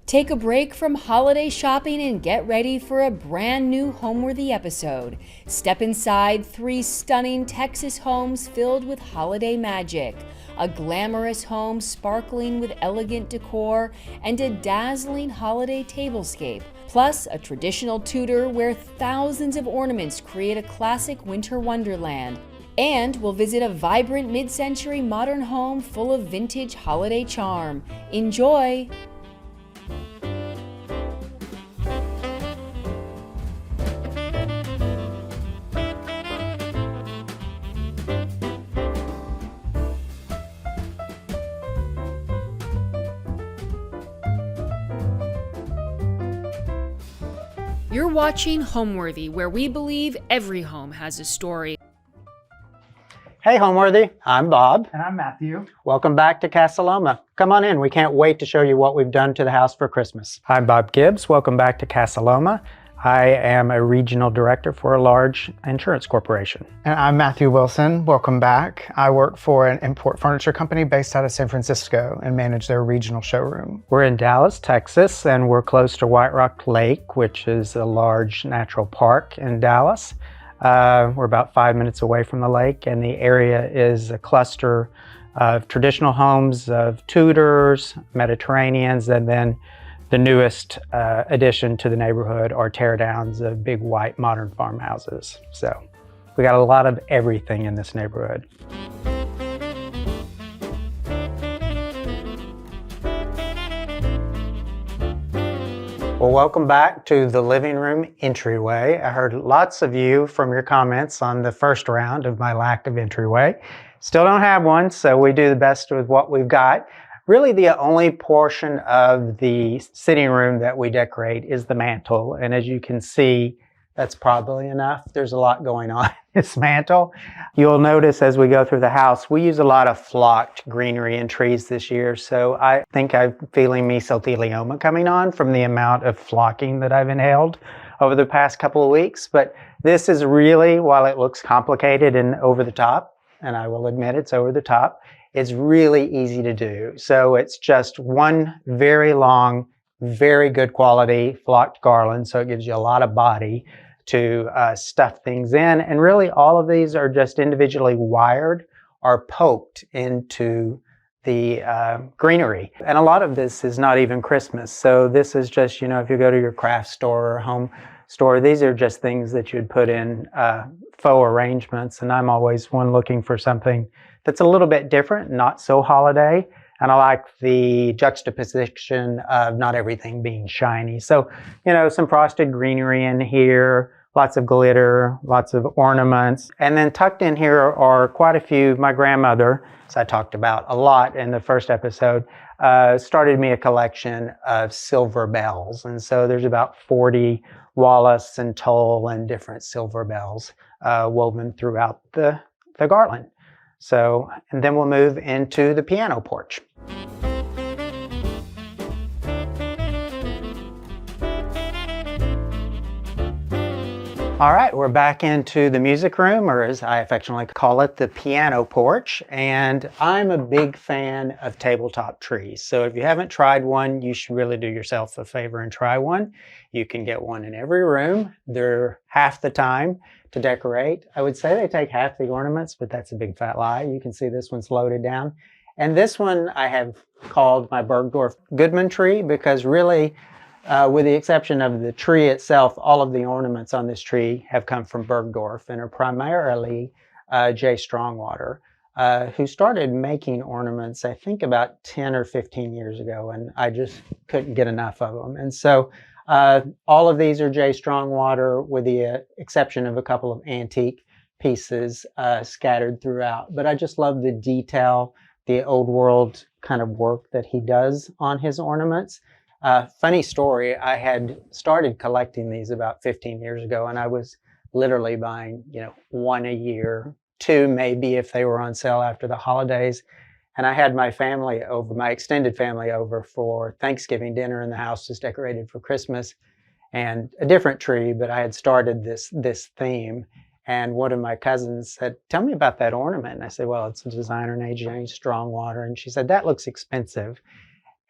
Take a break from holiday shopping and get ready for a brand new Homeworthy episode. Step inside 3 stunning Texas homes filled with holiday magic. A glamorous home sparkling with elegant decor and a dazzling holiday tablescape. Plus, a traditional Tudor where thousands of ornaments create a classic winter wonderland. And we'll visit a vibrant mid-century modern home full of vintage holiday charm. Enjoy! You're watching Homeworthy, where we believe every home has a story. Hey Homeworthy, I'm Bob. And I'm Matthew. Welcome back to Casa Loma. Come on in, we can't wait to show you what we've done to the house for Christmas. I'm Bob Gibbs, welcome back to Casa Loma. I am a regional director for a large insurance corporation. And I'm Matthew Wilson. Welcome back. I work for an import furniture company based out of San Francisco and manage their regional showroom. We're in Dallas, Texas, and we're close to White Rock Lake, which is a large natural park in Dallas. We're about 5 minutes away from the lake, and the area is a cluster of traditional homes of Tudors, Mediterraneans, and then the newest addition to the neighborhood are teardowns of big white modern farmhouses. So we got a lot of everything in this neighborhood. Well, welcome back to the living room entryway. I heard lots of you from your comments on the first round of my lack of entryway. Still don't have one, so we do the best with what we've got. Really, the only portion of the sitting room that we decorate is the mantle. And as you can see, that's probably enough. There's a lot going on in this mantle. You'll notice as we go through the house, we use a lot of flocked greenery and trees this year. So I think I'm feeling mesothelioma coming on from the amount of flocking that I've inhaled over the past couple of weeks. But this is really, while it looks complicated and over the top, and I will admit it's over the top, it's really easy to do. So it's just one very long, very good quality flocked garland. So it gives you a lot of body to stuff things in. And really all of these are just individually wired or poked into the greenery. And a lot of this is not even Christmas. So this is just, you know, if you go to your craft store or home store, these are just things that you'd put in faux arrangements. And I'm always one looking for something that's a little bit different, not so holiday. And I like the juxtaposition of not everything being shiny. So, you know, some frosted greenery in here, lots of glitter, lots of ornaments. And then tucked in here are quite a few. My grandmother, as I talked about a lot in the first episode, started me a collection of silver bells. And so there's about 40 Wallace and Toll and different silver bells woven throughout the garland. So, and then we'll move into the piano porch. All right, we're back into the music room, or as I affectionately call it, the piano porch. And I'm a big fan of tabletop trees. So if you haven't tried one, you should really do yourself a favor and try one. You can get one in every room. They're half the time to decorate. I would say they take half the ornaments, but that's a big fat lie. You can see this one's loaded down. And this one I have called my Bergdorf Goodman tree because really, with the exception of the tree itself, all of the ornaments on this tree have come from Bergdorf and are primarily Jay Strongwater, who started making ornaments, I think about 10 or 15 years ago, and I just couldn't get enough of them. And so all of these are Jay Strongwater with the exception of a couple of antique pieces scattered throughout. But I just love the detail, the old world kind of work that he does on his ornaments. Funny story, I had started collecting these about 15 years ago, and I was literally buying, you know, one a year, two maybe if they were on sale after the holidays. And I had my family over, my extended family over for Thanksgiving dinner, and the house was decorated for Christmas and a different tree, but I had started this theme. And one of my cousins said, "Tell me about that ornament." And I said, "Well, it's a designer named Jay Strongwater." And she said, "That looks expensive."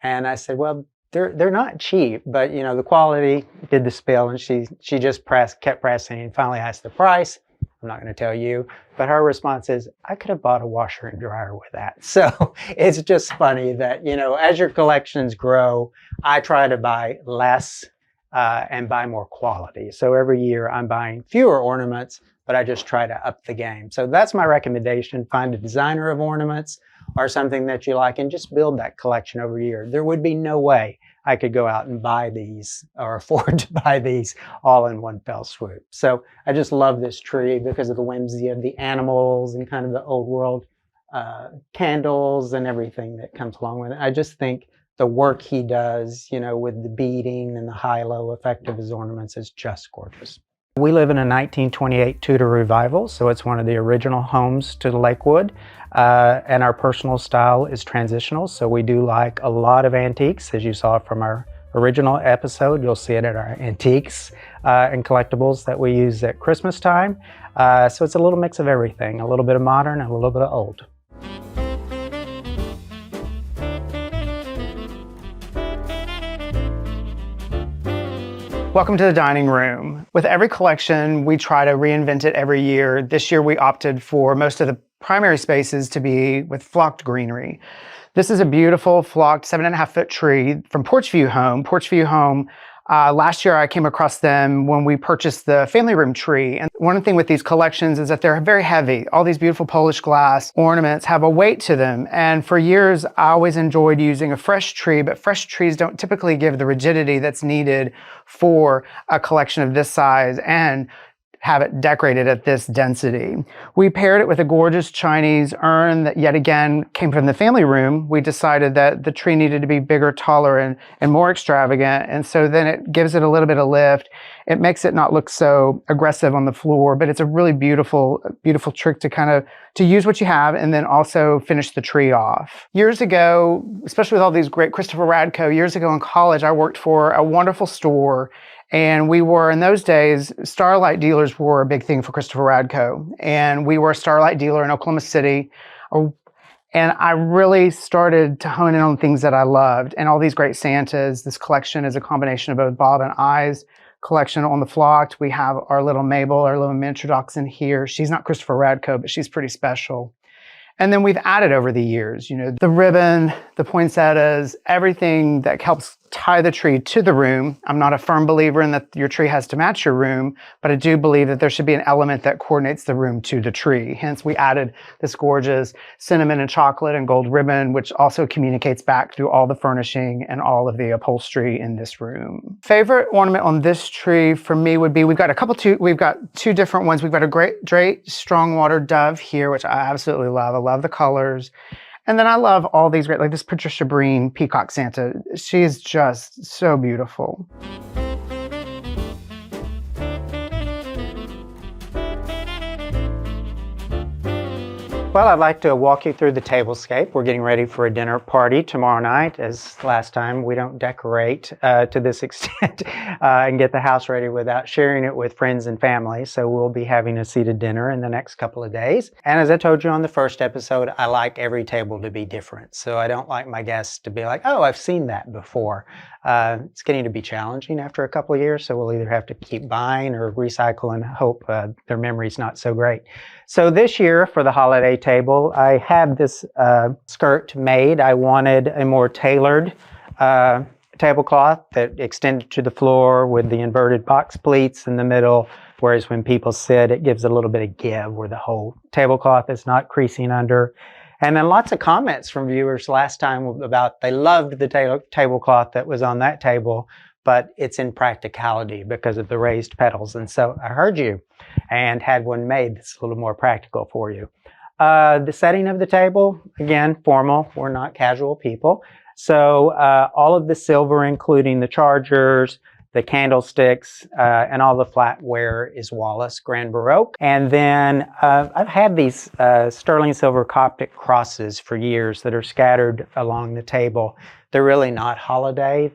And I said, "Well, they're not cheap, but you know, the quality did the spill, and she just kept pressing, and finally asked the price. I'm not going to tell you, but her response is, I could have bought a washer and dryer with that. So it's just funny that, you know, as your collections grow, I try to buy less and buy more quality. So every year I'm buying fewer ornaments, but I just try to up the game. So that's my recommendation. Find a designer of ornaments or something that you like and just build that collection over a year. There would be no way I could go out and buy these or afford to buy these all in one fell swoop. So I just love this tree because of the whimsy of the animals and kind of the old world candles and everything that comes along with it. I just think the work he does, you know, with the beading and the high-low effect of his ornaments is just gorgeous. We live in a 1928 Tudor revival, so it's one of the original homes to the Lakewood. And our personal style is transitional, so we do like a lot of antiques. As you saw from our original episode, you'll see it at our antiques and collectibles that we use at Christmas time. So it's a little mix of everything, a little bit of modern and a little bit of old. Welcome to the dining room. With every collection, we try to reinvent it every year. This year, we opted for most of the primary spaces to be with flocked greenery. This is a beautiful flocked 7.5-foot tree from Porch View Home. Porch View Home, last year I came across them when we purchased the family room tree. And one thing with these collections is that they're very heavy. All these beautiful Polish glass ornaments have a weight to them. And for years, I always enjoyed using a fresh tree, but fresh trees don't typically give the rigidity that's needed for a collection of this size and have it decorated at this density. We paired it with a gorgeous Chinese urn that yet again came from the family room. We decided that the tree needed to be bigger, taller, and more extravagant. And so then it gives it a little bit of lift. It makes it not look so aggressive on the floor, but it's a really beautiful, beautiful trick to to use what you have and then also finish the tree off. Years ago, especially with all these great Christopher Radko, years ago in college, I worked for a wonderful store. And we were, in those days, Starlight dealers were a big thing for Christopher Radko. And we were a Starlight dealer in Oklahoma City. And I really started to hone in on things that I loved. And all these great Santas. This collection is a combination of both Bob and I's collection on the flocked. We have our little Mabel, our little miniature dachshund here. She's not Christopher Radko, but she's pretty special. And then we've added over the years, you know, the ribbon, the poinsettias, everything that helps tie the tree to the room. I'm not a firm believer in that your tree has to match your room, but I do believe that there should be an element that coordinates the room to the tree. Hence, we added this gorgeous cinnamon and chocolate and gold ribbon, which also communicates back through all the furnishing and all of the upholstery in this room. Favorite ornament on this tree for me would be, we've got two different ones. We've got a great strong water dove here, which I absolutely love. I love the colors. And then I love all these great, like this Patricia Breen Peacock Santa. She is just so beautiful. Well, I'd like to walk you through the tablescape. We're getting ready for a dinner party tomorrow night. As last time, we don't decorate to this extent and get the house ready without sharing it with friends and family. So we'll be having a seated dinner in the next couple of days. And as I told you on the first episode, I like every table to be different. So I don't like my guests to be like, oh, I've seen that before. It's getting to be challenging after a couple of years. So we'll either have to keep buying or recycle and hope their memory's not so great. So this year for the holiday table, I had this skirt made. I wanted a more tailored tablecloth that extended to the floor with the inverted box pleats in the middle, whereas when people sit, it gives a little bit of give where the whole tablecloth is not creasing under. And then lots of comments from viewers last time about they loved the tablecloth that was on that table, but it's in practicality because of the raised petals. And so I heard you and had one made that's a little more practical for you. The setting of the table, again, formal. We're not casual people. So all of the silver, including the chargers, the candlesticks, and all the flatware is Wallace Grand Baroque. And then I've had these sterling silver Coptic crosses for years that are scattered along the table. They're really not holiday.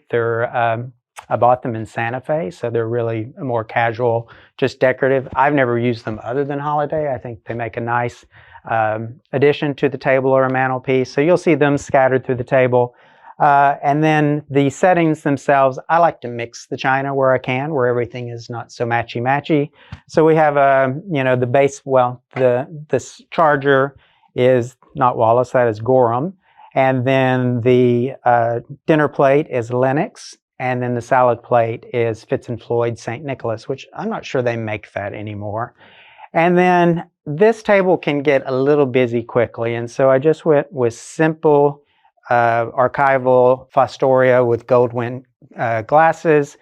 I bought them in Santa Fe, so they're really more casual, just decorative. I've never used them other than holiday. I think they make a nice addition to the table or a mantelpiece. So you'll see them scattered through the table. And then the settings themselves, I like to mix the china where I can, where everything is not so matchy-matchy. So we have, the base, this charger is not Wallace, that is Gorham. And then the dinner plate is Lennox. And then the salad plate is Fitz and Floyd St. Nicholas, which I'm not sure they make that anymore. And then this table can get a little busy quickly. And so I just went with simple archival Fostoria with gold glasses,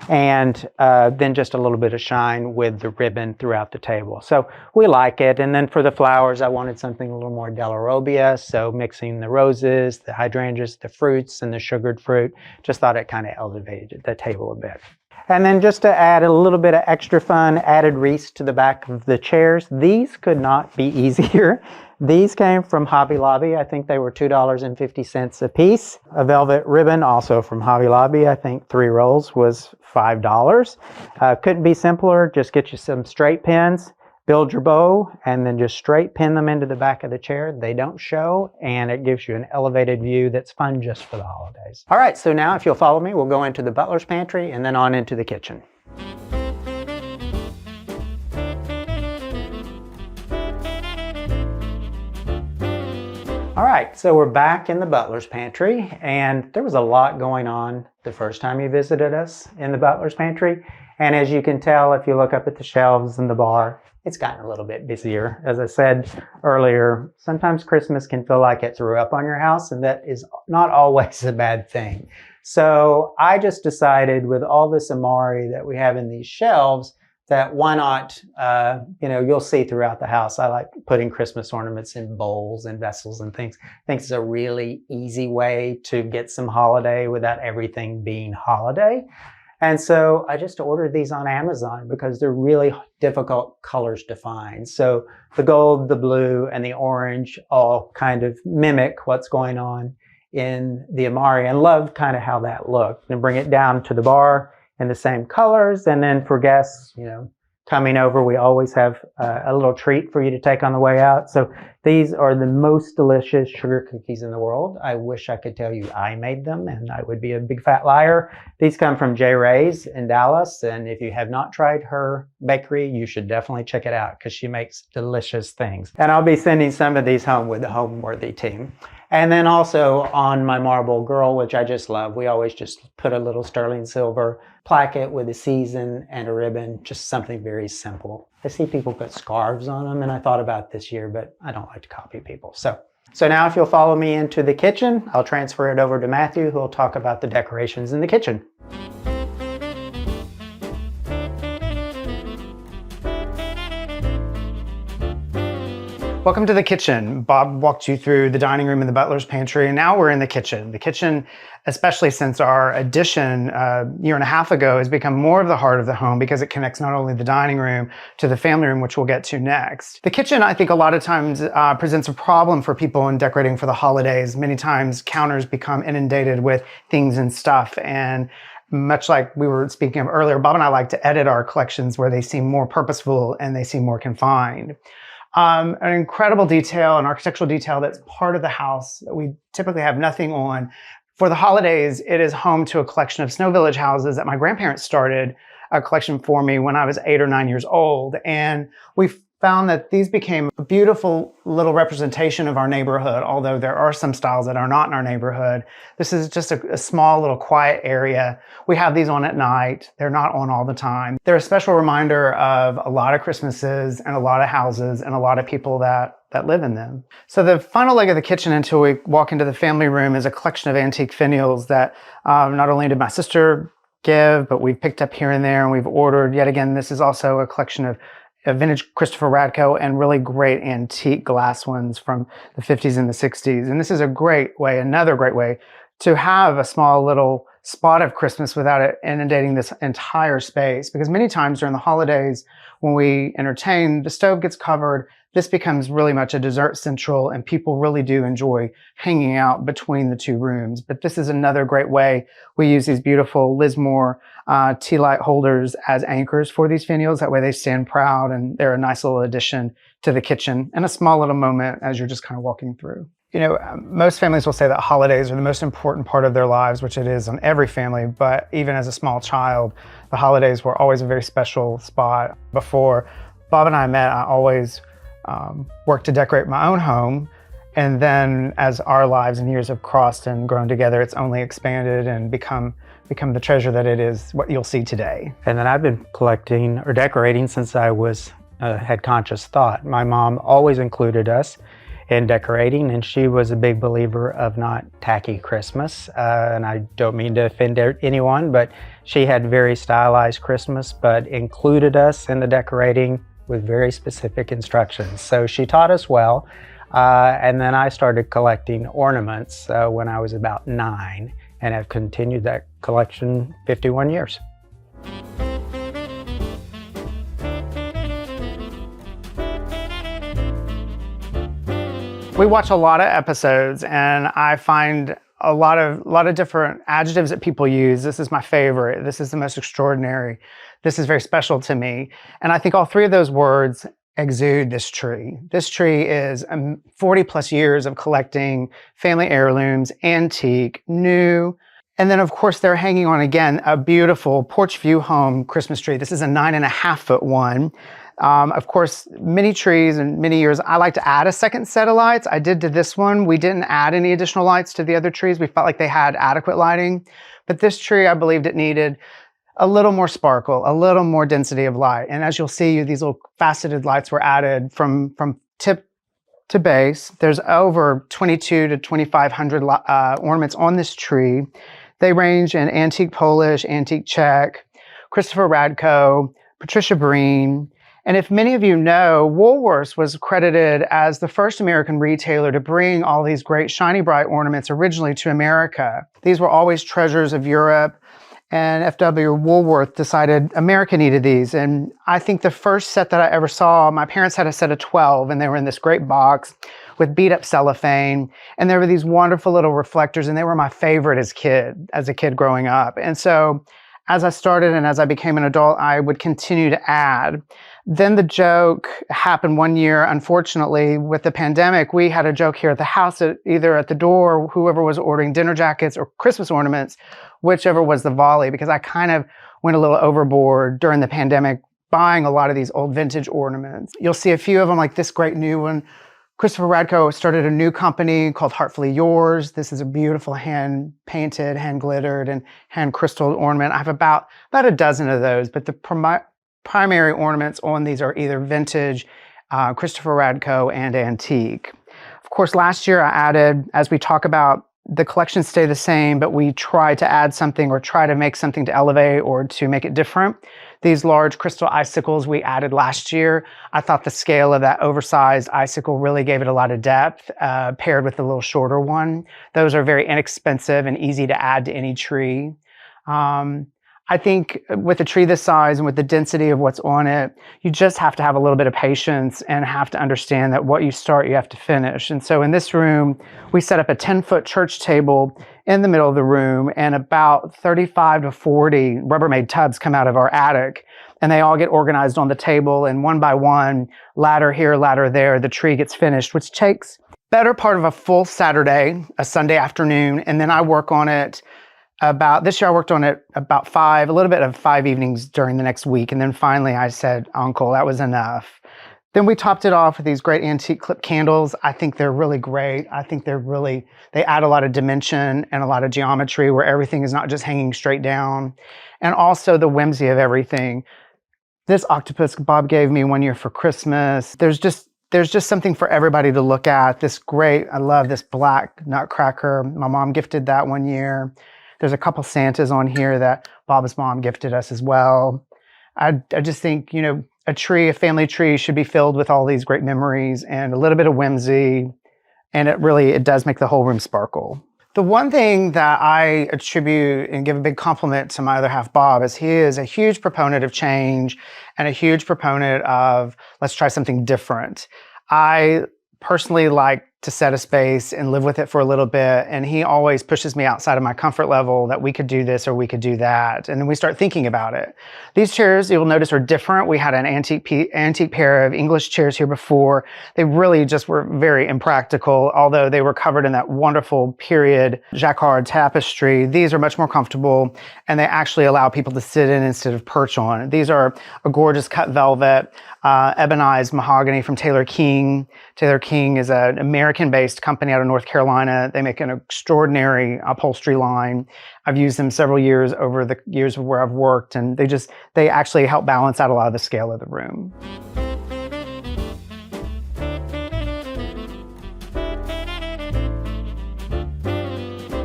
and then just a little bit of shine with the ribbon throughout the table. So we like it. And then for the flowers, I wanted something a little more Della Robbia. So mixing the roses, the hydrangeas, the fruits, and the sugared fruit. Just thought it kind of elevated the table a bit. And then just to add a little bit of extra fun, added wreaths to the back of the chairs. These could not be easier. These came from Hobby Lobby. I think they were $2.50 a piece. A velvet ribbon, also from Hobby Lobby. I think 3 rolls was $5. Couldn't be simpler. Just get you some straight pins, build your bow, and then just straight pin them into the back of the chair. They don't show, and it gives you an elevated view that's fun just for the holidays. All right, so now if you'll follow me, we'll go into the butler's pantry and then on into the kitchen. All right, so we're back in the butler's pantry, and there was a lot going on the first time you visited us in the butler's pantry. And as you can tell, if you look up at the shelves in the bar, it's gotten a little bit busier. As I said earlier, sometimes Christmas can feel like it threw up on your house, and that is not always a bad thing. So I just decided, with all this amari that we have in these shelves, that why not, you'll see throughout the house, I like putting Christmas ornaments in bowls and vessels and things. I think it's a really easy way to get some holiday without everything being holiday. And so I just ordered these on Amazon because they're really difficult colors to find. So the gold, the blue, and the orange all kind of mimic what's going on in the amari, and love kind of how that looked. And bring it down to the bar in the same colors. And then for guests, coming over, we always have a little treat for you to take on the way out. So these are the most delicious sugar cookies in the world. I wish I could tell you I made them, and I would be a big fat liar. These come from J. Ray's in Dallas, and if you have not tried her bakery, you should definitely check it out because she makes delicious things. And I'll be sending some of these home with the Homeworthy team. And then also on my marble girl, which I just love, we always just put a little sterling silver placket with a season and a ribbon, just something very simple. I see people put scarves on them, and I thought about this year, but I don't like to copy people. So now if you'll follow me into the kitchen, I'll transfer it over to Matthew, who will talk about the decorations in the kitchen. Welcome to the kitchen. Bob walked you through the dining room and the butler's pantry, and now we're in the kitchen. The kitchen, especially since our addition a year and a half ago, has become more of the heart of the home because it connects not only the dining room to the family room, which we'll get to next. The kitchen, I think, a lot of times presents a problem for people in decorating for the holidays. Many times counters become inundated with things and stuff, and much like we were speaking of earlier, Bob and I like to edit our collections where they seem more purposeful and they seem more confined. An incredible detail, an architectural detail that's part of the house that we typically have nothing on. For the holidays, it is home to a collection of Snow Village houses that my grandparents started a collection for me when I was 8 or 9 years old. And we found that these became a beautiful little representation of our neighborhood, although there are some styles that are not in our neighborhood. This is just a small little quiet area. We have these on at night. They're not on all the time. They're a special reminder of a lot of Christmases and a lot of houses and a lot of people that live in them. So the final leg of the kitchen until we walk into the family room is a collection of antique finials that not only did my sister give, but we've picked up here and there, and we've ordered. Yet again, this is also a collection of vintage Christopher Radko and really great antique glass ones from the 50s and the 60s. And this is a great way, another great way, to have a small little spot of Christmas without it inundating this entire space. Because many times during the holidays, when we entertain, the stove gets covered. This becomes really much a dessert central, and people really do enjoy hanging out between the two rooms. But this is another great way. We use these beautiful Lismore tea light holders as anchors for these finials. That way they stand proud, and they're a nice little addition to the kitchen and a small little moment as you're just kind of walking through. Most families will say that holidays are the most important part of their lives, which it is on every family, but even as a small child, the holidays were always a very special spot. Before Bob and I met, I always worked to decorate my own home. And then as our lives and years have crossed and grown together, it's only expanded and become the treasure that it is, what you'll see today. And then I've been collecting or decorating since I had conscious thought. My mom always included us in decorating, and she was a big believer of not tacky Christmas. And I don't mean to offend anyone, but she had very stylized Christmas, but included us in the decorating with very specific instructions. So she taught us well. And then I started collecting ornaments when I was about 9 and have continued that collection 51 years. We watch a lot of episodes and I find a lot of different adjectives that people use. This is my favorite. This is the most extraordinary. This is very special to me. And I think all three of those words exude this tree. This tree is 40 plus years of collecting family heirlooms, antique, new, and then of course they're hanging on again a beautiful porch view home Christmas tree. This is a 9.5-foot one. Of course, many trees and many years, I like to add a second set of lights. I did to this one. We didn't add any additional lights to the other trees. We felt like they had adequate lighting, but this tree, I believed it needed a little more sparkle, a little more density of light. And as you'll see, these little faceted lights were added from tip to base. There's over 22 to 2,500 ornaments on this tree. They range in antique Polish, antique Czech, Christopher Radko, Patricia Breen. And if many of you know, Woolworths was credited as the first American retailer to bring all these great shiny bright ornaments originally to America. These were always treasures of Europe. And F.W. Woolworth decided America needed these. And I think the first set that I ever saw, my parents had a set of 12 and they were in this great box with beat up cellophane. And there were these wonderful little reflectors and they were my favorite as a kid growing up. And so as I started and as I became an adult, I would continue to add. Then the joke happened one year, unfortunately, with the pandemic. We had a joke here at the house, either at the door, whoever was ordering dinner jackets or Christmas ornaments, whichever was the volley, because I kind of went a little overboard during the pandemic buying a lot of these old vintage ornaments. You'll see a few of them like this great new one. Christopher Radko started a new company called Heartfully Yours. This is a beautiful hand painted, hand glittered, and hand crystalled ornament. I have about a dozen of those, but the primary ornaments on these are either vintage, Christopher Radko, and antique. Of course, last year I added, as we talk about, the collections stay the same, but we try to add something or try to make something to elevate or to make it different. These large crystal icicles we added last year. I thought the scale of that oversized icicle really gave it a lot of depth, paired with the little shorter one. Those are very inexpensive and easy to add to any tree. I think with a tree this size and with the density of what's on it, you just have to have a little bit of patience and have to understand that what you start, you have to finish. And so in this room, we set up a 10-foot church table in the middle of the room, and about 35 to 40 Rubbermaid tubs come out of our attic, and they all get organized on the table, and one by one, ladder here, ladder there, the tree gets finished, which takes better part of a full Saturday, a Sunday afternoon, and then I work on it this year I worked on it about a little bit of 5 evenings during the next week. And then finally I said, Uncle, that was enough. Then we topped it off with these great antique clip candles. I think they're really great. I think they add a lot of dimension and a lot of geometry where everything is not just hanging straight down. And also the whimsy of everything. This octopus Bob gave me one year for Christmas. There's just something for everybody to look at. I love this black nutcracker. My mom gifted that one year. There's a couple Santas on here that Bob's mom gifted us as well. I just think, a family tree should be filled with all these great memories and a little bit of whimsy. And it does make the whole room sparkle. The one thing that I attribute and give a big compliment to my other half, Bob, is he is a huge proponent of change and a huge proponent of let's try something different. I personally like to set a space and live with it for a little bit. And he always pushes me outside of my comfort level that we could do this or we could do that. And then we start thinking about it. These chairs, you'll notice, are different. We had an antique pair of English chairs here before. They really just were very impractical, although they were covered in that wonderful period jacquard tapestry. These are much more comfortable, and they actually allow people to sit in instead of perch on. These are a gorgeous cut velvet, ebonized mahogany from Taylor King. Taylor King is an American-based company out of North Carolina. They make an extraordinary upholstery line. I've used them several years over the years where I've worked, and they actually help balance out a lot of the scale of the room.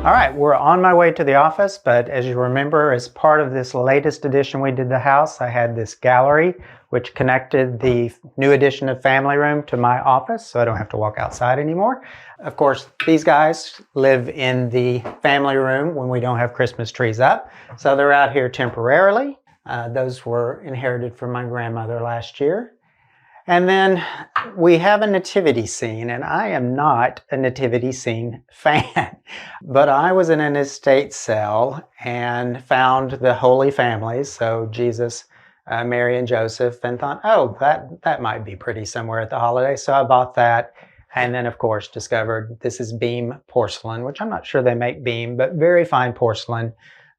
All right, we're on my way to the office, but as you remember, as part of this latest addition we did to the house, I had this gallery which connected the new addition of family room to my office, so I don't have to walk outside anymore. Of course, these guys live in the family room when we don't have Christmas trees up, so they're out here temporarily. Those were inherited from my grandmother last year. And then we have a nativity scene, and I am not a nativity scene fan, but I was in an estate sale and found the Holy Families, so Jesus, Mary, and Joseph, and thought, oh, that might be pretty somewhere at the holiday. So I bought that, and then, of course, discovered this is beam porcelain, which I'm not sure they make beam, but very fine porcelain,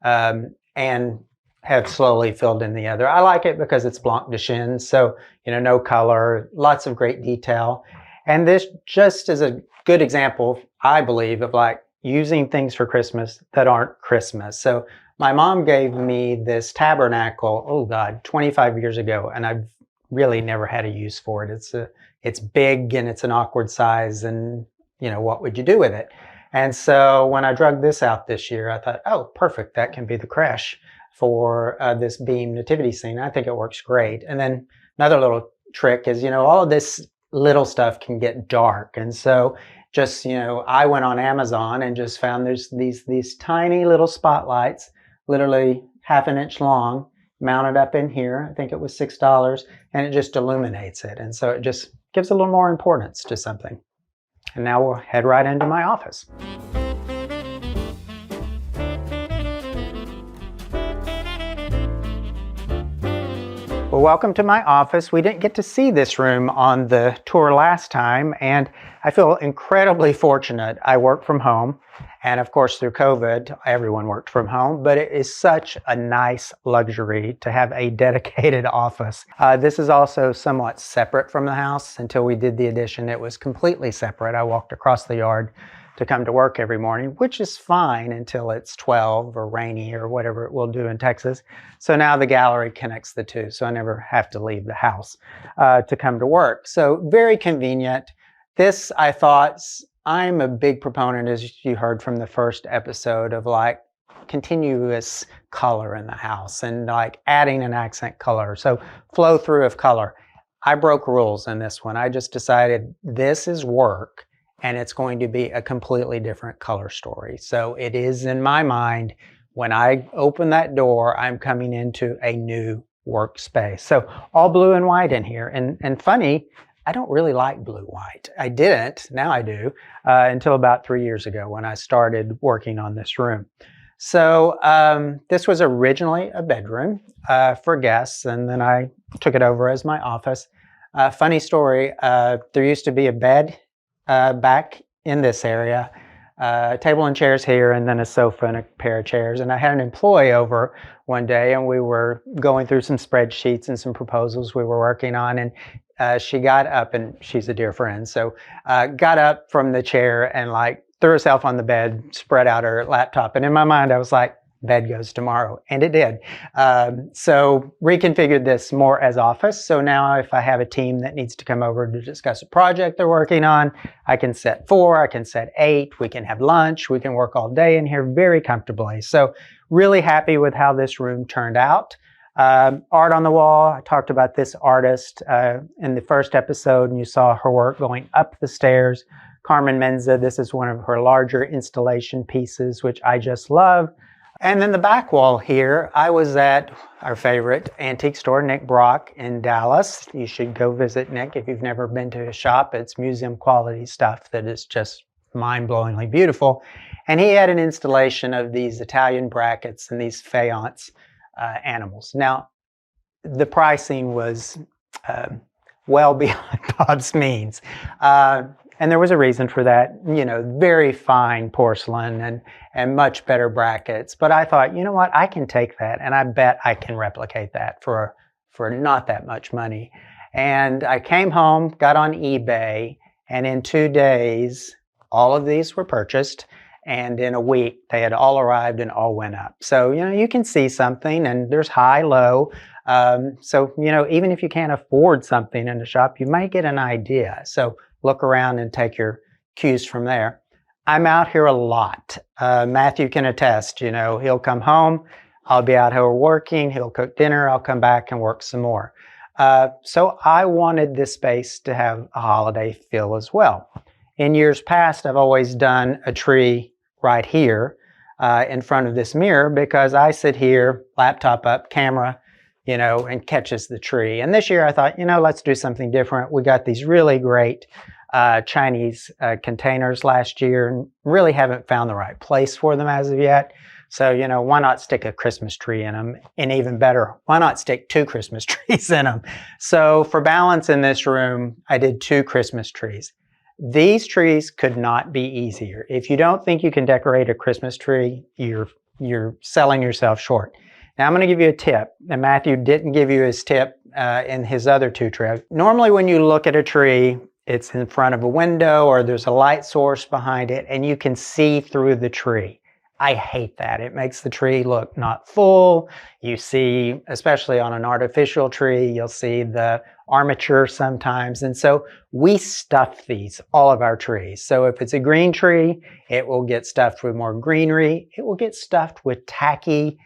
and have slowly filled in the other. I like it because it's blanc de chine, so no color, lots of great detail. And this just is a good example, I believe, of like using things for Christmas that aren't Christmas. So my mom gave me this tabernacle, oh God, 25 years ago, and I've really never had a use for it. It's big and it's an awkward size, and what would you do with it? And so when I drug this out this year, I thought, oh, perfect, that can be the creche for this beam nativity scene. I think it works great. And then another little trick is, all of this little stuff can get dark. And so just, I went on Amazon and just found there's these tiny little spotlights, literally half an inch long, mounted up in here. I think it was $6, and it just illuminates it. And so it just gives a little more importance to something. And now we'll head right into my office. Well, welcome to my office. We didn't get to see this room on the tour last time, and I feel incredibly fortunate. I work from home, and of course through COVID, everyone worked from home, but it is such a nice luxury to have a dedicated office. This is also somewhat separate from the house. Until we did the addition, it was completely separate. I walked across the yard to come to work every morning, which is fine until it's 12 or rainy or whatever it will do in Texas. So now the gallery connects the two, so I never have to leave the house to come to work. So very convenient. This, I thought, I'm a big proponent, as you heard from the first episode, of like continuous color in the house and like adding an accent color. So flow through of color. I broke rules in this one. I just decided this is work, and it's going to be a completely different color story. So it is in my mind, when I open that door, I'm coming into a new workspace. So all blue and white in here. And funny, I don't really like blue-white. I didn't, now I do, until about 3 years ago when I started working on this room. So this was originally a bedroom for guests, and then I took it over as my office. Funny story, there used to be a bed back in this area, table and chairs here, and then a sofa and a pair of chairs. And I had an employee over one day, and we were going through some spreadsheets and some proposals we were working on, and she got up, and she's a dear friend, so got up from the chair and like threw herself on the bed, spread out her laptop. And in my mind, I was like, bed goes tomorrow, and it did. So reconfigured this more as office. So now if I have a team that needs to come over to discuss a project they're working on, I can set 4, I can set 8, we can have lunch, we can work all day in here very comfortably. So really happy with how this room turned out. Art on the wall, I talked about this artist in the first episode, and you saw her work going up the stairs. Carmen Menza, this is one of her larger installation pieces, which I just love. And then the back wall here, I was at our favorite antique store, Nick Brock in Dallas. You should go visit Nick if you've never been to his shop. It's museum quality stuff that is just mind-blowingly beautiful. And he had an installation of these Italian brackets and these faience animals. Now, the pricing was well beyond Bob's means. And there was a reason for that, you know, very fine porcelain and much better brackets. But I thought, you know what, I can take that and I bet I can replicate that for not that much money. And I came home, got on eBay, and in 2 days, all of these were purchased. And in a week, they had all arrived and all went up. So, you know, you can see something and there's high, low. So, you know, even if you can't afford something in the shop, you might get an idea. So look around and take your cues from there. I'm out here a lot. Matthew can attest, you know, he'll come home, I'll be out here working, he'll cook dinner, I'll come back and work some more. So I wanted this space to have a holiday feel as well. In years past, I've always done a tree right here in front of this mirror because I sit here, laptop up, camera, you know, and catches the tree. And this year I thought, you know, let's do something different. We got these really great Chinese containers last year and really haven't found the right place for them as of yet. So, you know, why not stick a Christmas tree in them? And even better, why not stick 2 Christmas trees in them? So for balance in this room, I did 2 Christmas trees. These trees could not be easier. If you don't think you can decorate a Christmas tree, you're selling yourself short. Now I'm going to give you a tip, and Matthew didn't give you his tip in his other 2 trees. Normally when you look at a tree, it's in front of a window or there's a light source behind it and you can see through the tree. I hate that. It makes the tree look not full. You see, especially on an artificial tree, you'll see the armature sometimes. And so we stuff these, all of our trees. So if it's a green tree, it will get stuffed with more greenery. It will get stuffed with tacky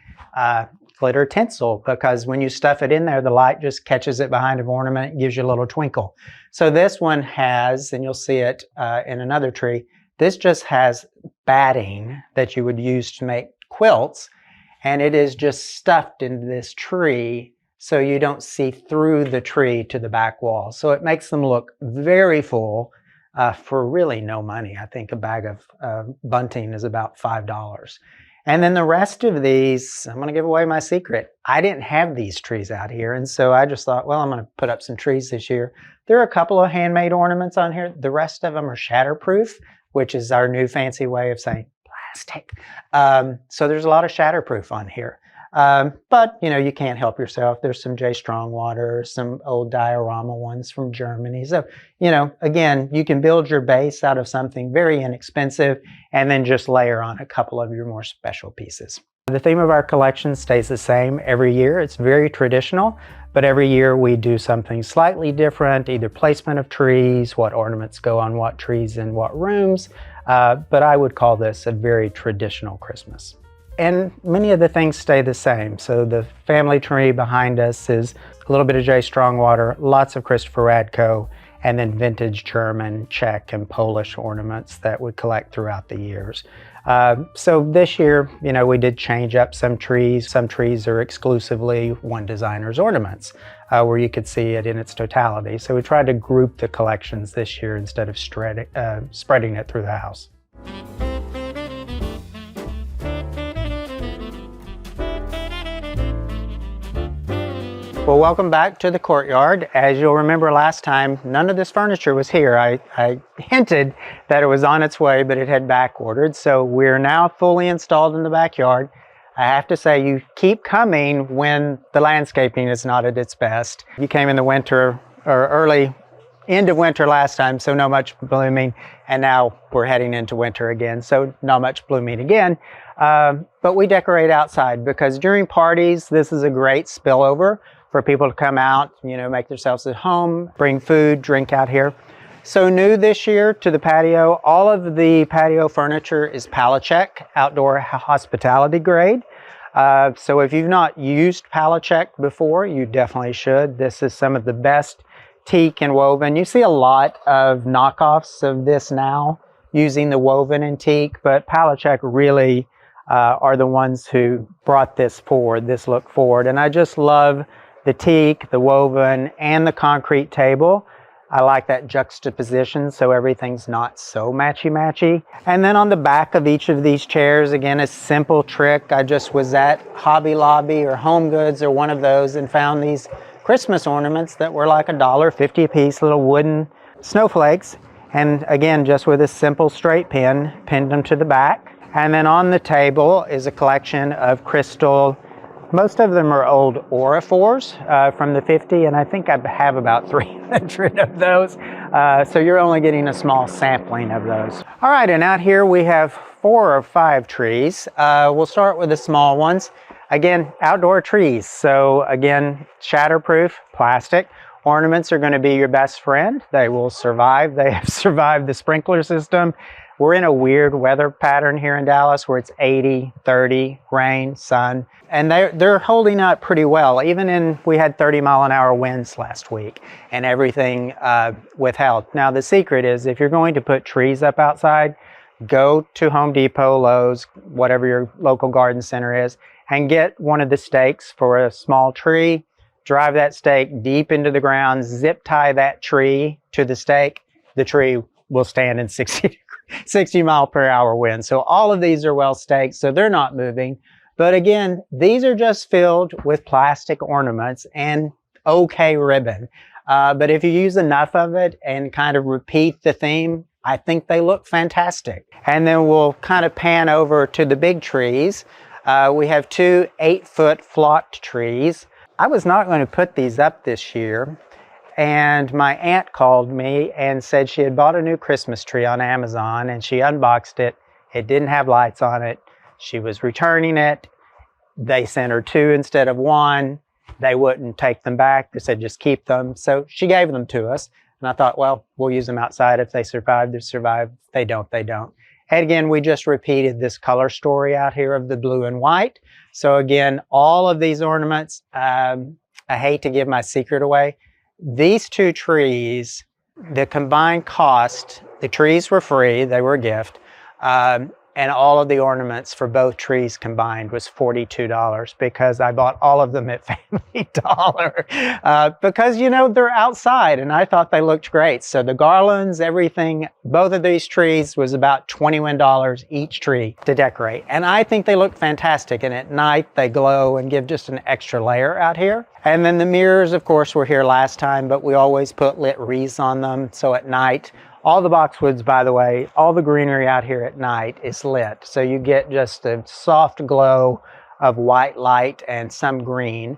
glitter tinsel because when you stuff it in there, the light just catches it behind an ornament and gives you a little twinkle. So this one has, and you'll see it in another tree, this just has batting that you would use to make quilts, and it is just stuffed into this tree so you don't see through the tree to the back wall. So it makes them look very full for really no money. I think a bag of bunting is about $5. And then the rest of these, I'm going to give away my secret. I didn't have these trees out here, and so I just thought, well, I'm going to put up some trees this year. There are a couple of handmade ornaments on here. The rest of them are shatterproof, which is our new fancy way of saying plastic. So there's a lot of shatterproof on here. But, you know, you can't help yourself. There's some J. Strongwater, some old diorama ones from Germany. So, you know, again, you can build your base out of something very inexpensive and then just layer on a couple of your more special pieces. The theme of our collection stays the same every year. It's very traditional, but every year we do something slightly different, either placement of trees, what ornaments go on what trees in what rooms. But I would call this a very traditional Christmas. And many of the things stay the same. So the family tree behind us is a little bit of J. Strongwater, lots of Christopher Radko, and then vintage German, Czech, and Polish ornaments that we collect throughout the years. So this year, you know, we did change up some trees. Some trees are exclusively one designer's ornaments, where you could see it in its totality. So we tried to group the collections this year instead of spreading it through the house. Well, welcome back to the Courtyard. As you'll remember last time, none of this furniture was here. I hinted that it was on its way, but it had back ordered. So we're now fully installed in the backyard. I have to say, you keep coming when the landscaping is not at its best. You came in the winter or early end of winter last time, so not much blooming. And now we're heading into winter again, so not much blooming again. But we decorate outside because during parties, this is a great spillover for people to come out, you know, make themselves at home, bring food, drink out here. So new this year to the patio, all of the patio furniture is Palachek, outdoor hospitality grade. So if you've not used Palachek before, you definitely should. This is some of the best teak and woven. You see a lot of knockoffs of this now using the woven and teak, but Palachek really are the ones who brought this forward, this look forward. And I just love the teak, the woven, and the concrete table. I like that juxtaposition so everything's not so matchy-matchy. And then on the back of each of these chairs, again, a simple trick. I just was at Hobby Lobby or Home Goods or one of those and found these Christmas ornaments that were like $1.50 a piece, little wooden snowflakes. And again, just with a simple straight pin, pinned them to the back. And then on the table is a collection of crystal. Most of them are old Auraphores from the 50s, and I think I have about 300 of those. So you're only getting a small sampling of those. All right, and out here we have 4 or 5 trees. We'll start with the small ones. Again, outdoor trees. So again, shatterproof, plastic. Ornaments are going to be your best friend. They will survive. They have survived the sprinkler system. We're in a weird weather pattern here in Dallas where it's 80, 30, rain, sun, and they're holding up pretty well. We had 30-mile-an-hour winds last week and everything withheld. Now the secret is if you're going to put trees up outside, go to Home Depot, Lowe's, whatever your local garden center is, and get one of the stakes for a small tree. Drive that stake deep into the ground, zip tie that tree to the stake. The tree will stand in 60 mile per hour wind. So all of these are well staked, so they're not moving. But again, these are just filled with plastic ornaments and okay ribbon. But if you use enough of it and kind of repeat the theme, I think they look fantastic. And then we'll kind of pan over to the big trees. We have 2 8-foot flocked trees. I was not going to put these up this year. And my aunt called me and said she had bought a new Christmas tree on Amazon and she unboxed it. It didn't have lights on it. She was returning it. They sent her 2 instead of 1. They wouldn't take them back. They said, just keep them. So she gave them to us. And I thought, well, we'll use them outside. If they survive, they survive. If they don't, they don't. And again, we just repeated this color story out here of the blue and white. So again, all of these ornaments, I hate to give my secret away. These 2 trees, the combined cost, the trees were free, they were a gift, and all of the ornaments for both trees combined was $42 because I bought all of them at Family Dollar because, you know, they're outside and I thought they looked great. So the garlands, everything, both of these trees was about $21 each tree to decorate. And I think they look fantastic. And at night they glow and give just an extra layer out here. And then the mirrors, of course, were here last time, but we always put lit wreaths on them. So at night, all the boxwoods, by the way, all the greenery out here at night is lit. So you get just a soft glow of white light and some green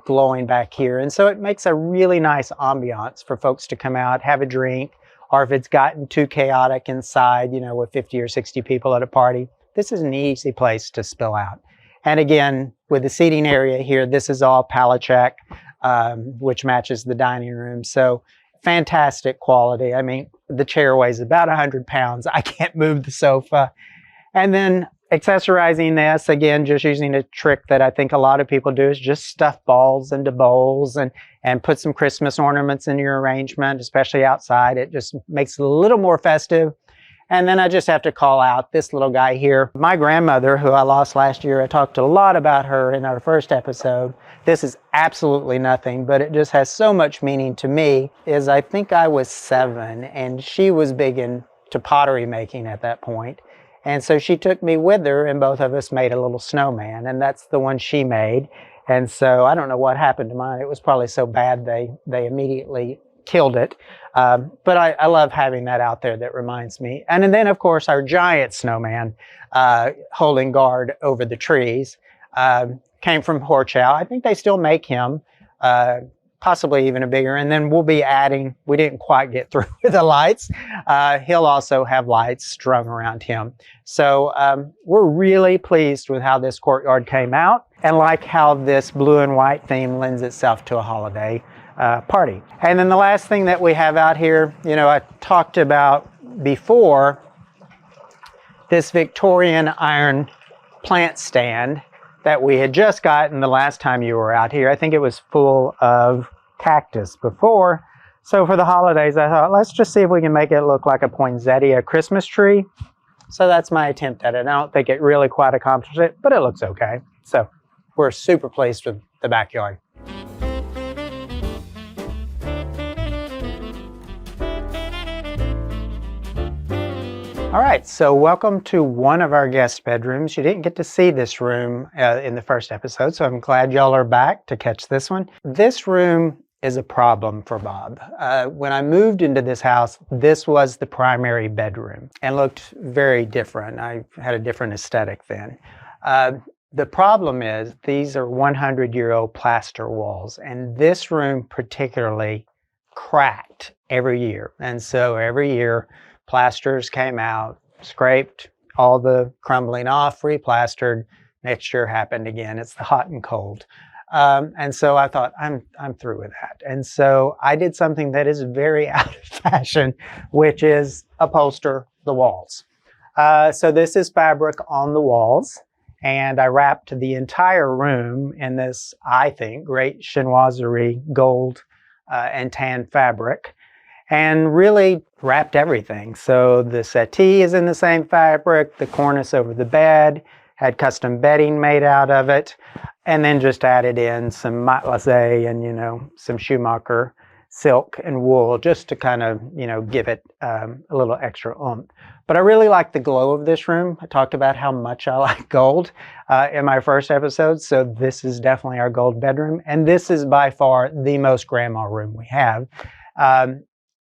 glowing back here. And so it makes a really nice ambiance for folks to come out, have a drink, or if it's gotten too chaotic inside, you know, with 50 or 60 people at a party, this is an easy place to spill out. And again, with the seating area here, this is all Palachek, which matches the dining room. So fantastic quality. I mean, the chair weighs about 100 pounds. I can't move the sofa. And then accessorizing this, again, just using a trick that I think a lot of people do is just stuff balls into bowls and put some Christmas ornaments in your arrangement, especially outside. It just makes it a little more festive. And then I just have to call out this little guy here. My grandmother, who I lost last year, I talked a lot about her in our first episode. This is absolutely nothing, but it just has so much meaning to me, is I think I was 7 and she was big into pottery making at that point. And so she took me with her and both of us made a little snowman, and that's the one she made. And so I don't know what happened to mine. It was probably so bad they immediately killed it. But I love having that out there. That reminds me. And then, of course, our giant snowman holding guard over the trees came from Horchow. I think they still make him, possibly even a bigger. And then we'll be adding, we didn't quite get through with the lights. He'll also have lights strung around him. So we're really pleased with how this courtyard came out and like how this blue and white theme lends itself to a holiday party. And then the last thing that we have out here, you know, I talked about before, this Victorian iron plant stand that we had just gotten the last time you were out here. I think it was full of cactus before. So for the holidays, I thought, let's just see if we can make it look like a poinsettia Christmas tree. So that's my attempt at it. I don't think it really quite accomplished it, but it looks okay. So we're super pleased with the backyard. All right, so welcome to one of our guest bedrooms. You didn't get to see this room in the first episode, so I'm glad y'all are back to catch this one. This room is a problem for Bob. When I moved into this house, this was the primary bedroom and looked very different. I had a different aesthetic then. The problem is these are 100-year-old plaster walls, and this room particularly cracked every year. And so every year, plasters came out, scraped all the crumbling off, replastered. Next year happened again. It's the hot and cold. And so I thought, I'm through with that. And so I did something that is very out of fashion, which is upholster the walls. So this is fabric on the walls. And I wrapped the entire room in this, I think, great chinoiserie gold and tan fabric, and really wrapped everything. So the settee is in the same fabric, the cornice over the bed had custom bedding made out of it, and then just added in some matelassé and, some Schumacher silk and wool just to kind of, give it a little extra oomph. But I really like the glow of this room. I talked about how much I like gold in my first episode, so this is definitely our gold bedroom, and this is by far the most grandma room we have.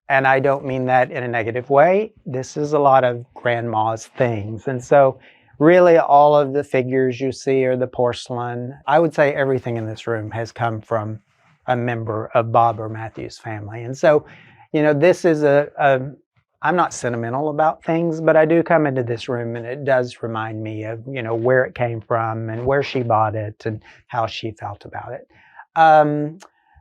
And I don't mean that in a negative way. This is a lot of grandma's things. And so really all of the figures you see are the porcelain. I would say everything in this room has come from a member of Bob or Matthew's family. And so, this is I'm not sentimental about things, but I do come into this room and it does remind me of, where it came from and where she bought it and how she felt about it.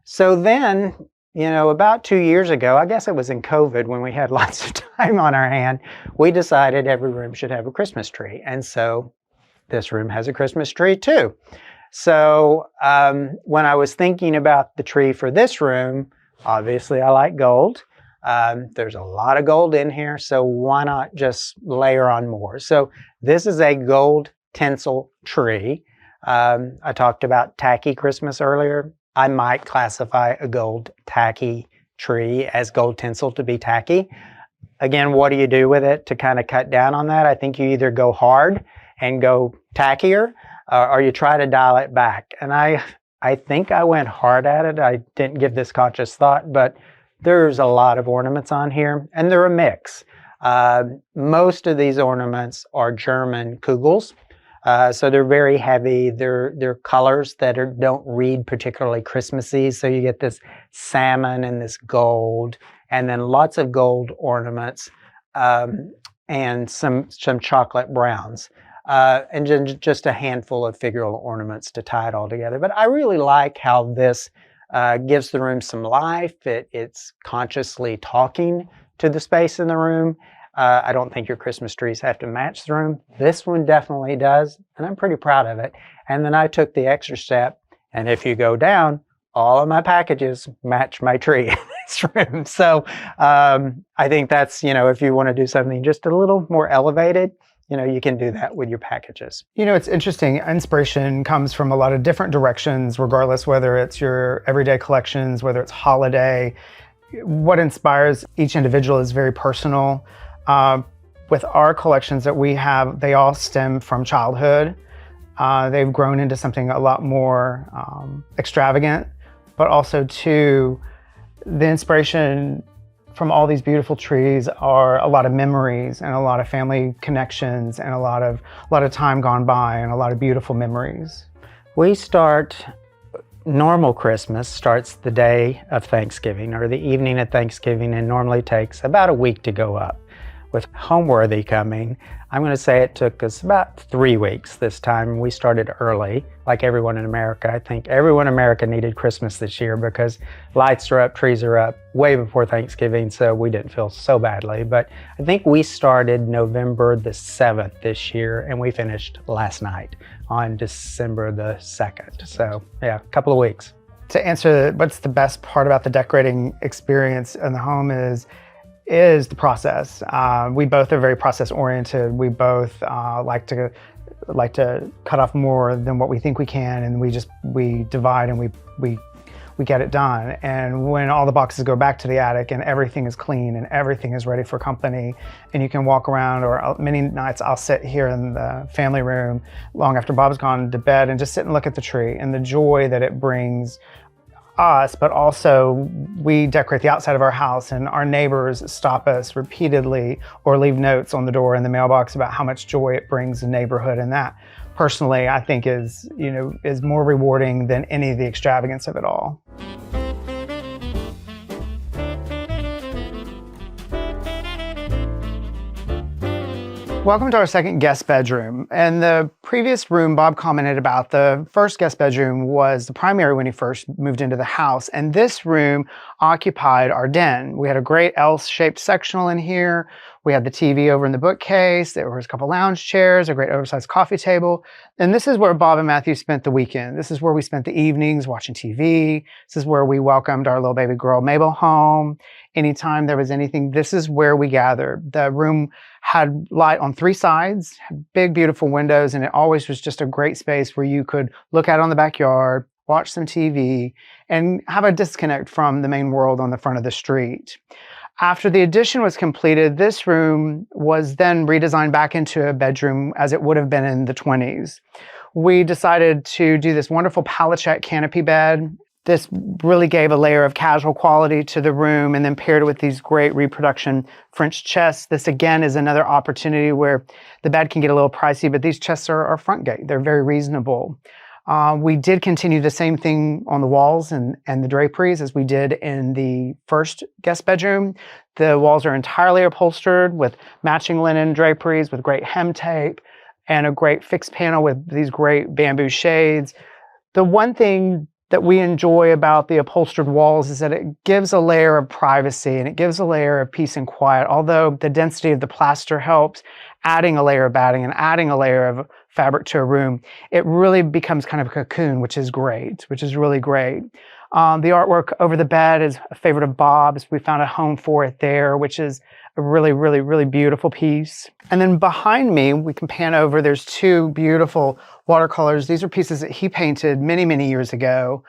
So then, about 2 years ago, I guess it was in COVID when we had lots of time on our hand, we decided every room should have a Christmas tree. And so this room has a Christmas tree too. So when I was thinking about the tree for this room, obviously I like gold. There's a lot of gold in here, so why not just layer on more? So this is a gold tinsel tree. I talked about tacky Christmas earlier. I might classify a gold tacky tree as gold tinsel to be tacky. Again, what do you do with it to kind of cut down on that? I think you either go hard and go tackier, or you try to dial it back. And I think I went hard at it. I didn't give this conscious thought, but there's a lot of ornaments on here, and they're a mix. Most of these ornaments are German Kugels. So they're very heavy. They're colors that don't read particularly Christmassy. So you get this salmon and this gold, and then lots of gold ornaments, and some chocolate browns, and just a handful of figural ornaments to tie it all together. But I really like how this gives the room some life. It's consciously talking to the space in the room. I don't think your Christmas trees have to match the room. This one definitely does, and I'm pretty proud of it. And then I took the extra step, and if you go down, all of my packages match my tree in this room. So I think that's, if you want to do something just a little more elevated, you can do that with your packages. It's interesting. Inspiration comes from a lot of different directions, regardless whether it's your everyday collections, whether it's holiday. What inspires each individual is very personal. With our collections that we have, they all stem from childhood. They've grown into something a lot more extravagant, but also too, the inspiration from all these beautiful trees are a lot of memories and a lot of family connections and a lot of time gone by and a lot of beautiful memories. Normal Christmas starts the day of Thanksgiving or the evening of Thanksgiving and normally takes about a week to go up. With Homeworthy coming, I'm going to say it took us about 3 weeks this time. We started early, like everyone in America. I think everyone in America needed Christmas this year because lights are up, trees are up way before Thanksgiving, so we didn't feel so badly. But I think we started November the 7th this year, and we finished last night on December the 2nd. So yeah, a couple of weeks. To answer what's the best part about the decorating experience in the home is is the process. We both are very process oriented. We both like to cut off more than what we think we can, and we divide and we get it done. And when all the boxes go back to the attic and everything is clean and everything is ready for company, and you can walk around, or many nights I'll sit here in the family room long after Bob's gone to bed and just sit and look at the tree and the joy that it brings us, but also we decorate the outside of our house, and our neighbors stop us repeatedly or leave notes on the door in the mailbox about how much joy it brings the neighborhood. And that personally I think is more rewarding than any of the extravagance of it all. Welcome to our second guest bedroom. And the previous room Bob commented about, the first guest bedroom was the primary when he first moved into the house. And this room occupied our den. We had a great L-shaped sectional in here. We had the TV over in the bookcase. There was a couple lounge chairs, a great oversized coffee table. And this is where Bob and Matthew spent the weekend. This is where we spent the evenings watching TV. This is where we welcomed our little baby girl, Mabel, home. Anytime there was anything, this is where we gathered. The room had light on 3 sides, big, beautiful windows, and it always was just a great space where you could look out on the backyard, watch some TV, and have a disconnect from the main world on the front of the street. After the addition was completed, this room was then redesigned back into a bedroom as it would have been in the 20s. We decided to do this wonderful pallet jack canopy bed. This really gave a layer of casual quality to the room, and then paired it with these great reproduction French chests. This again is another opportunity where the bed can get a little pricey, but these chests are front gate. They're very reasonable. We did continue the same thing on the walls and the draperies as we did in the first guest bedroom. The walls are entirely upholstered with matching linen draperies with great hem tape and a great fixed panel with these great bamboo shades. The one thing that we enjoy about the upholstered walls is that it gives a layer of privacy and it gives a layer of peace and quiet. Although the density of the plaster helps, adding a layer of batting and adding a layer of fabric to a room, it really becomes kind of a cocoon, which is great, which is really great. The artwork over the bed is a favorite of Bob's. We found a home for it there, which is a really, really, really beautiful piece. And then behind me, we can pan over, there's 2 beautiful watercolors. These are pieces that he painted many, many years ago.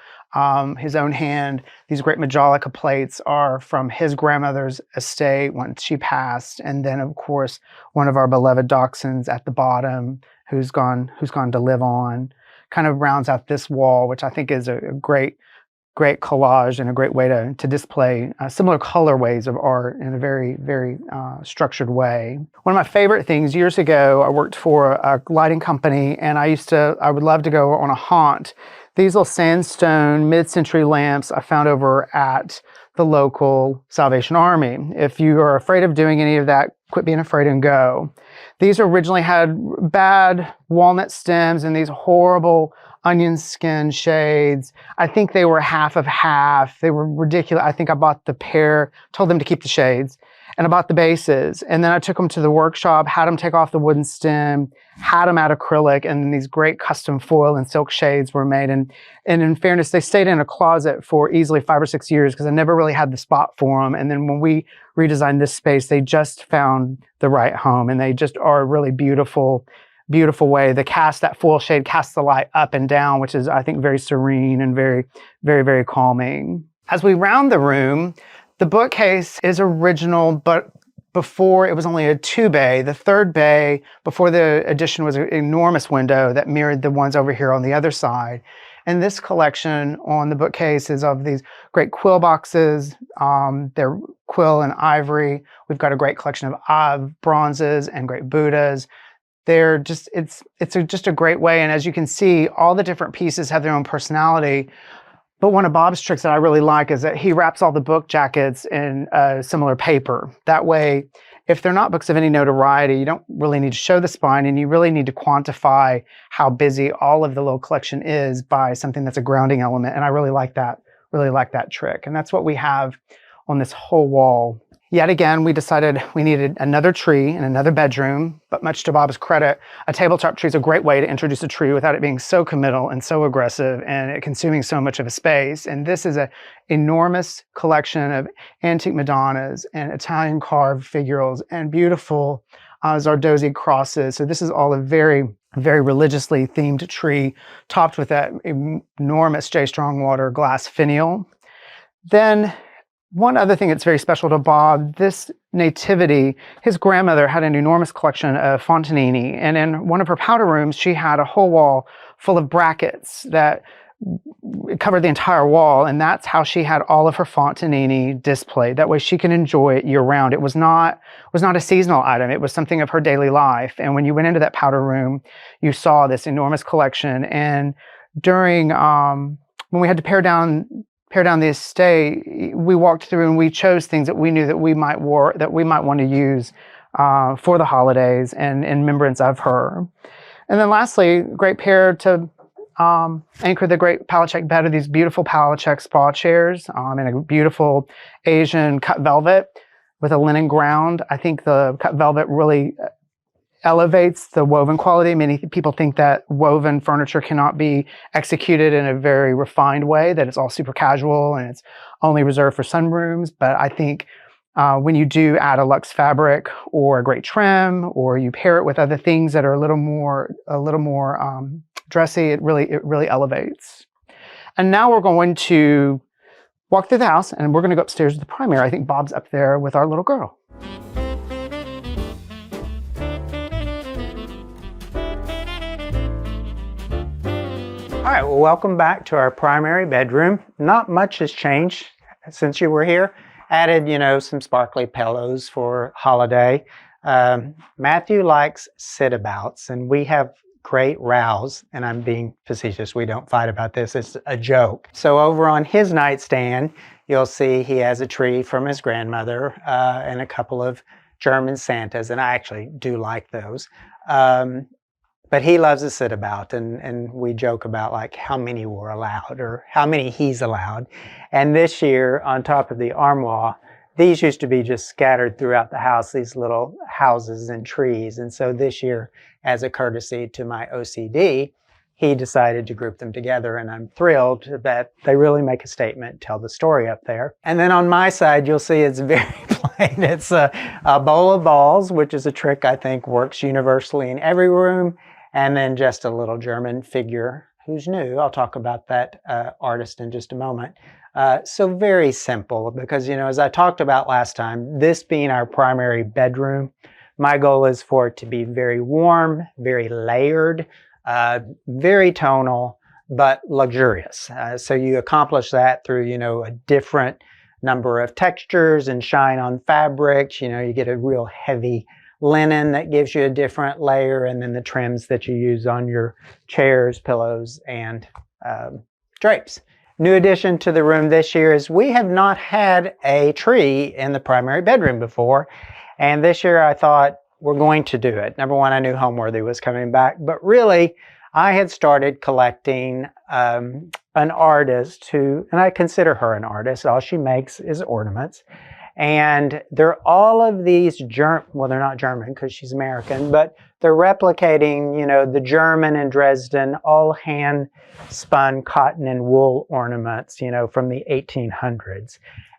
His own hand. These great Majolica plates are from his grandmother's estate once she passed. And then of course, one of our beloved dachshunds at the bottom who's gone to live on, kind of rounds out this wall, which I think is a great collage and a great way to display similar colorways of art in a very, very structured way. One of my favorite things, years ago, I worked for a lighting company, and I would love to go on a haunt. These little sandstone mid-century lamps I found over at the local Salvation Army. If you are afraid of doing any of that, quit being afraid and go. These originally had bad walnut stems and these horrible onion skin shades. I think they were half of half. They were ridiculous. I think I bought the pair, told them to keep the shades, and I bought the bases. And then I took them to the workshop, had them take off the wooden stem, had them out acrylic, and then these great custom foil and silk shades were made. And in fairness, they stayed in a closet for easily 5 or 6 years because I never really had the spot for them. And then when we redesigned this space, they just found the right home, and they just are a really beautiful way. That foil shade casts the light up and down, which is, I think, very serene and very, very, very calming. As we round the room, the bookcase is original, but before it was only a 2-bay. The 3rd bay, before the addition, was an enormous window that mirrored the ones over here on the other side. And this collection on the bookcase is of these great quill boxes. They're quill and ivory. We've got a great collection of bronzes and great Buddhas. They're just, it's just a great way. And as you can see, all the different pieces have their own personality. But one of Bob's tricks that I really like is that he wraps all the book jackets in similar paper. That way, if they're not books of any notoriety, you don't really need to show the spine, and you really need to quantify how busy all of the little collection is by something that's a grounding element. And I really like that trick. And that's what we have on this whole wall Yet again, we decided we needed another tree in another bedroom, but much to Bob's credit, a tabletop tree is a great way to introduce a tree without it being so committal and so aggressive and it consuming so much of a space. And this is an enormous collection of antique Madonnas and Italian carved figurals and beautiful Zardozzi crosses. So this is all a very, very religiously themed tree, topped with that enormous J. Strongwater glass finial. Then one other thing that's very special to Bob, this nativity, his grandmother had an enormous collection of Fontanini, and in one of her powder rooms, she had a whole wall full of brackets that covered the entire wall, and that's how she had all of her Fontanini displayed. That way she can enjoy it year round. It was not a seasonal item. It was something of her daily life, and when you went into that powder room, you saw this enormous collection, and during, when we had to pare down the estate, we walked through and we chose things that we knew that we might want to use for the holidays and in remembrance of her. And then lastly, great pair to anchor the great Palachek bed of these beautiful Palachek spa chairs in a beautiful Asian cut velvet with a linen ground. I think the cut velvet really elevates the woven quality. Many people think that woven furniture cannot be executed in a very refined way, that it's all super casual and it's only reserved for sunrooms. But I think when you do add a luxe fabric or a great trim, or you pair it with other things that are a little more dressy, it really elevates. And now we're going to walk through the house and we're going to go upstairs to the primary. I think Bob's up there with our little girl. All right, well, welcome back to our primary bedroom. Not much has changed since you were here. Added, some sparkly pillows for holiday. Matthew likes sit-abouts, and we have great rows, and I'm being facetious. We don't fight about this. It's a joke. So over on his nightstand, you'll see he has a tree from his grandmother and a couple of German Santas, and I actually do like those. But he loves to sit about, and we joke about like how many were allowed or how many he's allowed. And this year, on top of the armoire, these used to be just scattered throughout the house, these little houses and trees. And so this year, as a courtesy to my OCD, he decided to group them together, and I'm thrilled that they really make a statement, tell the story up there. And then on my side, you'll see it's very plain. It's a bowl of balls, which is a trick I think works universally in every room. And then just a little German figure who's new. I'll talk about that artist in just a moment. So very simple because, as I talked about last time, this being our primary bedroom, my goal is for it to be very warm, very layered, very tonal, but luxurious. So you accomplish that through, a different number of textures and shine on fabrics. You get a real heavy linen that gives you a different layer, and then the trims that you use on your chairs, pillows, and drapes. New addition to the room this year is we have not had a tree in the primary bedroom before, and this year I thought we're going to do it. Number one, I knew Homeworthy was coming back, but really I had started collecting an artist who, and I consider her an artist, all she makes is ornaments. And they're all of these well, they're not German because she's American, but they're replicating, the German and Dresden, all hand-spun cotton and wool ornaments, from the 1800s.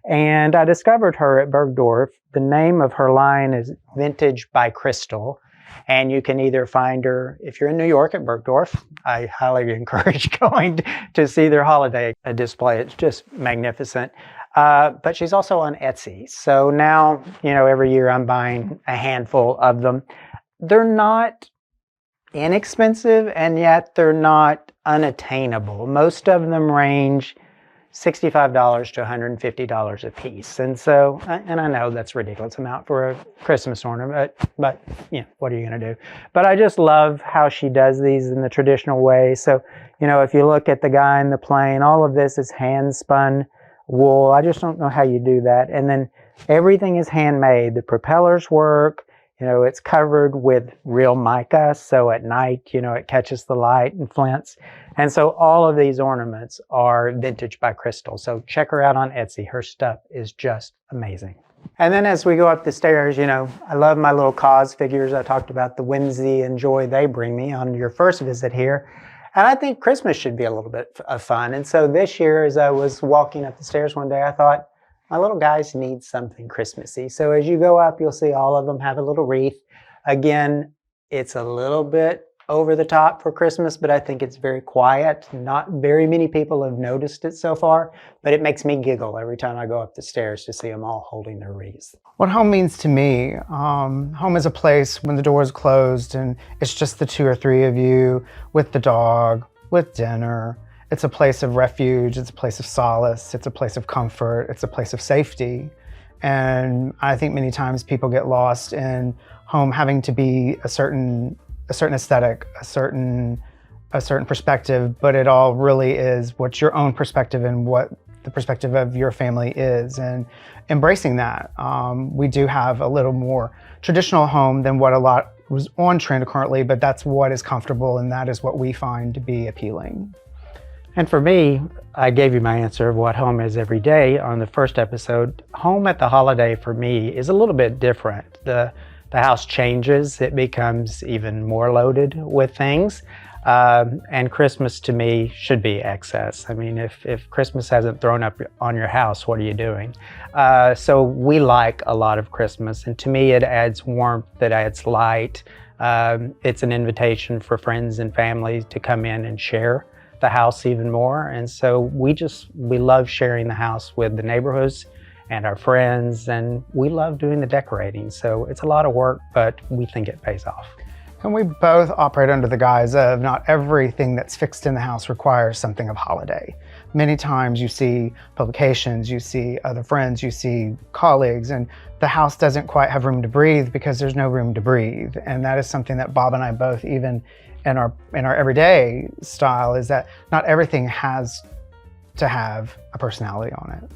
And I discovered her at Bergdorf. The name of her line is Vintage by Crystal. And you can either find her, if you're in New York at Bergdorf, I highly encourage going to see their holiday display. It's just magnificent. But she's also on Etsy. So now, every year I'm buying a handful of them. They're not inexpensive, and yet they're not unattainable. Most of them range $65 to $150 a piece. And so, and I know that's a ridiculous amount for a Christmas ornament, but what are you going to do? But I just love how she does these in the traditional way. So, if you look at the guy in the plane, all of this is hand spun wool. I just don't know how you do that. And then everything is handmade. The propellers work. It's covered with real mica, so at night, it catches the light and flints. And so all of these ornaments are Vintage by Crystal. So check her out on Etsy. Her stuff is just amazing. And then as we go up the stairs, you know, I love my little cause figures. I talked about the whimsy and joy they bring me on your first visit here. And I think Christmas should be a little bit of fun. And so this year, as I was walking up the stairs one day, I thought, my little guys need something Christmassy. So as you go up, you'll see all of them have a little wreath. Again, it's a little bit over the top for Christmas, but I think it's very quiet. Not very many people have noticed it so far, but it makes me giggle every time I go up the stairs to see them all holding their wreaths. What home means to me, home is a place when the door is closed and it's just the 2 or 3 of you with the dog, with dinner. It's a place of refuge, it's a place of solace, it's a place of comfort, it's a place of safety. And I think many times people get lost in home having to be a certain aesthetic, a certain perspective, but it all really is what's your own perspective and what the perspective of your family is, and embracing that. We do have a little more traditional home than what a lot was on trend currently, but that's what is comfortable and that is what we find to be appealing. And for me, I gave you my answer of what home is every day on the first episode. Home at the holiday for me is a little bit different. The house changes, it becomes even more loaded with things. And Christmas to me should be excess. I mean, if Christmas hasn't thrown up on your house, what are you doing? So we like a lot of Christmas, and to me it adds warmth, it adds light. It's an invitation for friends and family to come in and share the house even more. And so we love sharing the house with the neighborhoods and our friends, and we love doing the decorating. So it's a lot of work, but we think it pays off. And we both operate under the guise of not everything that's fixed in the house requires something of holiday. Many times you see publications, you see other friends, you see colleagues, and the house doesn't quite have room to breathe because there's no room to breathe. And that is something that Bob and I both, even in our everyday style, is that not everything has to have a personality on it.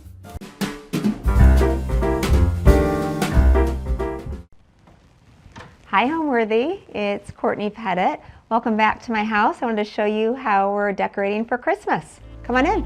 Hi Homeworthy, it's Courtney Pettit. Welcome back to my house. I wanted to show you how we're decorating for Christmas. Come on in.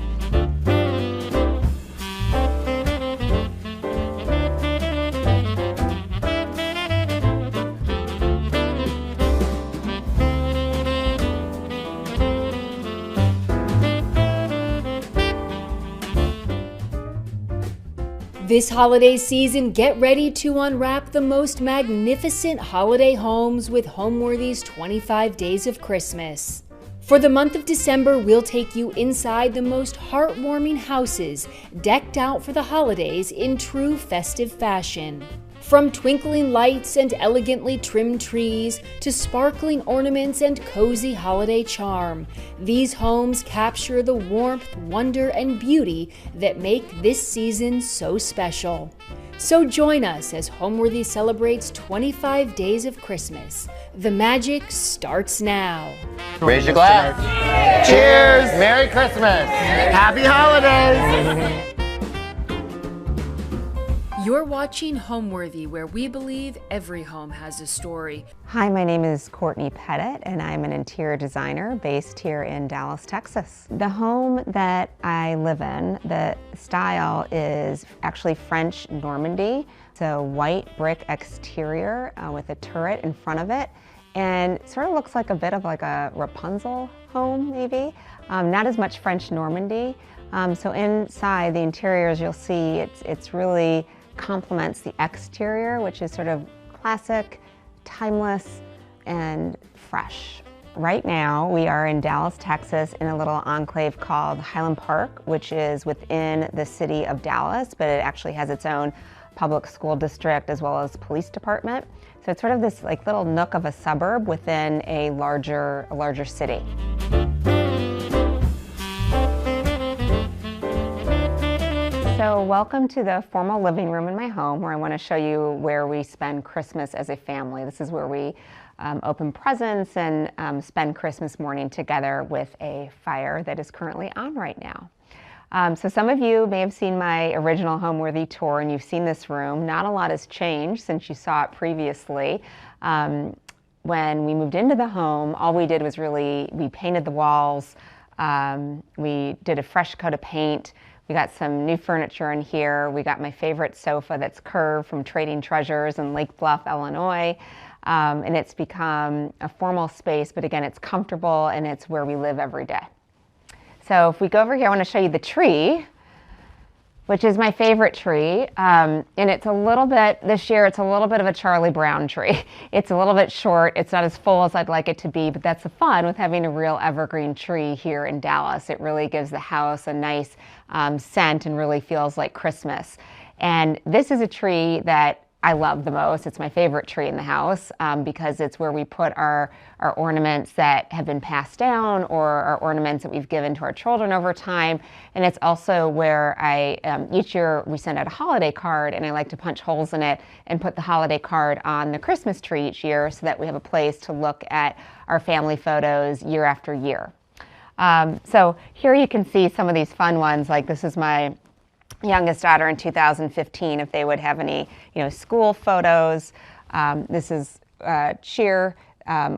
This holiday season, get ready to unwrap the most magnificent holiday homes with Homeworthy's 25 Days of Christmas. For the month of December, we'll take you inside the most heartwarming houses, decked out for the holidays in true festive fashion. From twinkling lights and elegantly trimmed trees to sparkling ornaments and cozy holiday charm, these homes capture the warmth, wonder, and beauty that make this season so special. So join us as Homeworthy celebrates 25 days of Christmas. The magic starts now. Raise your glass. Cheers! Merry Christmas! Happy holidays! You're watching Homeworthy, where we believe every home has a story. Hi, my name is Courtney Pettit, and I'm an interior designer based here in Dallas, Texas. The home that I live in, the style is actually French Normandy. It's a white brick exterior with a turret in front of it, and it sort of looks like a bit of like a Rapunzel home, maybe. Not as much French Normandy. So inside the interiors, you'll see it's really complements the exterior, which is sort of classic, timeless, and fresh. Right now, we are in Dallas, Texas, in a little enclave called Highland Park, which is within the city of Dallas, but it actually has its own public school district as well as police department. So it's sort of this like little nook of a suburb within a larger city. So welcome to the formal living room in my home, where I want to show you where we spend Christmas as a family. This is where we open presents and spend Christmas morning together with a fire that is currently on right now. So some of you may have seen my original Homeworthy tour, and you've seen this room. Not a lot has changed since you saw it previously. When we moved into the home, all we did was we painted the walls. We did a fresh coat of paint. We got some new furniture in here. We got my favorite sofa that's curved from Trading Treasures in Lake Bluff, Illinois. And it's become a formal space, but again, it's comfortable and it's where we live every day. So if we go over here, I want to show you the tree, which is my favorite tree. And it's a little bit, this year, it's a little bit of a Charlie Brown tree. It's a little bit short. It's not as full as I'd like it to be, but that's the fun with having a real evergreen tree here in Dallas. It really gives the house a nice scent and really feels like Christmas. And this is a tree that I love the most. It's my favorite tree in the house because it's where we put our ornaments that have been passed down or our ornaments that we've given to our children over time. And it's also where each year we send out a holiday card, and I like to punch holes in it and put the holiday card on the Christmas tree each year so that we have a place to look at our family photos year after year. So here you can see some of these fun ones, like this is my youngest daughter in 2015, if they would have any, school photos. This is a cheer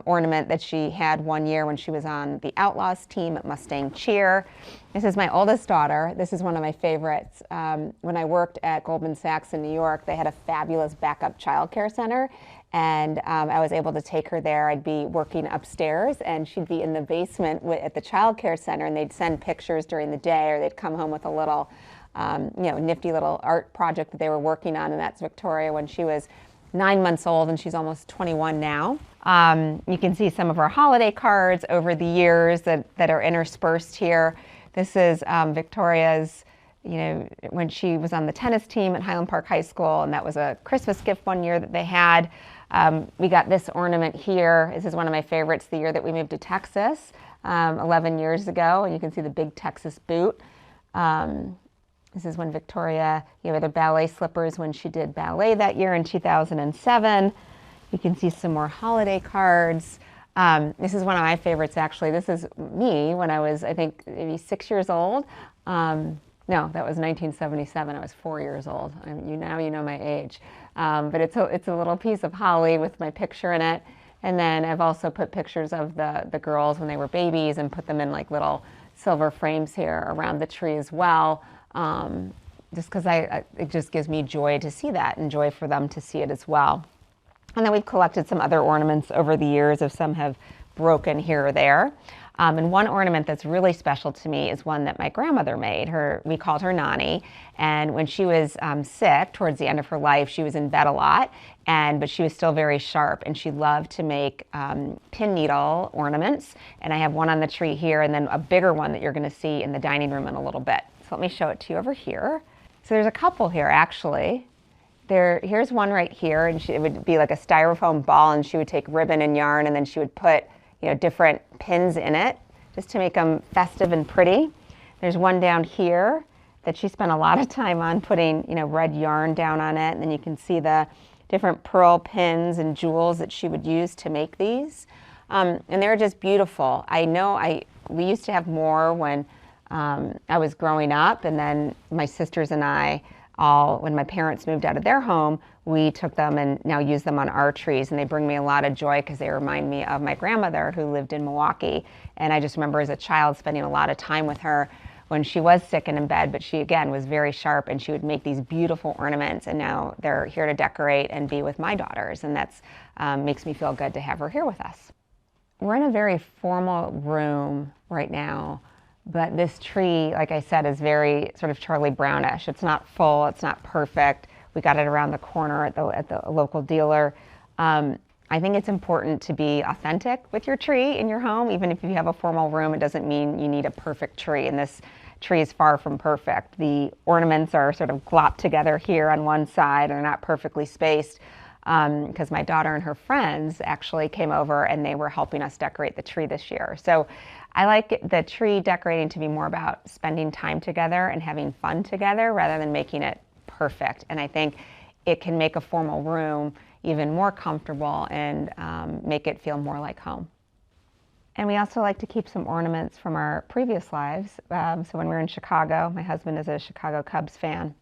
ornament that she had one year when she was on the Outlaws team at Mustang Cheer. This is my oldest daughter. This is one of my favorites. When I worked at Goldman Sachs in New York, they had a fabulous backup childcare center, and I was able to take her there. I'd be working upstairs, and she'd be in the basement at the childcare center, and they'd send pictures during the day, or they'd come home with a little nifty little art project that they were working on, and that's Victoria when she was 9 months old, and she's almost 21 now. You can see some of our holiday cards over the years that are interspersed here. This is Victoria's, when she was on the tennis team at Highland Park High School, and that was a Christmas gift one year that they had. We got this ornament here. This is one of my favorites, the year that we moved to Texas 11 years ago, and you can see the big Texas boot. This is when Victoria, the ballet slippers when she did ballet that year in 2007. You can see some more holiday cards. This is one of my favorites, actually. This is me when I was, I think, maybe 6 years old. No, that was 1977. I was 4 years old. Now you know my age. But it's a little piece of holly with my picture in it. And then I've also put pictures of the girls when they were babies and put them in like little silver frames here around the tree as well. Just because it just gives me joy to see that and joy for them to see it as well. And then we've collected some other ornaments over the years, if some have broken here or there. And one ornament that's really special to me is one that my grandmother made. We called her Nani. And when she was sick, towards the end of her life, she was in bed a lot, but she was still very sharp. And she loved to make pin needle ornaments. And I have one on the tree here, and then a bigger one that you're going to see in the dining room in a little bit. So let me show it to you over here. So there's a couple here, actually. Here's one right here, and it would be like a styrofoam ball, and she would take ribbon and yarn, and then she would put different pins in it just to make them festive and pretty. There's one down here that she spent a lot of time on putting red yarn down on it, and then you can see the different pearl pins and jewels that she would use to make these. And they're just beautiful. I know we used to have more when I was growing up, and then my sisters and I when my parents moved out of their home, we took them and now use them on our trees, and they bring me a lot of joy because they remind me of my grandmother who lived in Milwaukee. And I just remember as a child spending a lot of time with her when she was sick and in bed, but she again was very sharp, and she would make these beautiful ornaments, and now they're here to decorate and be with my daughters, and that's makes me feel good to have her here with us. We're in a very formal room right now. But this tree, like I said, is very sort of Charlie Brownish. It's not full, it's not perfect. We got it around the corner at the local dealer. I think it's important to be authentic with your tree in your home. Even if you have a formal room, it doesn't mean you need a perfect tree, and this tree is far from perfect. The ornaments are sort of glopped together here on one side, and are not perfectly spaced, because my daughter and her friends actually came over and they were helping us decorate the tree this year. So I like the tree decorating to be more about spending time together and having fun together rather than making it perfect. And I think it can make a formal room even more comfortable and make it feel more like home. And we also like to keep some ornaments from our previous lives. So when we were in Chicago, my husband is a Chicago Cubs fan.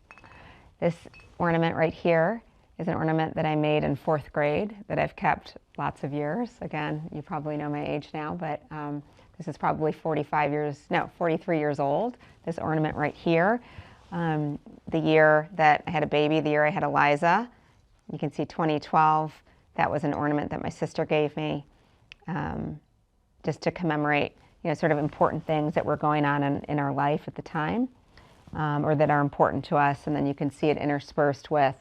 This ornament right here is an ornament that I made in 4th grade that I've kept lots of years. Again, you probably know my age now, but This is probably 43 years old, this ornament right here. The year that I had a baby, the year I had Eliza. You can see 2012, that was an ornament that my sister gave me, just to commemorate, sort of important things that were going on in our life at the time, or that are important to us. And then you can see it interspersed with,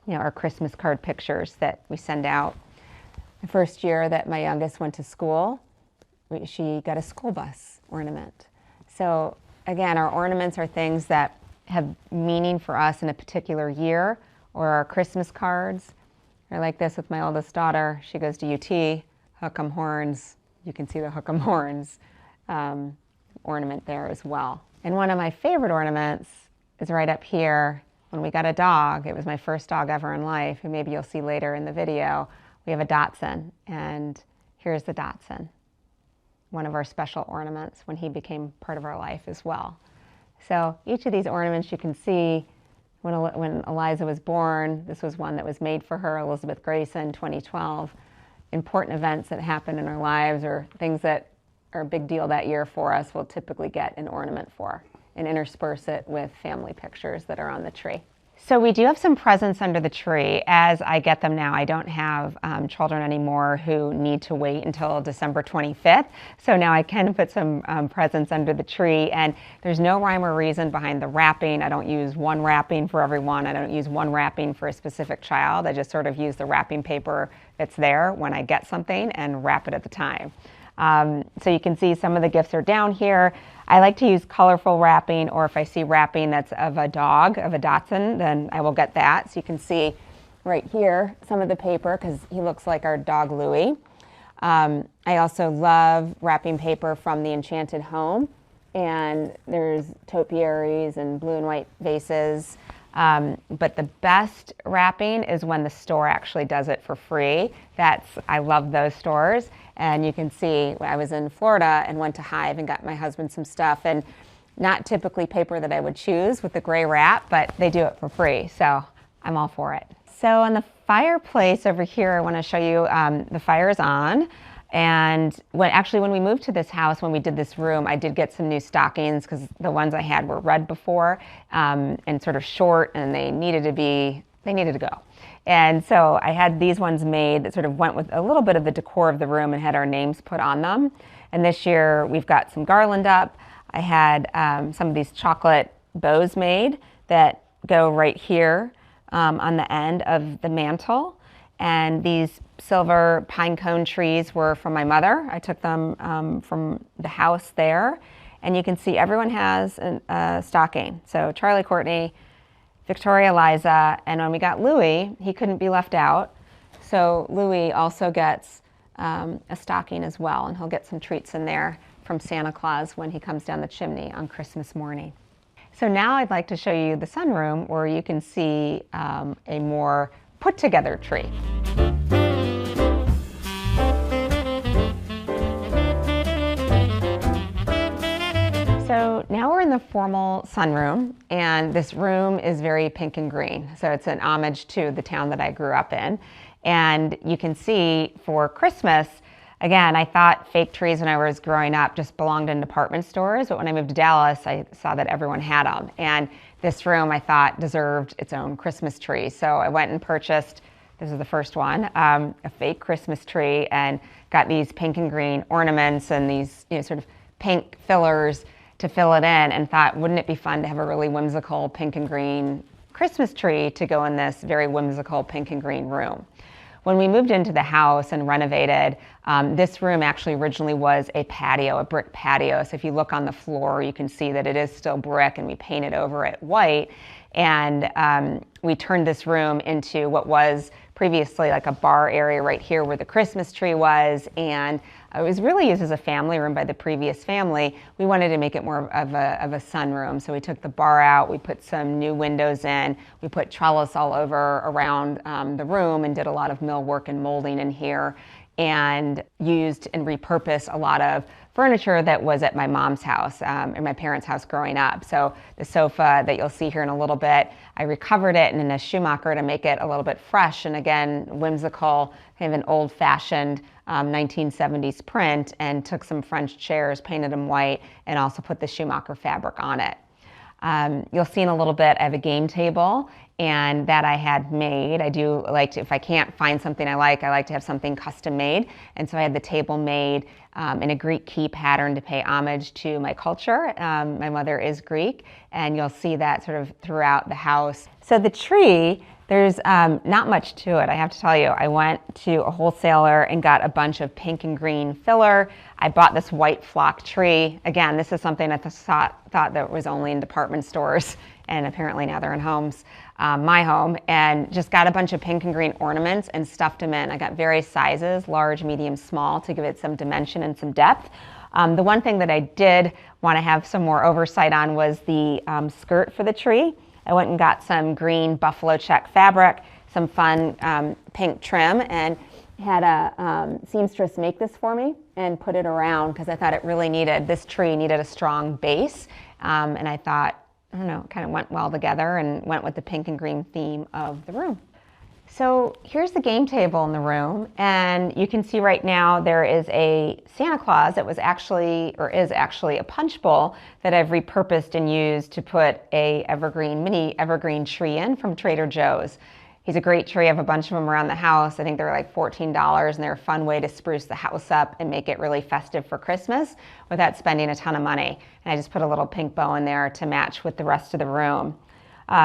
our Christmas card pictures that we send out. The first year that my youngest went to school, she got a school bus ornament. So again, our ornaments are things that have meaning for us in a particular year, or our Christmas cards. I like this with my oldest daughter. She goes to UT, hook 'em horns. You can see the hook 'em horns ornament there as well. And one of my favorite ornaments is right up here. When we got a dog, it was my first dog ever in life, and maybe you'll see later in the video, we have a Dachshund, and here's the Dachshund, one of our special ornaments when he became part of our life as well. So each of these ornaments you can see, when Eliza was born, this was one that was made for her, Elizabeth Grayson, 2012. Important events that happen in our lives, or things that are a big deal that year for us, we'll typically get an ornament for, and intersperse it with family pictures that are on the tree. So we do have some presents under the tree as I get them now. I don't have children anymore who need to wait until December 25th. So now I can put some presents under the tree, and there's no rhyme or reason behind the wrapping. I don't use one wrapping for everyone. I don't use one wrapping for a specific child. I just sort of use the wrapping paper that's there when I get something and wrap it at the time. So you can see some of the gifts are down here. I like to use colorful wrapping, or if I see wrapping that's of a dog, of a Dachshund, then I will get that. So you can see right here some of the paper, because he looks like our dog Louie. I also love wrapping paper from the Enchanted Home, and there's topiaries and blue and white vases. But the best wrapping is when the store actually does it for free. I love those stores. And you can see I was in Florida and went to Hive and got my husband some stuff, and not typically paper that I would choose with the gray wrap, but they do it for free. So I'm all for it. So on the fireplace over here, I want to show you the fire is on. And when we moved to this house, when we did this room, I did get some new stockings, because the ones I had were red before and sort of short, and they needed to go. And so I had these ones made that sort of went with a little bit of the decor of the room and had our names put on them. And this year we've got some garland up. I had some of these chocolate bows made that go right here on the end of the mantle. And these silver pine cone trees were from my mother. I took them from the house there. And you can see everyone has a stocking. So Charlie, Courtney, Victoria, Eliza, and when we got Louie, he couldn't be left out. So Louie also gets a stocking as well, and he'll get some treats in there from Santa Claus when he comes down the chimney on Christmas morning. So now I'd like to show you the sunroom, where you can see a more put together tree. So now we're in the formal sunroom, and this room is very pink and green. So it's an homage to the town that I grew up in. And you can see for Christmas, again, I thought fake trees when I was growing up just belonged in department stores, but when I moved to Dallas, I saw that everyone had them. And this room, I thought, deserved its own Christmas tree. So I went and purchased, this is the first one, a fake Christmas tree, and got these pink and green ornaments and these sort of pink fillers to fill it in, and thought, wouldn't it be fun to have a really whimsical pink and green Christmas tree to go in this very whimsical pink and green room. When we moved into the house and renovated, this room actually originally was a patio, a brick patio. So if you look on the floor, you can see that it is still brick, and we painted over it white. And we turned this room into what was previously like a bar area right here where the Christmas tree was, and it was really used as a family room by the previous family. We wanted to make it more of a sunroom, so we took the bar out, we put some new windows in, we put trellis all over around the room, and did a lot of millwork and molding in here, and used and repurposed a lot of furniture that was at my mom's house, or my parents' house growing up. So the sofa that you'll see here in a little bit, I recovered it in a Schumacher to make it a little bit fresh and again, whimsical, kind of an old-fashioned 1970s print, and took some French chairs, painted them white, and also put the Schumacher fabric on it. You'll see in a little bit, I have a game table, and that I had made. I do like to, if I can't find something I like to have something custom made. And so I had the table made in a Greek key pattern to pay homage to my culture. My mother is Greek, and you'll see that sort of throughout the house. So the tree, there's not much to it, I have to tell you. I went to a wholesaler and got a bunch of pink and green filler. I bought this white flock tree. Again, this is something I thought that was only in department stores, and apparently now they're in homes, my home, and just got a bunch of pink and green ornaments and stuffed them in. I got various sizes, large, medium, small, to give it some dimension and some depth. The one thing that I did want to have some more oversight on was the skirt for the tree. I went and got some green buffalo check fabric, some fun pink trim, and had a seamstress make this for me and put it around because I thought it really needed, this tree needed a strong base. And I thought, I don't know, it kind of went well together and went with the pink and green theme of the room. So here's the game table in the room, and you can see right now there is a Santa Claus that was actually, or is actually, a punch bowl that I've repurposed and used to put a mini evergreen tree in from Trader Joe's. He's a great tree. I have a bunch of them around the house. I think they're like $14, and they're a fun way to spruce the house up and make it really festive for Christmas without spending a ton of money. And I just put a little pink bow in there to match with the rest of the room.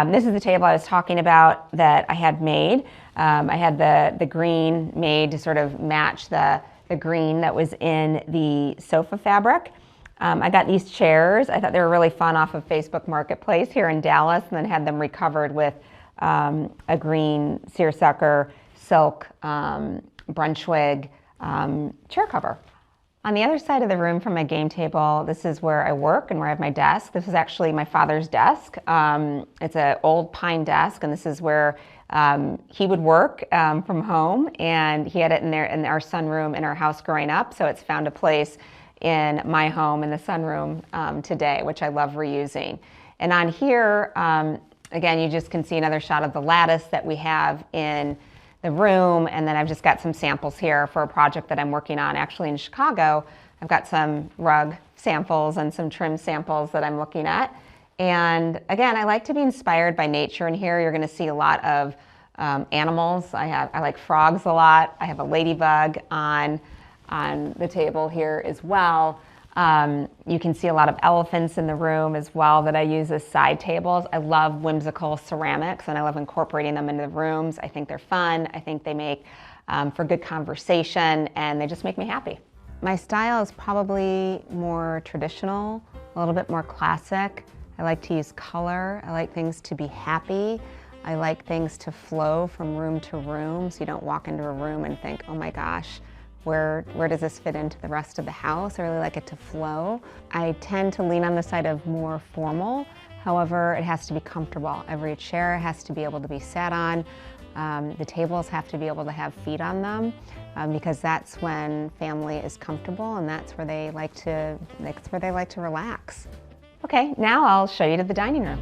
This is the table I was talking about that I had made. I had the green made to sort of match the green that was in the sofa fabric. I got these chairs. I thought they were really fun off of Facebook Marketplace here in Dallas, and then had them recovered with a green seersucker silk brunchwig chair cover. On the other side of the room from my game table, this is where I work and where I have my desk. This is actually my father's desk. It's an old pine desk, and this is where he would work from home, and he had it in there in our sunroom in our house growing up, so it's found a place in my home in the sunroom today, which I love reusing. And on here, again, you just can see another shot of the lattice that we have in the room, and then I've just got some samples here for a project that I'm working on actually in Chicago. I've got some rug samples and some trim samples that I'm looking at. And again, I like to be inspired by nature, and here you're going to see a lot of animals. I like frogs a lot. I have a ladybug on the table here as well. You can see a lot of elephants in the room as well that I use as side tables. I love whimsical ceramics, and I love incorporating them into the rooms. I think they're fun. I think they make for good conversation, and they just make me happy. My style is probably more traditional, a little bit more classic. I like to use color. I like things to be happy. I like things to flow from room to room, so you don't walk into a room and think, oh my gosh, where does this fit into the rest of the house? I really like it to flow. I tend to lean on the side of more formal. However, it has to be comfortable. Every chair has to be able to be sat on. The tables have to be able to have feet on them because that's when family is comfortable, and that's where they like to relax. Okay, now I'll show you to the dining room.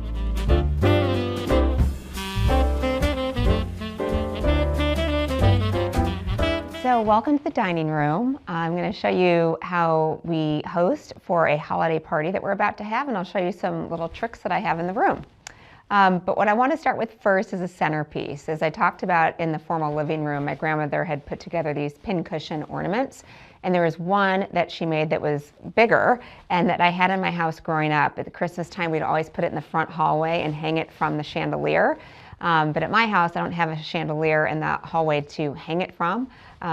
So welcome to the dining room. I'm going to show you how we host for a holiday party that we're about to have, and I'll show you some little tricks that I have in the room. But what I want to start with first is a centerpiece. As I talked about in the formal living room, my grandmother had put together these pincushion ornaments, and there was one that she made that was bigger and that I had in my house growing up. At the Christmas time, we'd always put it in the front hallway and hang it from the chandelier. But at my house, I don't have a chandelier in the hallway to hang it from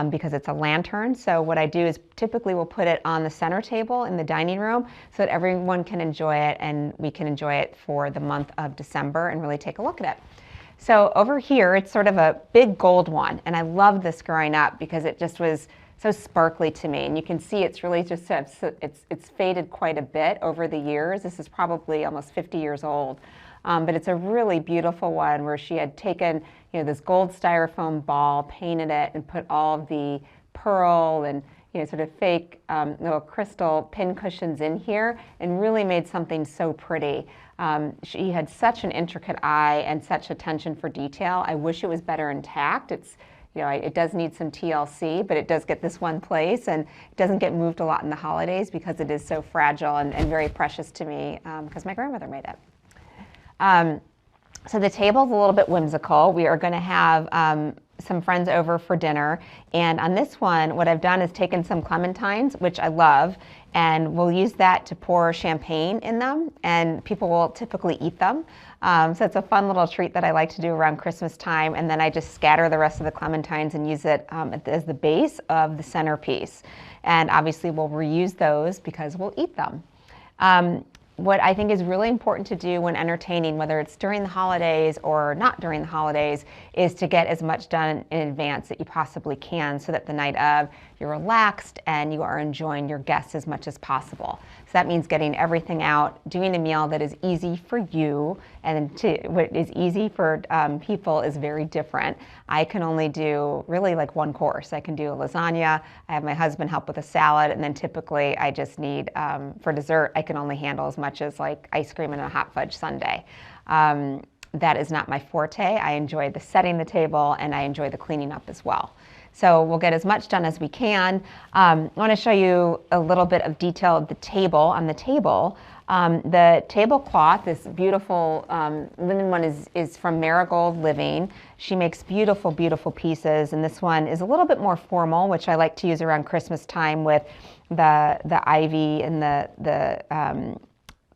because it's a lantern. So what I do is typically we'll put it on the center table in the dining room so that everyone can enjoy it, and we can enjoy it for the month of December and really take a look at it. So over here, it's sort of a big gold one, and I loved this growing up because it just was so sparkly to me. And you can see it's really just, it's faded quite a bit over the years. This is probably almost 50 years old. But it's a really beautiful one where she had taken, this gold styrofoam ball, painted it, and put all of the pearl and, sort of fake little crystal pin cushions in here and really made something so pretty. She had such an intricate eye and such attention for detail. I wish it was better intact. It does need some TLC, but it does get this one place, and it doesn't get moved a lot in the holidays because it is so fragile and very precious to me because my grandmother made it. So the table's a little bit whimsical. We are going to have some friends over for dinner, and on this one, what I've done is taken some clementines, which I love, and we'll use that to pour champagne in them, and people will typically eat them. So it's a fun little treat that I like to do around Christmas time, and then I just scatter the rest of the clementines and use it as the base of the centerpiece. And obviously we'll reuse those because we'll eat them. What I think is really important to do when entertaining, whether it's during the holidays or not during the holidays, is to get as much done in advance that you possibly can so that the night of you're relaxed and you are enjoying your guests as much as possible. So that means getting everything out, doing a meal that is easy for you, and what is easy for people is very different. I can only do really like one course. I can do a lasagna, I have my husband help with a salad, and then typically I just need, for dessert, I can only handle as much as like ice cream and a hot fudge sundae. That is not my forte. I enjoy the setting the table and I enjoy the cleaning up as well. So we'll get as much done as we can. I want to show you a little bit of detail of the table. On the table, the tablecloth, this beautiful linen one is from Marigold Living. She makes beautiful, beautiful pieces, and this one is a little bit more formal, which I like to use around Christmas time with the ivy and the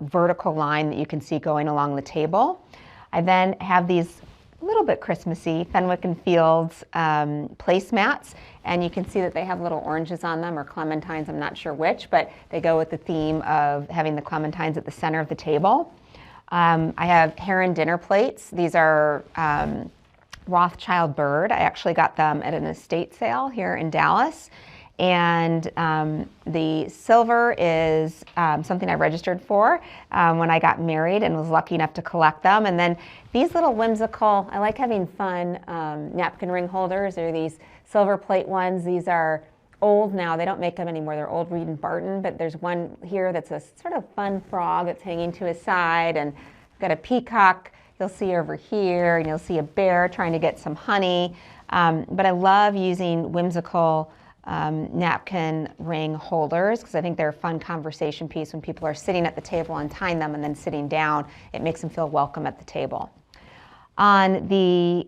vertical line that you can see going along the table. I then have these a little bit Christmassy Fenwick and Fields placemats, and you can see that they have little oranges on them, or clementines, I'm not sure which, but they go with the theme of having the clementines at the center of the table. I have heron dinner plates. These are Rothschild bird. I actually got them at an estate sale here in Dallas. And the silver is something I registered for when I got married and was lucky enough to collect them. And then these little whimsical, I like having fun napkin ring holders. They're these silver plate ones. These are old now. They don't make them anymore. They're old Reed and Barton, but there's one here that's a sort of fun frog that's hanging to his side, and got a peacock you'll see over here, and you'll see a bear trying to get some honey. But I love using whimsical napkin ring holders because I think they're a fun conversation piece when people are sitting at the table, untying them and then sitting down. It makes them feel welcome at the table. On the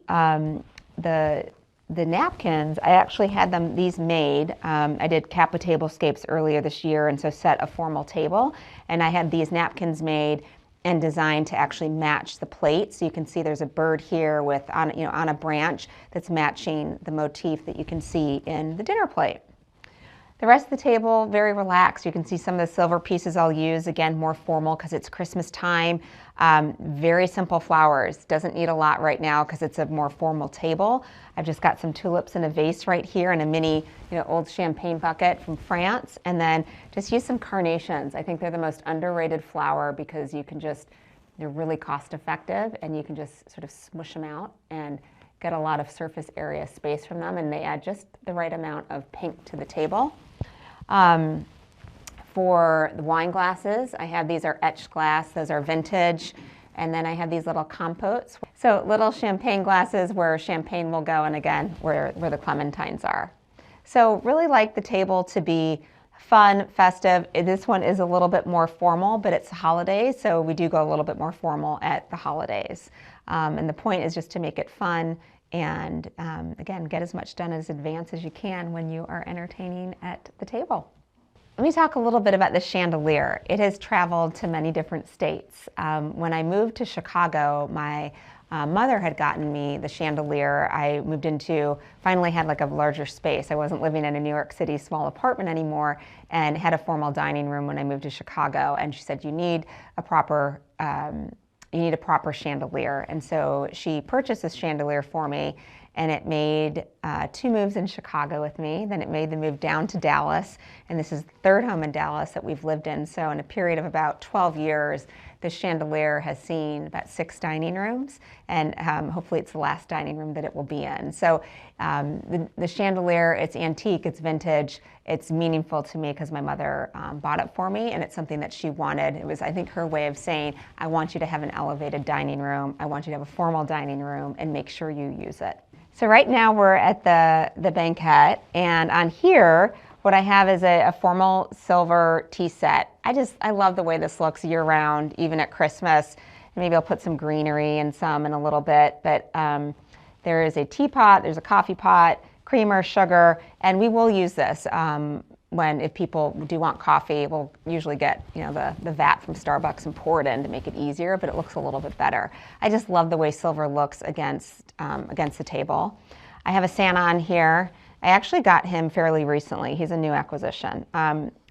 napkins, I actually had these made. I did Kappa Tablescapes earlier this year, and so set a formal table, and I had these napkins made and designed to actually match the plate. So you can see there's a bird here with on a branch that's matching the motif that you can see in the dinner plate. The rest of the table, very relaxed. You can see some of the silver pieces I'll use, again, more formal because it's Christmas time. Very simple flowers. Doesn't need a lot right now because it's a more formal table. I've just got some tulips in a vase right here and a mini, old champagne bucket from France. And then just use some carnations. I think they're the most underrated flower because they're really cost effective, and you can just sort of smush them out and get a lot of surface area space from them, and they add just the right amount of pink to the table. For the wine glasses, I have these are etched glass. Those are vintage. And then I have these little compotes. So little champagne glasses where champagne will go, and again, where the clementines are. So really like the table to be fun, festive. This one is a little bit more formal, but it's the holidays, so we do go a little bit more formal at the holidays. And the point is just to make it fun and, again, get as much done as advance as you can when you are entertaining at the table. Let me talk a little bit about the chandelier. It has traveled to many different states. When I moved to Chicago, my mother had gotten me the chandelier. I finally had like a larger space. I wasn't living in a New York City small apartment anymore, and had a formal dining room when I moved to Chicago. And she said, you need a proper chandelier. And so she purchased this chandelier for me, and it made 2 moves in Chicago with me. Then it made the move down to Dallas, and this is the 3rd home in Dallas that we've lived in. So in a period of about 12 years, the chandelier has seen about 6 dining rooms, and hopefully it's the last dining room that it will be in. So the chandelier, it's antique, it's vintage, it's meaningful to me because my mother bought it for me, and it's something that she wanted. It was, I think, her way of saying, I want you to have an elevated dining room, I want you to have a formal dining room, and make sure you use it. So right now we're at the banquette, and on here, what I have is a formal silver tea set. I love the way this looks year round, even at Christmas. Maybe I'll put some greenery and some in a little bit, but there is a teapot, there's a coffee pot, creamer, sugar, and we will use this if people do want coffee. We'll usually get the vat from Starbucks and pour it in to make it easier, but it looks a little bit better. I just love the way silver looks against the table. I have a Santa on here. I actually got him fairly recently. He's a new acquisition.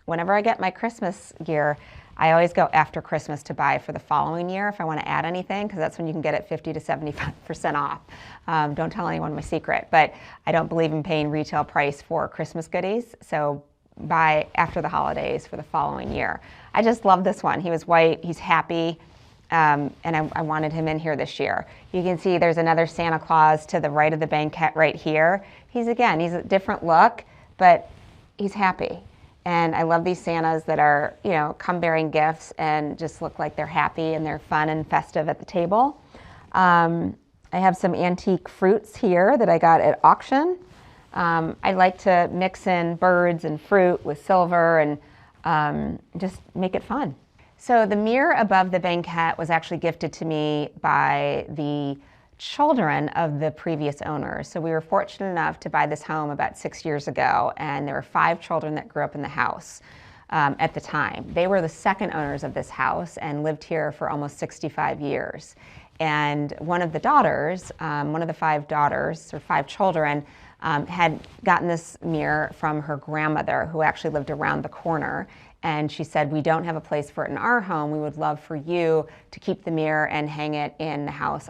Whenever I get my Christmas gear, I always go after Christmas to buy for the following year if I want to add anything, because that's when you can get it 50 to 75% off. Don't tell anyone my secret, but I don't believe in paying retail price for Christmas goodies, so buy after the holidays for the following year. I just love this one. He was white, he's happy, and I wanted him in here this year. You can see there's another Santa Claus to the right of the banquette right here. He's a different look, but he's happy. And I love these Santas that are, come bearing gifts and just look like they're happy and they're fun and festive at the table. I have some antique fruits here that I got at auction. I like to mix in birds and fruit with silver and just make it fun. So the mirror above the banquette was actually gifted to me by the children of the previous owners. So we were fortunate enough to buy this home about 6 years ago, and there were 5 children that grew up in the house at the time. They were the second owners of this house and lived here for almost 65 years. And one of the daughters, one of the 5 daughters, or 5 children, had gotten this mirror from her grandmother, who actually lived around the corner. And she said, we don't have a place for it in our home. We would love for you to keep the mirror and hang it in the house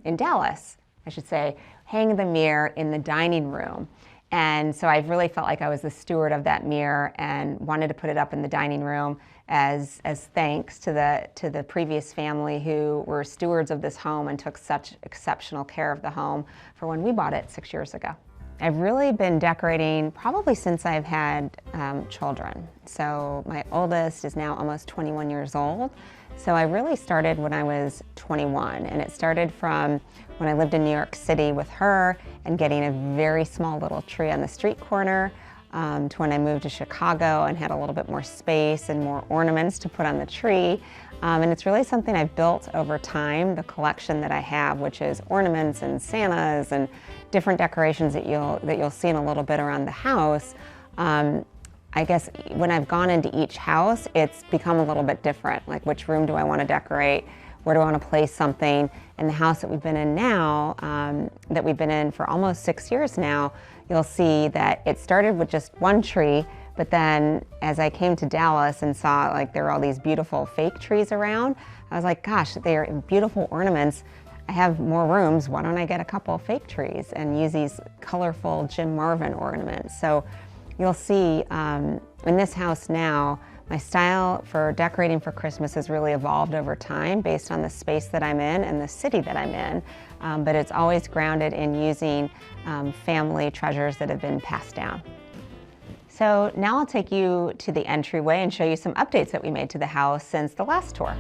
in Dallas, I should say, hang the mirror in the dining room. And so I really felt like I was the steward of that mirror and wanted to put it up in the dining room as thanks to the previous family who were stewards of this home and took such exceptional care of the home for when we bought it 6 years ago. I've really been decorating probably since I've had children. So my oldest is now almost 21 years old. So I really started when I was 21, and it started from when I lived in New York City with her and getting a very small little tree on the street corner, to when I moved to Chicago and had a little bit more space and more ornaments to put on the tree. And it's really something I've built over time, the collection that I have, which is ornaments and Santas and different decorations that you'll see in a little bit around the house. I guess when I've gone into each house, it's become a little bit different. Like, which room do I want to decorate? Where do I want to place something? In the house that we've been in now, that we've been in for almost 6 years now, you'll see that it started with just one tree, but then as I came to Dallas and saw like there were all these beautiful fake trees around, I was like, gosh, they're beautiful ornaments. I have more rooms, why don't I get a couple of fake trees and use these colorful Jim Marvin ornaments? So you'll see in this house now, my style for decorating for Christmas has really evolved over time based on the space that I'm in and the city that I'm in, but it's always grounded in using family treasures that have been passed down. So now I'll take you to the entryway and show you some updates that we made to the house since the last tour.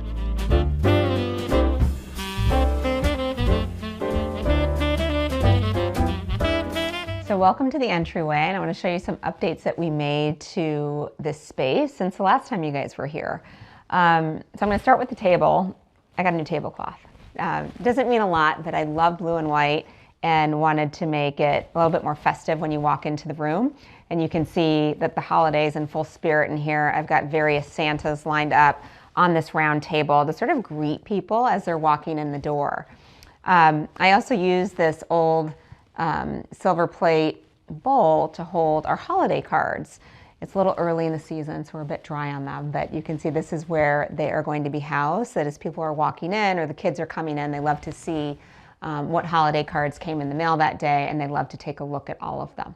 So welcome to the entryway, and I want to show you some updates that we made to this space since the last time you guys were here. So I'm going to start with the table. I got a new tablecloth. Doesn't mean a lot, but I love blue and white and wanted to make it a little bit more festive when you walk into the room. And you can see that the holiday's in full spirit in here. I've got various Santas lined up on this round table to sort of greet people as they're walking in the door. I also use this old silver plate bowl to hold our holiday cards. It's a little early in the season, so we're a bit dry on them, but you can see this is where they are going to be housed, that as people are walking in or the kids are coming in, they love to see what holiday cards came in the mail that day, and they love to take a look at all of them.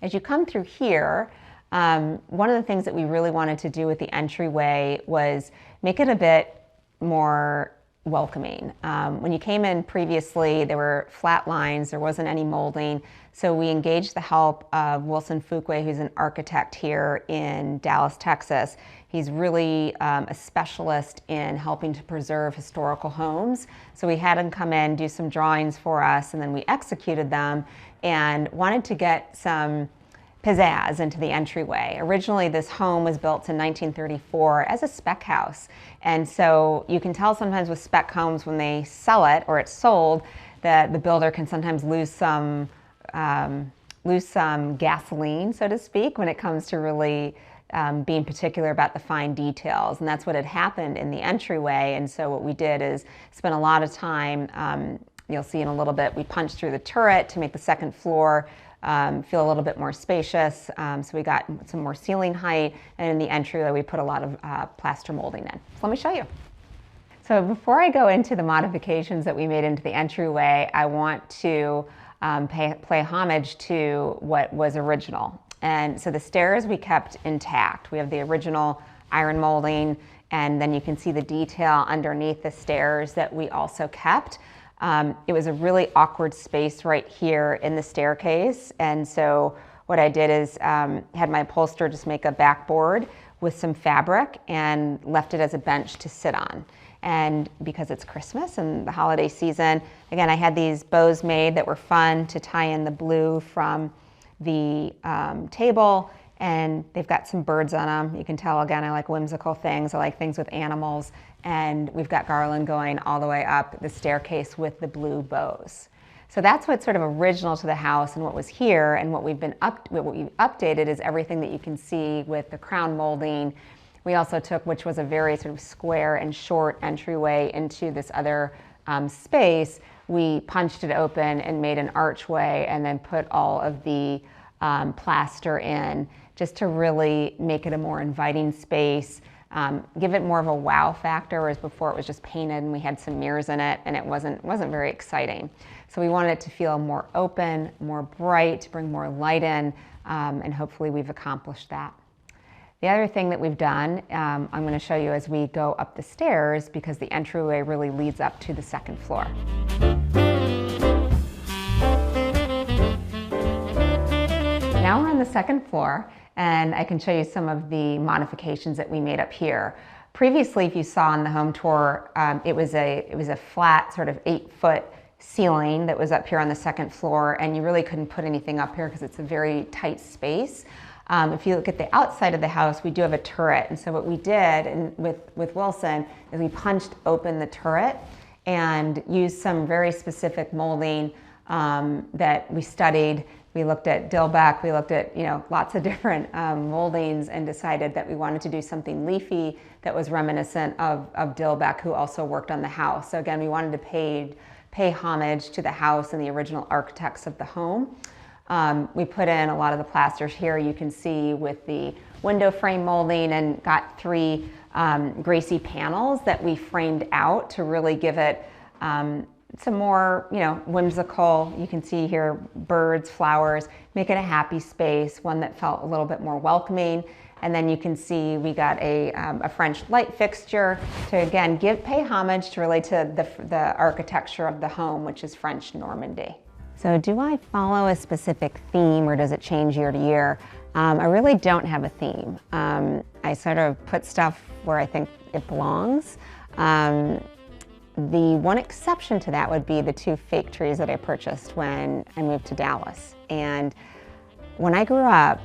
As you come through here, one of the things that we really wanted to do with the entryway was make it a bit more welcoming. When you came in previously, there were flat lines, there wasn't any molding, so we engaged the help of Wilson Fuqua, who's an architect here in Dallas, Texas. He's really a specialist in helping to preserve historical homes. So we had him come in, do some drawings for us, and then we executed them and wanted to get some pizzazz into the entryway. Originally, this home was built in 1934 as a spec house. And so you can tell sometimes with spec homes when they sell it or it's sold that the builder can sometimes lose some gasoline, so to speak, when it comes to really being particular about the fine details. And that's what had happened in the entryway. And so what we did is spend a lot of time, you'll see in a little bit, we punched through the turret to make the second floor feel a little bit more spacious. So we got some more ceiling height, and in the entryway we put a lot of plaster molding in. So let me show you. So before I go into the modifications that we made into the entryway, I want to pay homage to what was original. And so the stairs we kept intact. We have the original iron molding, and then you can see the detail underneath the stairs that we also kept. It was a really awkward space right here in the staircase, and so what I did is had my upholsterer just make a backboard with some fabric and left it as a bench to sit on. And because it's Christmas and the holiday season, again, I had these bows made that were fun to tie in the blue from the table, and they've got some birds on them. You can tell, again, I like whimsical things. I like things with animals. And we've got garland going all the way up the staircase with the blue bows. So that's what's sort of original to the house and what was here, and what we've updated is everything that you can see with the crown molding. We also took, which was a very sort of square and short entryway into this other space, we punched it open and made an archway and then put all of the plaster in just to really make it a more inviting space. Give it more of a wow factor, whereas before it was just painted and we had some mirrors in it and it wasn't very exciting. So we wanted it to feel more open, more bright, bring more light in, and hopefully we've accomplished that. The other thing that we've done, I'm going to show you as we go up the stairs, because the entryway really leads up to the second floor. Now we're on the second floor, and I can show you some of the modifications that we made up here. Previously, if you saw on the home tour, it was a flat sort of 8-foot ceiling that was up here on the second floor, and you really couldn't put anything up here because it's a very tight space. If you look at the outside of the house, we do have a turret, and so what we did with Wilson is we punched open the turret and used some very specific molding that we studied. We looked at Dilbeck, we looked at lots of different moldings, and decided that we wanted to do something leafy that was reminiscent of Dilbeck, who also worked on the house. So again, we wanted to pay homage to the house and the original architects of the home. We put in a lot of the plasters here, you can see, with the window frame molding, and got 3 Gracie panels that we framed out to really give it some more, whimsical. You can see here birds, flowers, make it a happy space, one that felt a little bit more welcoming. And then you can see we got a French light fixture to, again, pay homage to really to the architecture of the home, which is French Normandy. So do I follow a specific theme, or does it change year to year? I really don't have a theme. I sort of put stuff where I think it belongs. The one exception to that would be the 2 fake trees that I purchased when I moved to Dallas. And when I grew up,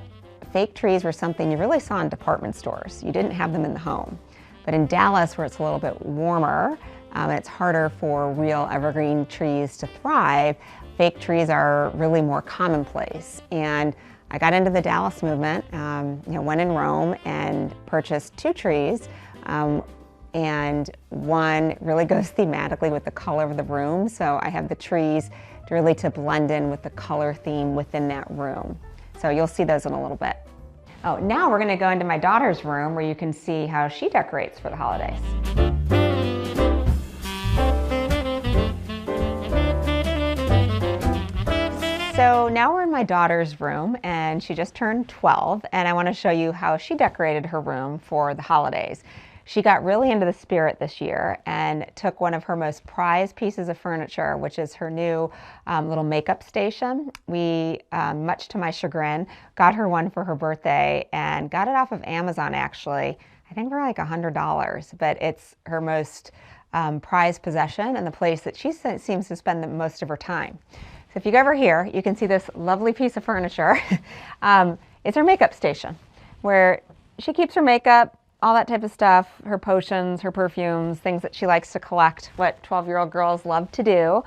fake trees were something you really saw in department stores. You didn't have them in the home. But in Dallas, where it's a little bit warmer, and it's harder for real evergreen trees to thrive, fake trees are really more commonplace. And I got into the Dallas movement, when in Rome, and purchased 2 trees. And one really goes thematically with the color of the room. So I have the trees really to blend in with the color theme within that room. So you'll see those in a little bit. Oh, now we're gonna go into my daughter's room, where you can see how she decorates for the holidays. So now we're in my daughter's room, and she just turned 12, and I want to show you how she decorated her room for the holidays. She got really into the spirit this year and took one of her most prized pieces of furniture, which is her new little makeup station. We, much to my chagrin, got her one for her birthday and got it off of Amazon actually, I think for like $100, but it's her most prized possession and the place that she seems to spend the most of her time. So if you go over here, you can see this lovely piece of furniture. It's her makeup station where she keeps her makeup, all that type of stuff, her potions, her perfumes, things that she likes to collect, what 12-year-old girls love to do.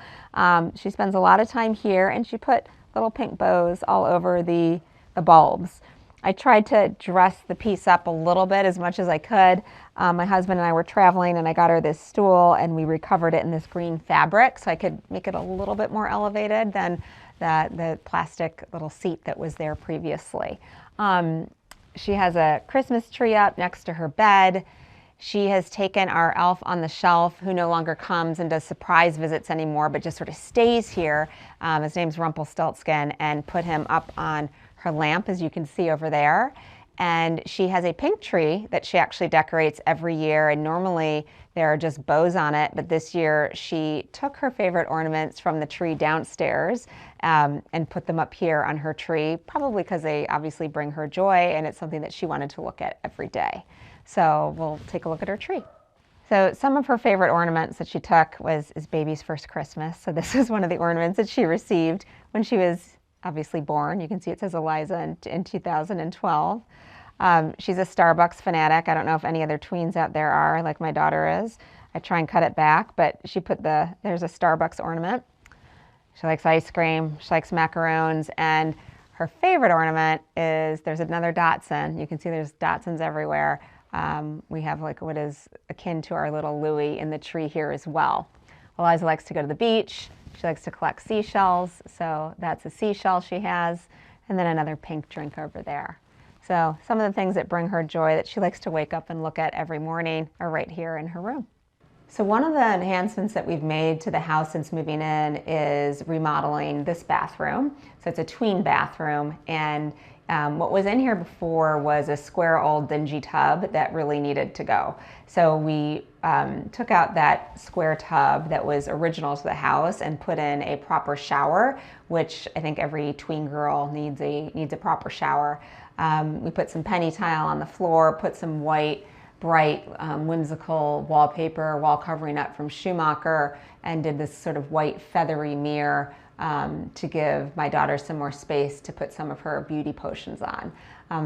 She spends a lot of time here, and she put little pink bows all over the bulbs. I tried to dress the piece up a little bit as much as I could. My husband and I were traveling, and I got her this stool, and we recovered it in this green fabric so I could make it a little bit more elevated than the plastic little seat that was there previously. She has a Christmas tree up next to her bed. She has taken our elf on the shelf, who no longer comes and does surprise visits anymore, but just sort of stays here. His name's Rumpelstiltskin, and put him up on her lamp, as you can see over there. And she has a pink tree that she actually decorates every year, and normally there are just bows on it, but this year she took her favorite ornaments from the tree downstairs and put them up here on her tree, probably because they obviously bring her joy, and it's something that she wanted to look at every day. So we'll take a look at her tree. So some of her favorite ornaments that she took is baby's first Christmas. So this is one of the ornaments that she received when she was obviously born. You can see it says Eliza in 2012. She's a Starbucks fanatic. I don't know if any other tweens out there are, like my daughter is. I try and cut it back, but she put there's a Starbucks ornament. She likes ice cream, she likes macarons, and her favorite ornament is, there's another Dachshund. You can see there's Dachshunds everywhere. We have like what is akin to our little Louie in the tree here as well. Eliza likes to go to the beach. She likes to collect seashells, so that's a seashell she has, and then another pink drink over there. So some of the things that bring her joy that she likes to wake up and look at every morning are right here in her room. So one of the enhancements that we've made to the house since moving in is remodeling this bathroom. So it's a tween bathroom, and what was in here before was a square old dingy tub that really needed to go. So we took out that square tub that was original to the house and put in a proper shower, which I think every tween girl needs a proper shower. We put some penny tile on the floor, put some white, bright, whimsical wallpaper, wall covering up from Schumacher, and did this sort of white feathery mirror to give my daughter some more space to put some of her beauty potions on.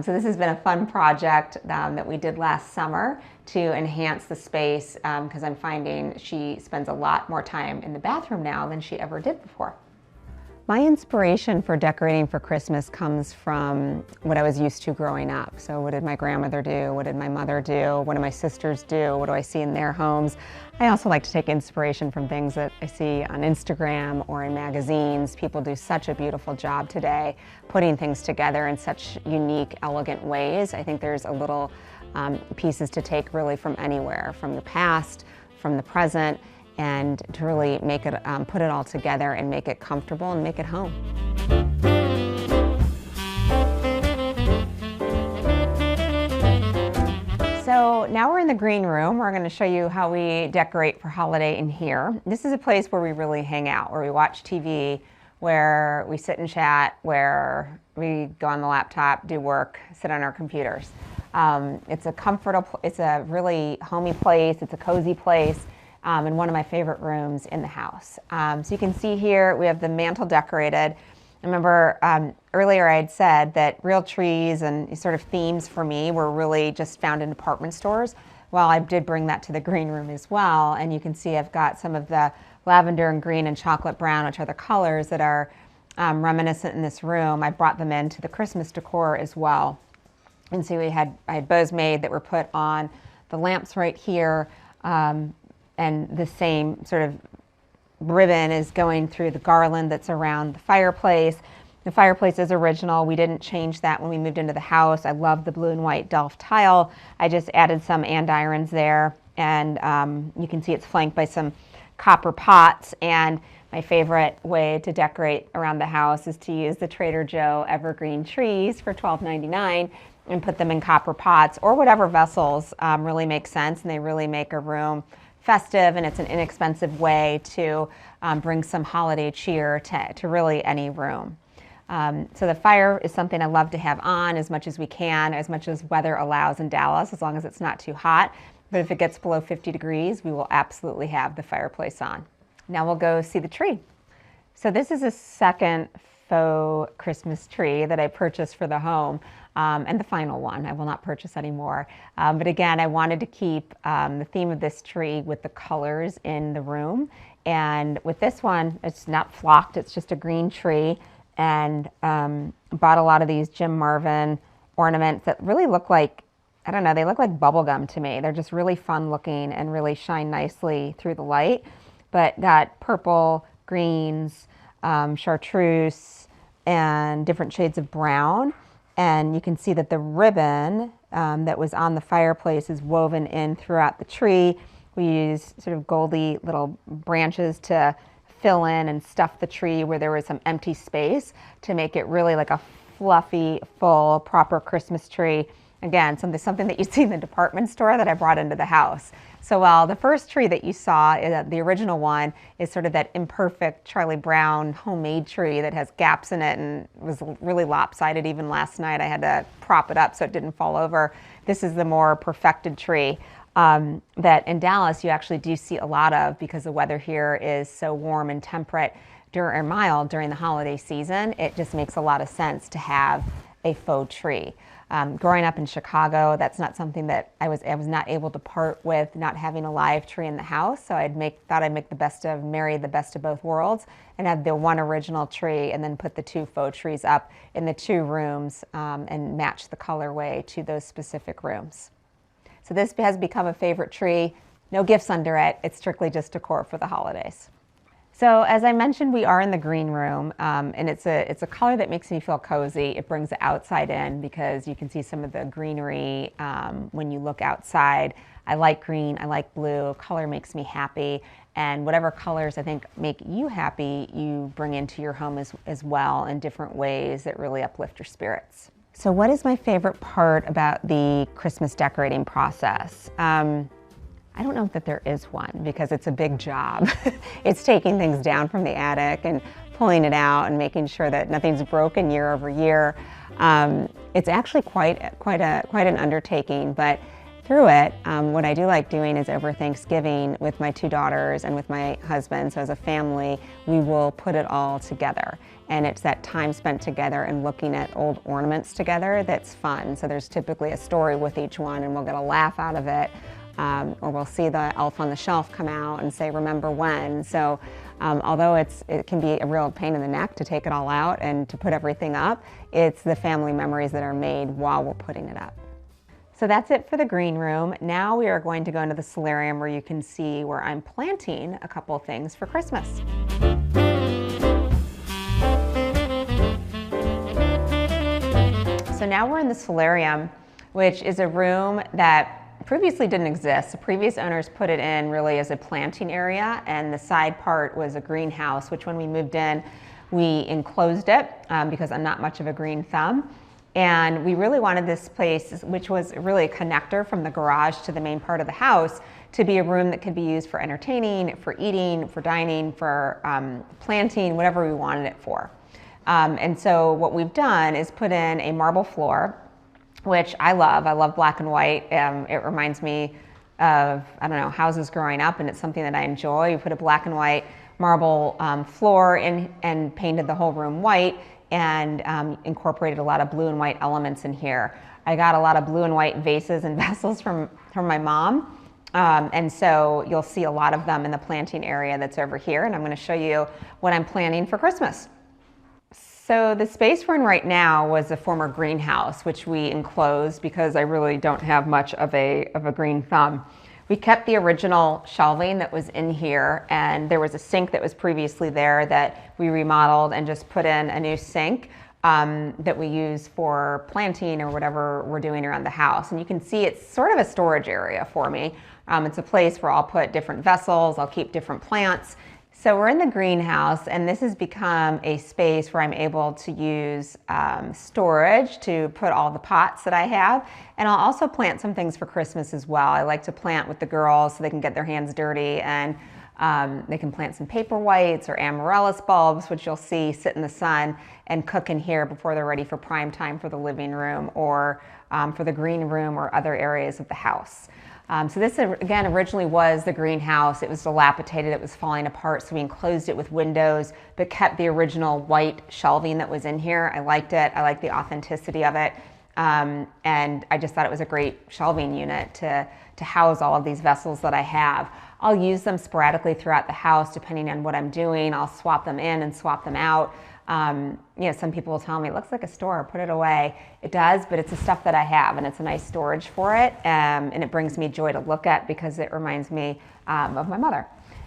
So this has been a fun project that we did last summer to enhance the space, because I'm finding she spends a lot more time in the bathroom now than she ever did before. My inspiration for decorating for Christmas comes from what I was used to growing up. So what did my grandmother do? What did my mother do? What do my sisters do? What do I see in their homes? I also like to take inspiration from things that I see on Instagram or in magazines. People do such a beautiful job today putting things together in such unique, elegant ways. I think there's a little pieces to take really from anywhere, from your past, from the present, and to really make it, put it all together and make it comfortable and make it home. So now we're in the green room. We're going to show you how we decorate for holiday in here. This is a place where we really hang out, where we watch TV, where we sit and chat, where we go on the laptop, do work, sit on our computers. It's a comfortable, it's a really homey place, it's a cozy place. And one of my favorite rooms in the house. So you can see here we have the mantle decorated. I remember earlier I had said that real trees and sort of themes for me were really just found in department stores. Well, I did bring that to the green room as well, and you can see I've got some of the lavender and green and chocolate brown, which are the colors that are reminiscent in this room. I brought them into the Christmas decor as well. And so I had bows made that were put on the lamps right here. And the same sort of ribbon is going through the garland that's around the fireplace. The fireplace is original. We didn't change that when we moved into the house. I love the blue and white Delft tile. I just added some andirons there, and you can see it's flanked by some copper pots. And my favorite way to decorate around the house is to use the Trader Joe evergreen trees for $12.99. and put them in copper pots or whatever vessels really make sense, and they really make a room festive, and it's an inexpensive way to bring some holiday cheer to really any room. So the fire is something I love to have on as much as we can, as much as weather allows in Dallas, as long as it's not too hot. But if it gets below 50 degrees, we will absolutely have the fireplace on. Now we'll go see the tree. So this is a second faux Christmas tree that I purchased for the home, and the final one. I will not purchase anymore. But again, I wanted to keep the theme of this tree with the colors in the room. And with this one, it's not flocked, it's just a green tree. And bought a lot of these Jim Marvin ornaments that really look like, I don't know, they look like bubble gum to me. They're just really fun looking and really shine nicely through the light. But got purple, greens, chartreuse, and different shades of brown. And you can see that the ribbon that was on the fireplace is woven in throughout the tree. We use sort of goldy little branches to fill in and stuff the tree where there was some empty space to make it really like a fluffy, full, proper Christmas tree. Again, something that you see in the department store that I brought into the house. So while the first tree that you saw, the original one, is sort of that imperfect Charlie Brown homemade tree that has gaps in it and was really lopsided. Even last night I had to prop it up so it didn't fall over. This is the more perfected tree. That in Dallas you actually do see a lot of, because the weather here is so warm and temperate or mild during the holiday season. It just makes a lot of sense to have a faux tree. Growing up in Chicago, that's not something that I was not able to part with, not having a live tree in the house. So thought I'd marry the best of both worlds and have the one original tree and then put the two faux trees up in the two rooms and match the colorway to those specific rooms. So this has become a favorite tree. No gifts under it. It's strictly just decor for the holidays. So as I mentioned, we are in the green room, and it's a color that makes me feel cozy. It brings the outside in because you can see some of the greenery when you look outside. I like green, I like blue. Color makes me happy, and whatever colors I think make you happy, you bring into your home as well in different ways that really uplift your spirits. So what is my favorite part about the Christmas decorating process? I don't know that there is one because it's a big job. It's taking things down from the attic and pulling it out and making sure that nothing's broken year over year. It's actually quite an undertaking, but through it, what I do like doing is over Thanksgiving with my two daughters and with my husband, so as a family, we will put it all together. And it's that time spent together and looking at old ornaments together that's fun. So there's typically a story with each one and we'll get a laugh out of it. Or we'll see the elf on the shelf come out and say, remember when. So although it can be a real pain in the neck to take it all out and to put everything up, it's the family memories that are made while we're putting it up. So that's it for the green room. Now we are going to go into the solarium where you can see where I'm planting a couple of things for Christmas. So now we're in the solarium, which is a room that previously didn't exist. The previous owners put it in really as a planting area, and the side part was a greenhouse, which when we moved in, we enclosed it because I'm not much of a green thumb. And we really wanted this place, which was really a connector from the garage to the main part of the house, to be a room that could be used for entertaining, for eating, for dining, for planting, whatever we wanted it for. And so what we've done is put in a marble floor, which I love. I love black and white. It reminds me of, I don't know, houses growing up, and it's something that I enjoy. We put a black and white marble floor in and painted the whole room white, and incorporated a lot of blue and white elements in here. I got a lot of blue and white vases and vessels from my mom. And so you'll see a lot of them in the planting area that's over here, and I'm going to show you what I'm planning for Christmas. So the space we're in right now was a former greenhouse, which we enclosed because I really don't have much of a green thumb. We kept the original shelving that was in here, and there was a sink that was previously there that we remodeled and just put in a new sink that we use for planting or whatever we're doing around the house. And you can see it's sort of a storage area for me. It's a place where I'll put different vessels, I'll keep different plants. So we're in the greenhouse, and this has become a space where I'm able to use storage to put all the pots that I have. And I'll also plant some things for Christmas as well. I like to plant with the girls so they can get their hands dirty, and they can plant some paper whites or amaryllis bulbs, which you'll see sit in the sun and cook in here before they're ready for prime time for the living room or for the green room or other areas of the house. So this, again, originally was the greenhouse. It was dilapidated, it was falling apart, so we enclosed it with windows, but kept the original white shelving that was in here. I liked it, I liked the authenticity of it, and I just thought it was a great shelving unit to house all of these vessels that I have. I'll use them sporadically throughout the house, depending on what I'm doing. I'll swap them in and swap them out. Some people will tell me, it looks like a store, put it away. It does, but it's the stuff that I have, and it's a nice storage for it, and it brings me joy to look at because it reminds me of my mother.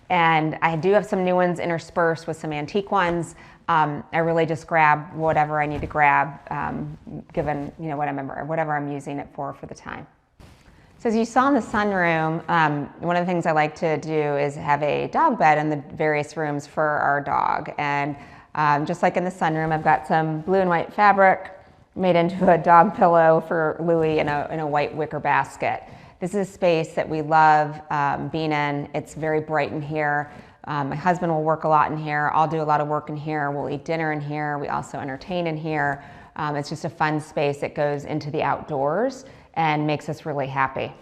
And I do have some new ones interspersed with some antique ones. I really just grab whatever I need to grab, given whatever I'm using it for the time. So as you saw in the sunroom, one of the things I like to do is have a dog bed in the various rooms for our dog. And just like in the sunroom, I've got some blue and white fabric made into a dog pillow for Louie in a white wicker basket. This is a space that we love being in. It's very bright in here. My husband will work a lot in here. I'll do a lot of work in here. We'll eat dinner in here. We also entertain in here. It's just a fun space that goes into the outdoors and makes us really happy.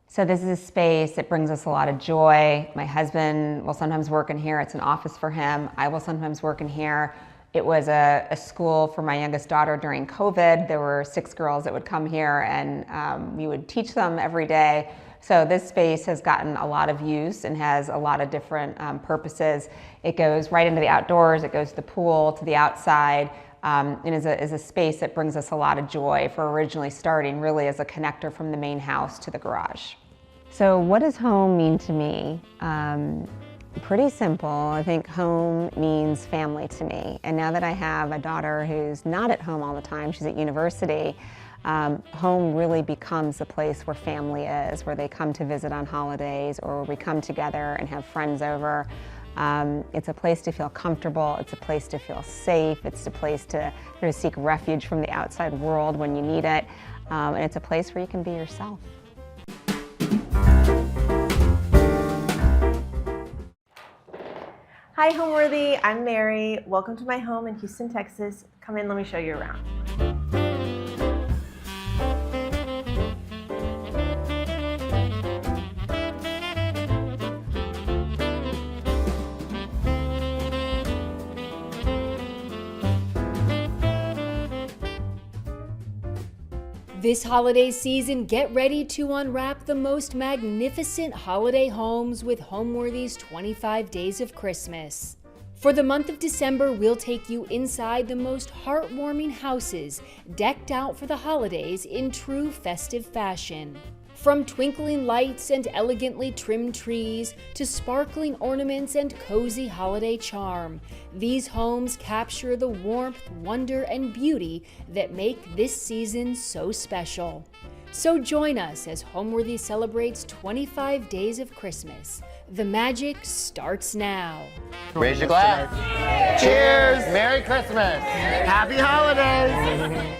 So this is a space that brings us a lot of joy. My husband will sometimes work in here. It's an office for him. I will sometimes work in here. It was a school for my youngest daughter during COVID. There were 6 girls that would come here, and we would teach them every day. So this space has gotten a lot of use and has a lot of different purposes. It goes right into the outdoors. It goes to the pool, to the outside. And is a space that brings us a lot of joy for originally starting really as a connector from the main house to the garage. So what does home mean to me? Pretty simple. I think home means family to me. And now that I have a daughter who's not at home all the time, she's at university, home really becomes a place where family is, where they come to visit on holidays or where we come together and have friends over. It's a place to feel comfortable, it's a place to feel safe, it's a place to sort of seek refuge from the outside world when you need it, and it's a place where you can be yourself. Hi Homeworthy, I'm Mary. Welcome to my home in Houston, Texas. Come in, let me show you around. This holiday season, get ready to unwrap the most magnificent holiday homes with Homeworthy's 25 Days of Christmas. For the month of December, we'll take you inside the most heartwarming houses, decked out for the holidays in true festive fashion. From twinkling lights and elegantly trimmed trees to sparkling ornaments and cozy holiday charm, these homes capture the warmth, wonder, and beauty that make this season so special. So join us as Homeworthy celebrates 25 Days of Christmas. The magic starts now. Raise your glass. Cheers! Merry Christmas! Happy holidays!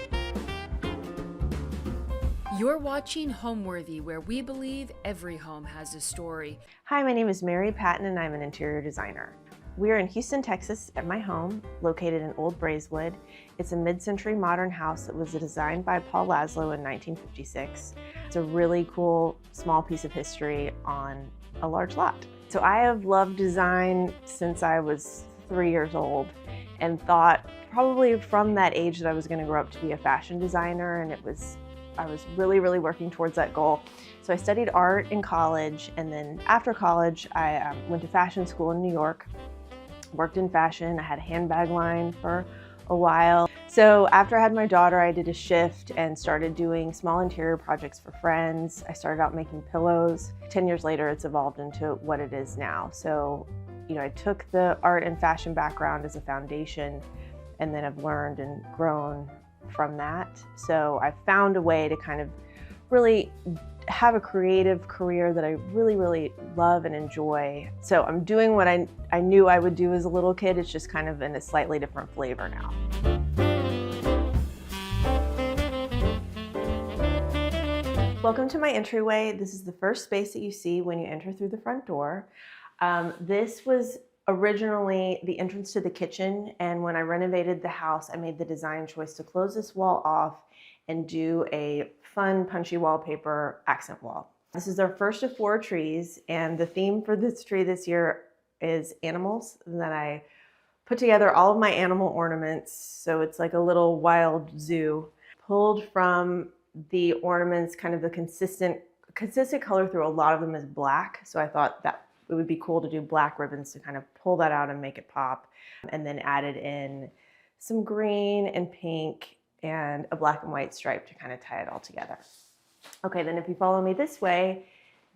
You're watching Homeworthy, where we believe every home has a story. Hi, my name is Mary Patton and I'm an interior designer. We're in Houston, Texas at my home, located in Old Braeswood. It's a mid-century modern house that was designed by Paul Laszlo in 1956. It's a really cool small piece of history on a large lot. So I have loved design since I was 3 years old and thought probably from that age that I was going to grow up to be a fashion designer, and I was really working towards that goal. So I studied art in college, and then after college I went to fashion school in New York, worked in fashion. I had a handbag line for a while. So after I had my daughter, I did a shift and started doing small interior projects for friends. I started out making pillows. 10 years later, it's evolved into what it is now. So, I took the art and fashion background as a foundation, and then I've learned and grown from that. So I found a way to kind of really have a creative career that I really, really love and enjoy. So I'm doing what I knew I would do as a little kid. It's just kind of in a slightly different flavor now. Welcome to my entryway. This is the first space that you see when you enter through the front door. This was originally the entrance to the kitchen, and when I renovated the house, I made the design choice to close this wall off and do a fun punchy wallpaper accent wall. This is our first of 4 trees, and the theme for this tree this year is animals. And then I put together all of my animal ornaments, so it's like a little wild zoo. Pulled from the ornaments, kind of the consistent color through a lot of them is black, so I thought that it would be cool to do black ribbons to kind of pull that out and make it pop, and then added in some green and pink and a black and white stripe to kind of tie it all together. Okay, then if you follow me this way,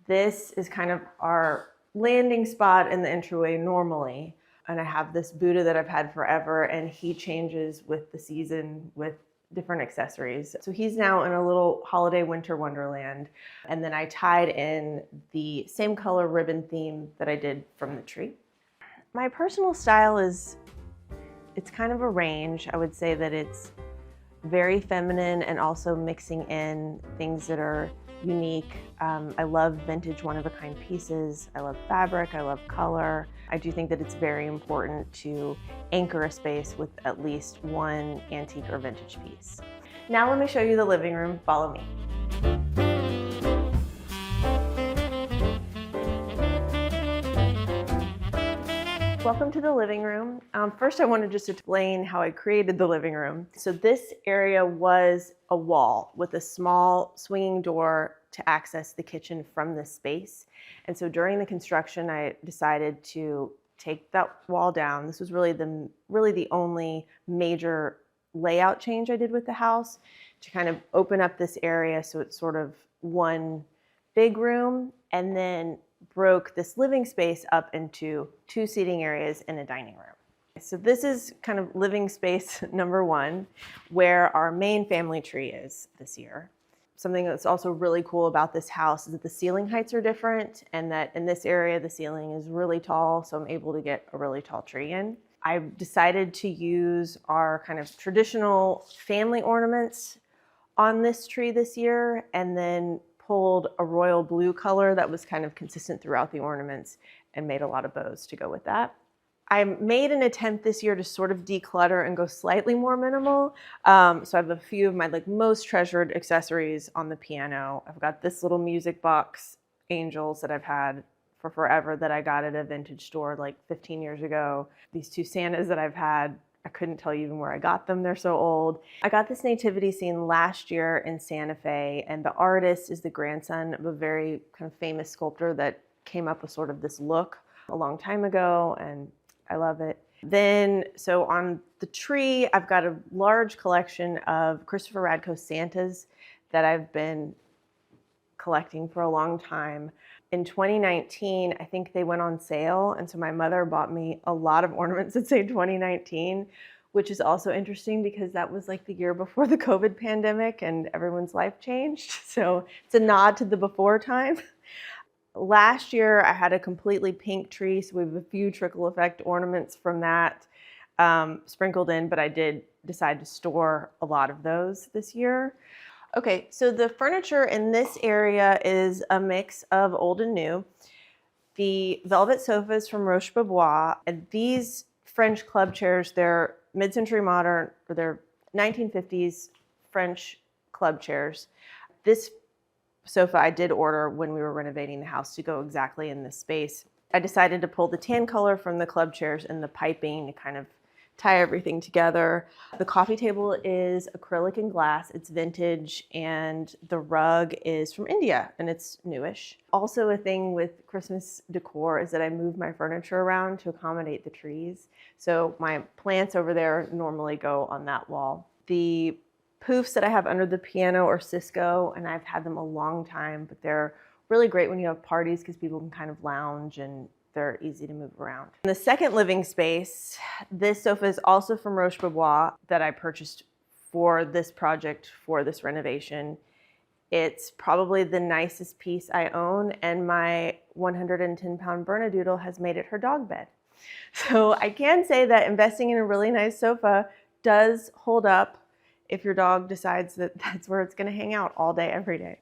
this is kind of our landing spot in the entryway normally, and I have this Buddha that I've had forever, and he changes with the season with different accessories. So he's now in a little holiday winter wonderland. And then I tied in the same color ribbon theme that I did from the tree. My personal style it's kind of a range. I would say that it's very feminine and also mixing in things that are unique. I love vintage one-of-a-kind pieces. I love fabric, I love color. I do think that it's very important to anchor a space with at least one antique or vintage piece. Now let me show you the living room. Follow me. Welcome to the living room. First, I want to just explain how I created the living room. So this area was a wall with a small swinging door to access the kitchen from this space. And so during the construction, I decided to take that wall down. This was really the only major layout change I did with the house, to kind of open up this area so it's sort of one big room, and then broke this living space up into 2 seating areas and a dining room. So this is kind of living space number 1, where our main family tree is this year. Something that's also really cool about this house is that the ceiling heights are different, and that in this area the ceiling is really tall, so I'm able to get a really tall tree in. I decided to use our kind of traditional family ornaments on this tree this year, and then pulled a royal blue color that was kind of consistent throughout the ornaments and made a lot of bows to go with that. I made an attempt this year to sort of declutter and go slightly more minimal. So I have a few of my most treasured accessories on the piano. I've got this little music box, Angels, that I've had for forever, that I got at a vintage store 15 years ago. These 2 Santas that I've had, I couldn't tell you even where I got them, they're so old. I got this nativity scene last year in Santa Fe, and the artist is the grandson of a very kind of famous sculptor that came up with sort of this look a long time ago, and I love it. Then, so on the tree, I've got a large collection of Christopher Radko Santas that I've been collecting for a long time. In 2019, I think they went on sale, and so my mother bought me a lot of ornaments that say 2019, which is also interesting because that was the year before the COVID pandemic and everyone's life changed. So it's a nod to the before time. Last year, I had a completely pink tree, so we have a few trickle effect ornaments from that sprinkled in, but I did decide to store a lot of those this year. Okay, so the furniture in this area is a mix of old and new. The velvet sofas from Roche-Beaubois, and these French club chairs, they're mid-century modern, or they're 1950s French club chairs. This sofa I did order when we were renovating the house to go exactly in this space. I decided to pull the tan color from the club chairs and the piping to kind of tie everything together. The coffee table is acrylic and glass. It's vintage, and the rug is from India, and it's newish. Also, a thing with Christmas decor is that I move my furniture around to accommodate the trees. So my plants over there normally go on that wall. The poofs that I have under the piano are Cisco, and I've had them a long time, but they're really great when you have parties because people can kind of lounge and they're easy to move around. In the second living space, this sofa is also from Roche-Beaubois that I purchased for this project, for this renovation. It's probably the nicest piece I own, and my 110-pound Bernedoodle has made it her dog bed. So I can say that investing in a really nice sofa does hold up if your dog decides that that's where it's going to hang out all day, every day.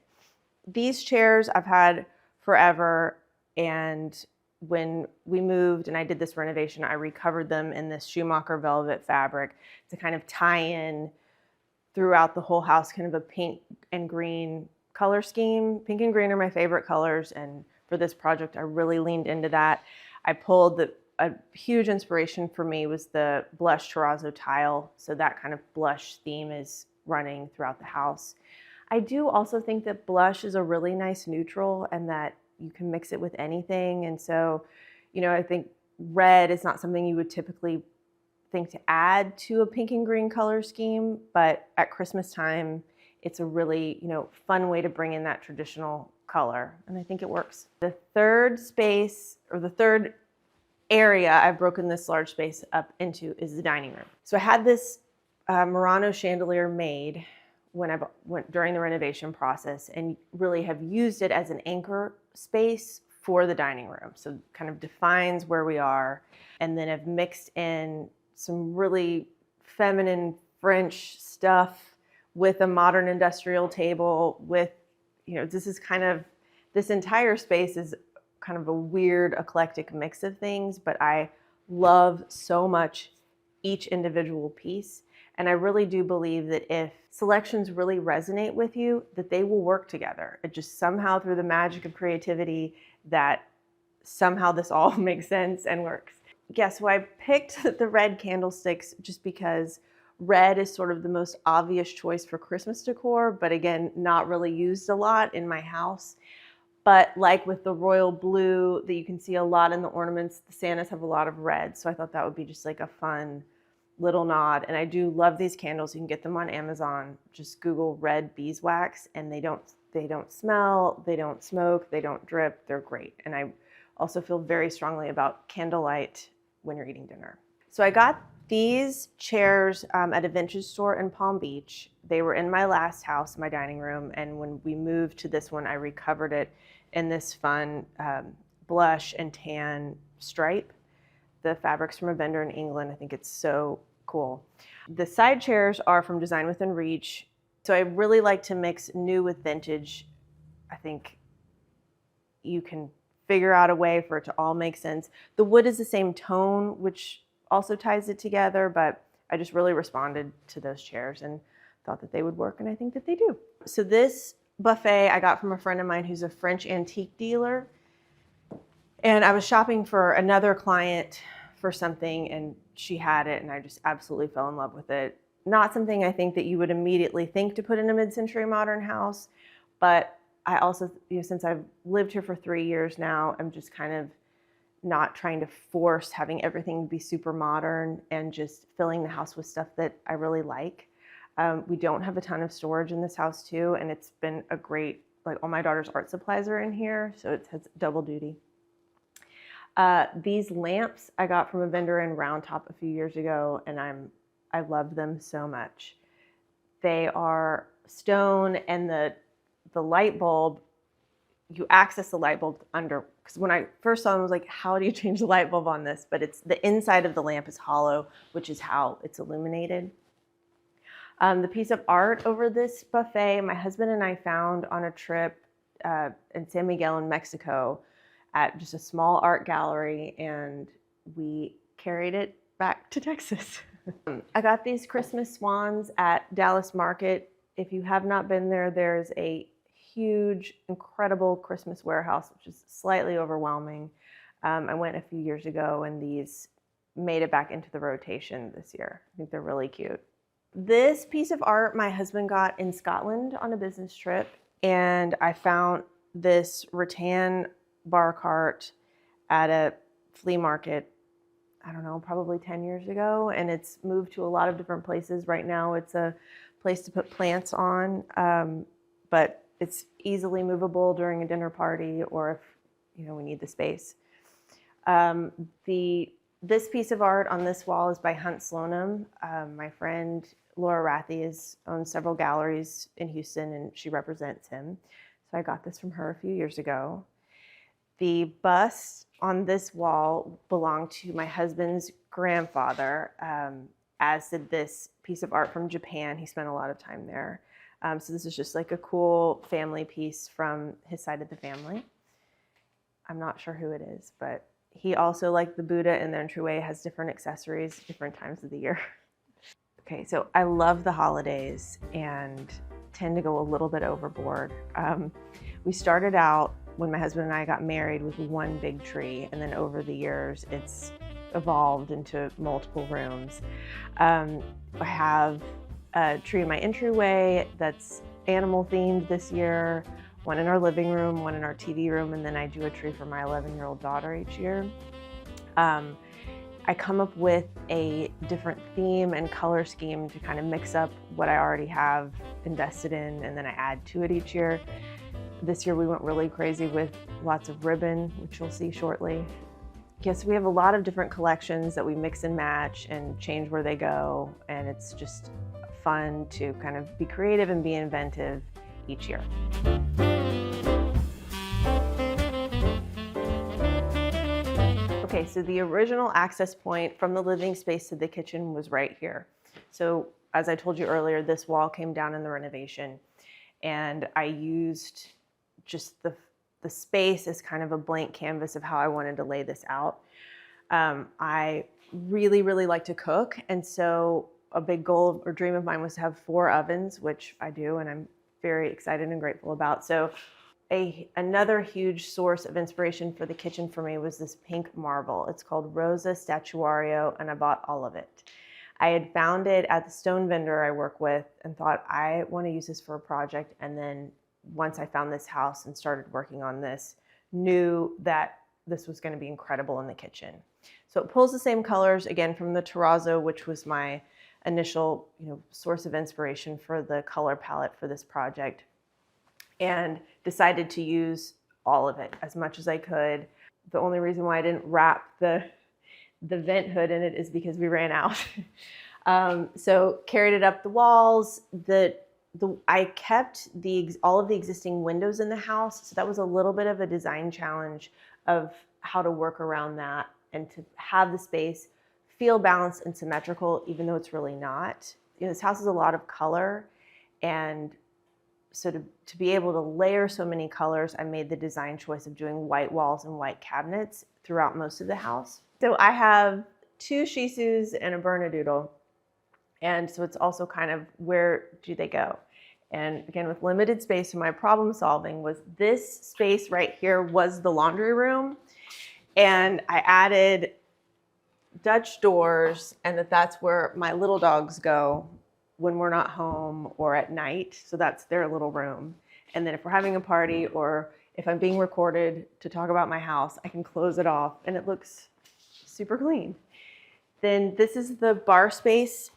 These chairs I've had forever, and when we moved and I did this renovation, I recovered them in this Schumacher velvet fabric to kind of tie in throughout the whole house, kind of a pink and green color scheme. Pink and green are my favorite colors, and for this project, I really leaned into that. I pulled a huge inspiration for me was the blush terrazzo tile, so that kind of blush theme is running throughout the house. I do also think that blush is a really nice neutral and that you can mix it with anything. And so, you know, I think red is not something you would typically think to add to a pink and green color scheme, but at Christmas time, it's a really, you know, fun way to bring in that traditional color. And I think it works. The third space, or the third area I've broken this large space up into, is the dining room. So I had this Murano chandelier made when I went during the renovation process, and really have used it as an anchor space for the dining room. So kind of defines where we are, and then have mixed in some really feminine French stuff with a modern industrial table with, you know, this entire space is kind of a weird eclectic mix of things, but I love so much each individual piece. And I really do believe that if selections really resonate with you, that they will work together. It just somehow, through the magic of creativity, that somehow this all makes sense and works. Yeah, so I picked the red candlesticks just because red is sort of the most obvious choice for Christmas decor, but again, not really used a lot in my house. But like with the royal blue that you can see a lot in the ornaments, the Santas have a lot of red. So I thought that would be just like a fun little nod. And I do love these candles. You can get them on Amazon. Just Google red beeswax, and they don't smell, they don't smoke, they don't drip. They're great. And I also feel very strongly about candlelight when you're eating dinner. So I got these chairs at a vintage store in Palm Beach. They were in my last house, my dining room, and when we moved to this one, I recovered it in this fun blush and tan stripe. The fabric's from a vendor in England. I think it's so cool. The side chairs are from Design Within Reach. So I really like to mix new with vintage. I think you can figure out a way for it to all make sense. The wood is the same tone, which also ties it together, but I just really responded to those chairs and thought that they would work, and I think that they do. So this buffet I got from a friend of mine who's a French antique dealer, and I was shopping for another client for something, and she had it, and I just absolutely fell in love with it. Not something I think that you would immediately think to put in a mid-century modern house, but I also, you know, since I've lived here for 3 years now, I'm just kind of not trying to force having everything be super modern and just filling the house with stuff that I really like. We don't have a ton of storage in this house too, and it's been a great, like all my daughter's art supplies are in here, so it has double duty. These lamps I got from a vendor in Round Top a few years ago, and I love them so much. They are stone, and the light bulb, you access the light bulb under, because when I first saw them, I was like, how do you change the light bulb on this? But it's the inside of the lamp is hollow, which is how it's illuminated. The piece of art over this buffet, my husband and I found on a trip in San Miguel in Mexico at just a small art gallery, and we carried it back to Texas. I got these Christmas swans at Dallas Market. If you have not been there, there's a huge, incredible Christmas warehouse, which is slightly overwhelming. I went a few years ago, and these made it back into the rotation this year. I think they're really cute. This piece of art my husband got in Scotland on a business trip, and I found this rattan bar cart at a flea market, I don't know, probably 10 years ago, and it's moved to a lot of different places. Right now it's a place to put plants on, but it's easily movable during a dinner party or if, you know, we need the space. The This piece of art on this wall is by Hunt Slonim. My friend Laura Rathy owns several galleries in Houston, and she represents him. So I got this from her a few years ago. The bust on this wall belonged to my husband's grandfather, as did this piece of art from Japan. He spent a lot of time there. So this is just like a cool family piece from his side of the family. I'm not sure who it is, but he also, like the Buddha in the entryway, has different accessories different times of the year. Okay, so I love the holidays and tend to go a little bit overboard. We started out when my husband and I got married with one big tree, and then over the years it's evolved into multiple rooms. I have a tree in my entryway that's animal themed this year, one in our living room, one in our TV room, and then I do a tree for my 11-year-old daughter each year. I come up with a different theme and color scheme to kind of mix up what I already have invested in, and then I add to it each year. This year we went really crazy with lots of ribbon, which you'll see shortly. Yes, we have a lot of different collections that we mix and match and change where they go, and it's just fun to kind of be creative and be inventive each year. Okay, so the original access point from the living space to the kitchen was right here. So as I told you earlier, this wall came down in the renovation, and I used just the space as kind of a blank canvas of how I wanted to lay this out. I really, really like to cook, and so a big goal or dream of mine was to have 4 ovens, which I do, and I'm very excited and grateful about. So another huge source of inspiration for the kitchen for me was this pink marble. It's called Rosa Statuario, and I bought all of it. I had found it at the stone vendor I work with and thought, I want to use this for a project. And then once I found this house and started working on this, knew that this was going to be incredible in the kitchen. So it pulls the same colors, again, from the terrazzo, which was my initial, source of inspiration for the color palette for this project, and decided to use all of it as much as I could. The only reason why I didn't wrap the vent hood in it is because we ran out. So carried it up the walls. I kept all of the existing windows in the house, so that was a little bit of a design challenge of how to work around that and to have the space feel balanced and symmetrical, even though it's really not. This house is a lot of color, and so to be able to layer so many colors, I made the design choice of doing white walls and white cabinets throughout most of the house. So I have 2 Shih Tzus and a Bernedoodle, and so it's also kind of, where do they go? And again, with limited space, so my problem solving was this space right here was the laundry room, and I added Dutch doors, and that's where my little dogs go when we're not home or at night. So that's their little room. And then if we're having a party or if I'm being recorded to talk about my house, I can close it off and it looks super clean. Then this is the bar space.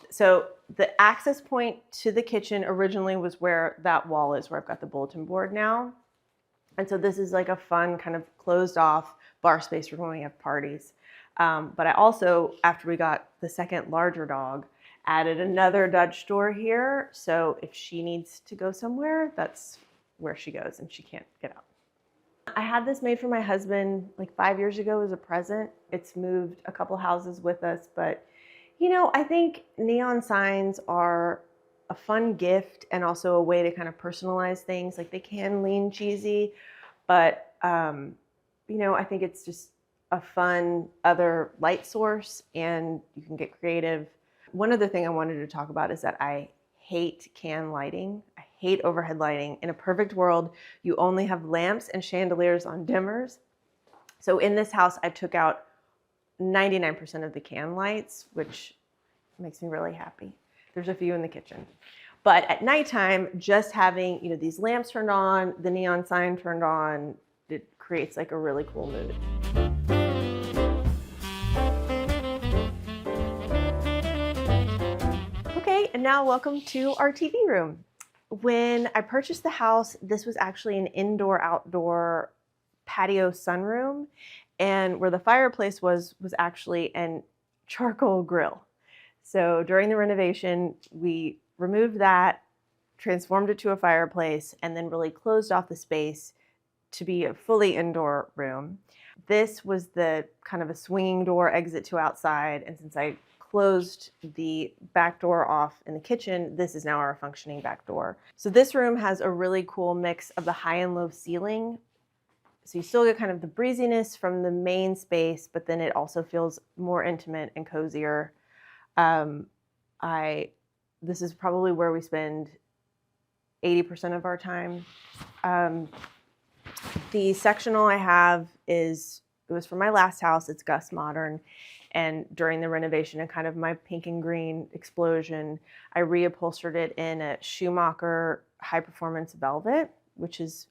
So the access point to the kitchen originally was where that wall is, where I've got the bulletin board now. And so this is like a fun kind of closed off bar space for when we have parties. But I also, after we got the second larger dog, added another Dutch door here. So if she needs to go somewhere, that's where she goes and she can't get out. I had this made for my husband like 5 years ago as a present. It's moved a couple houses with us, but I think neon signs are a fun gift and also a way to kind of personalize things. Like, they can lean cheesy, but I think it's just a fun other light source, and you can get creative. One other thing I wanted to talk about is that I hate can lighting. I hate overhead lighting. In a perfect world, you only have lamps and chandeliers on dimmers. So in this house, I took out 99% of the can lights, which makes me really happy. There's a few in the kitchen. But at nighttime, just having these lamps turned on, the neon sign turned on, it creates like a really cool mood. Okay, and now welcome to our TV room. When I purchased the house, this was actually an indoor-outdoor patio sunroom, And where the fireplace was actually an charcoal grill. So during the renovation, we removed that, transformed it to a fireplace, and then really closed off the space to be a fully indoor room. This was the kind of a swinging door exit to outside, and since I closed the back door off in the kitchen, this is now our functioning back door. So this room has a really cool mix of the high and low ceiling. So you still get kind of the breeziness from the main space, but then it also feels more intimate and cozier. This is probably where we spend 80% of our time. The sectional I have it was from my last house. It's Gus Modern. And during the renovation and kind of my pink and green explosion, I reupholstered it in a Schumacher high performance velvet, which is,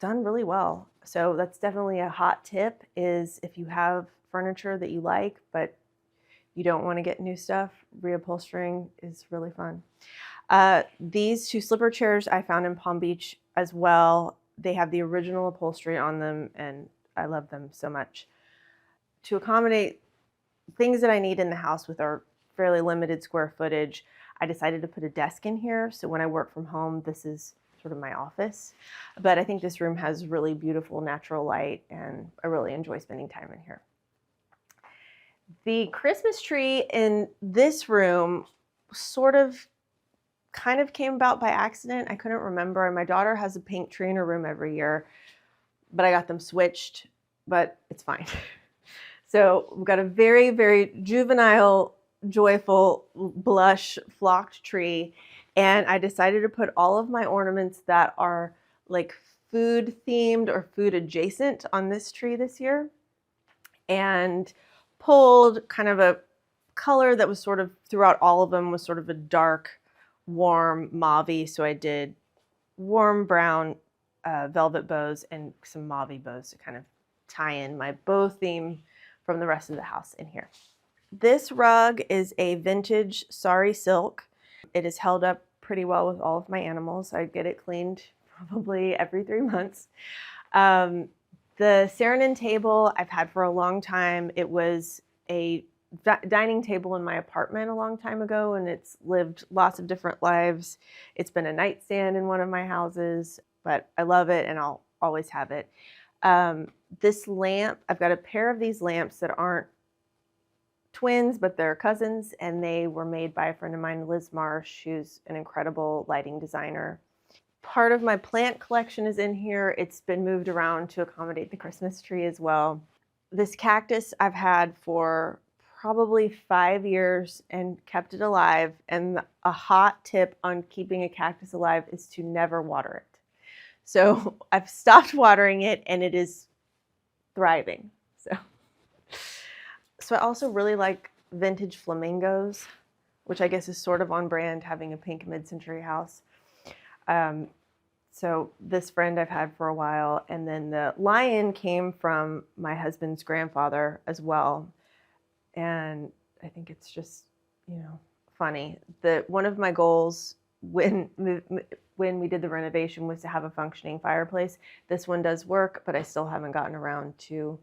done really well. So that's definitely a hot tip, is if you have furniture that you like, but you don't want to get new stuff, reupholstering is really fun. These two slipper chairs I found in Palm Beach as well. They have the original upholstery on them, and I love them so much. To accommodate things that I need in the house with our fairly limited square footage, I decided to put a desk in here. So when I work from home, this is sort of my office. But I think this room has really beautiful natural light, and I really enjoy spending time in here. The Christmas tree in this room kind of came about by accident. I couldn't remember. And my daughter has a pink tree in her room every year, but I got them switched, but it's fine. So we've got a very, very juvenile, joyful, blush flocked tree. And I decided to put all of my ornaments that are like food themed or food adjacent on this tree this year, and pulled kind of a color that was sort of throughout all of them was sort of a dark, warm mauve-y. So I did warm brown velvet bows and some mauve bows to kind of tie in my bow theme from the rest of the house in here. This rug is a vintage sari silk. It is held up pretty well with all of my animals. I get it cleaned probably every 3 months. The Saarinen table I've had for a long time. It was a dining table in my apartment a long time ago, and it's lived lots of different lives. It's been a nightstand in one of my houses, but I love it and I'll always have it. This lamp, I've got a pair of these lamps that aren't twins, but they're cousins, and they were made by a friend of mine, Liz Marsh, who's an incredible lighting designer. Part of my plant collection is in here. It's been moved around to accommodate the Christmas tree as well. This cactus I've had for probably 5 years and kept it alive. And a hot tip on keeping a cactus alive is to never water it. So I've stopped watering it and it is thriving. So I also really like vintage flamingos, which I guess is sort of on brand, having a pink mid-century house. So this friend I've had for a while, and then the lion came from my husband's grandfather as well. And I think it's just, funny. One of my goals when we did the renovation was to have a functioning fireplace. This one does work, but I still haven't gotten around to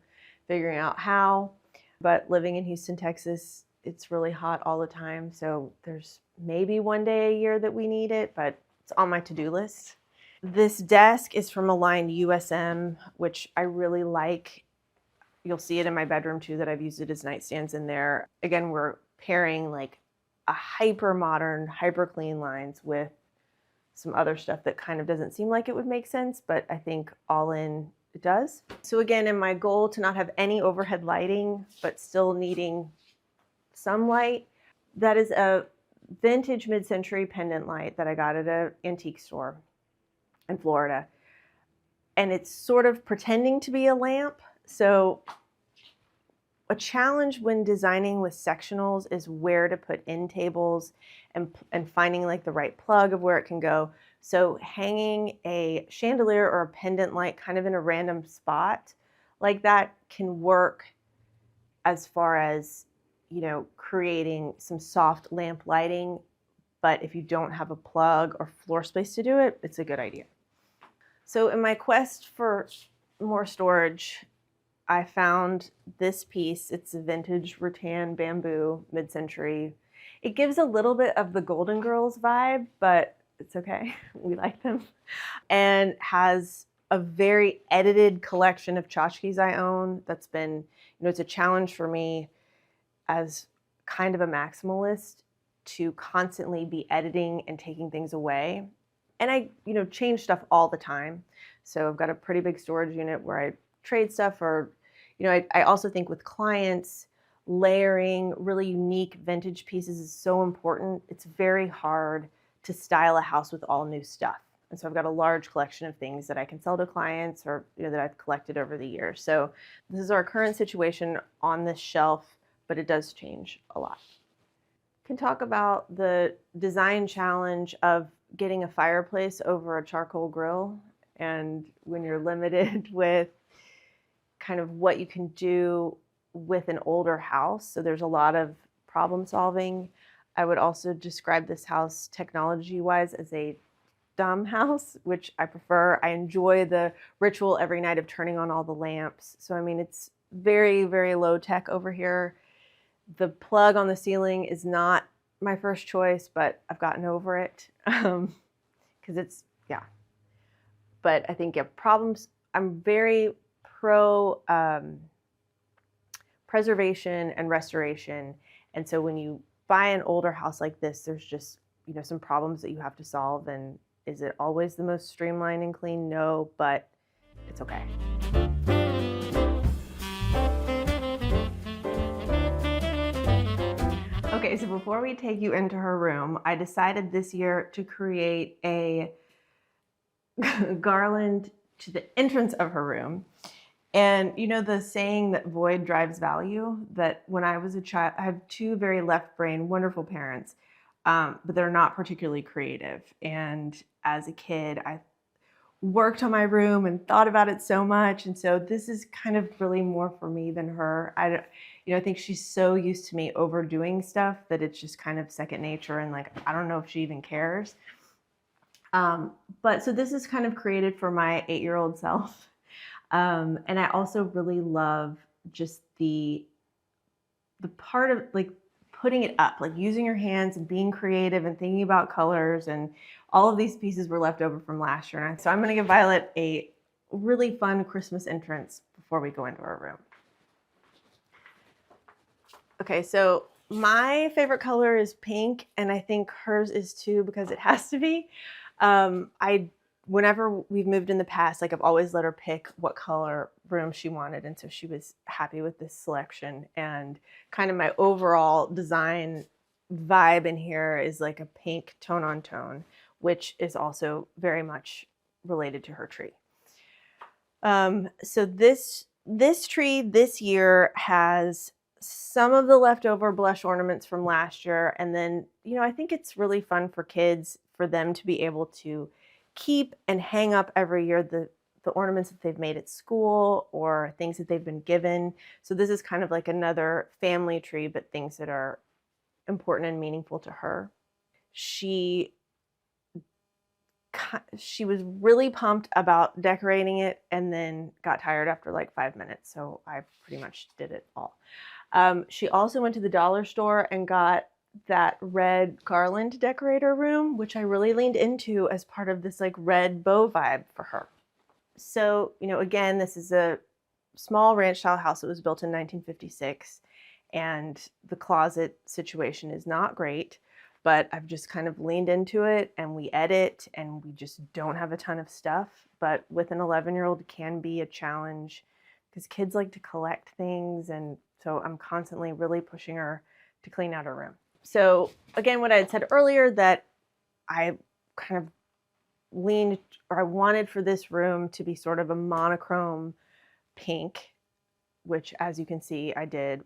figuring out how. But living in Houston, Texas, it's really hot all the time. So there's maybe one day a year that we need it, but it's on my to-do list. This desk is from a line USM, which I really like. You'll see it in my bedroom too, that I've used it as nightstands in there. Again, we're pairing like a hyper modern, hyper clean lines with some other stuff that kind of doesn't seem like it would make sense, but I think all in it does. So again, in my goal to not have any overhead lighting, but still needing some light, that is a vintage mid-century pendant light that I got at an antique store in Florida. And it's sort of pretending to be a lamp. So a challenge when designing with sectionals is where to put end tables and finding like the right plug of where it can go. So hanging a chandelier or a pendant light kind of in a random spot like that can work as far as, creating some soft lamp lighting. But if you don't have a plug or floor space to do it, it's a good idea. So in my quest for more storage, I found this piece. It's a vintage rattan bamboo, mid-century. It gives a little bit of the Golden Girls vibe, but it's okay. We like them. And has a very edited collection of tchotchkes I own. That's been, it's a challenge for me as kind of a maximalist to constantly be editing and taking things away. And I, change stuff all the time. So I've got a pretty big storage unit where I trade stuff, or, I also think with clients, layering really unique vintage pieces is so important. It's very hard to style a house with all new stuff. And so I've got a large collection of things that I can sell to clients, or that I've collected over the years. So this is our current situation on this shelf, but it does change a lot. Can talk about the design challenge of getting a fireplace over a charcoal grill, and when you're limited with kind of what you can do with an older house. So there's a lot of problem solving. I would also describe this house technology-wise as a dumb house, which I prefer. I enjoy the ritual every night of turning on all the lamps. So it's very, very low tech over here. The plug on the ceiling is not my first choice, but I've gotten over it because it's, yeah. But I think, problems, I'm very pro preservation and restoration. And so when you buy an older house like this, there's just, some problems that you have to solve. And is it always the most streamlined and clean? No, but it's okay. Okay, so before we take you into her room, I decided this year to create a garland to the entrance of her room. And the saying that void drives value, that when I was a child, I have two very left brain, wonderful parents, but they're not particularly creative. And as a kid, I worked on my room and thought about it so much. And so this is kind of really more for me than her. I think she's so used to me overdoing stuff that it's just kind of second nature. And I don't know if she even cares. But so this is kind of created for my 8-year-old self. And I also really love just the part of putting it up, using your hands and being creative and thinking about colors, and all of these pieces were left over from last year. So I'm going to give Violet a really fun Christmas entrance before we go into our room. Okay, so my favorite color is pink, and I think hers is too, because it has to be. Whenever we've moved in the past, I've always let her pick what color room she wanted. And so she was happy with this selection. And kind of my overall design vibe in here is a pink tone on tone, which is also very much related to her tree. So this tree this year has some of the leftover blush ornaments from last year. And then, I think it's really fun for kids, for them to be able to keep and hang up every year the ornaments that they've made at school, or things that they've been given. So this is kind of another family tree, but things that are important and meaningful to her. She was really pumped about decorating it, and then got tired after 5 minutes. So I pretty much did it all. She also went to the dollar store and got that red garland decorator room, which I really leaned into as part of this red bow vibe for her. So, again, this is a small ranch style house that was built in 1956, and the closet situation is not great, but I've just kind of leaned into it, and we edit, and we just don't have a ton of stuff. But with an 11-year-old, it can be a challenge because kids like to collect things. And so I'm constantly really pushing her to clean out her room. So again, what I had said earlier, that I kind of I wanted for this room to be sort of a monochrome pink, which, as you can see, I did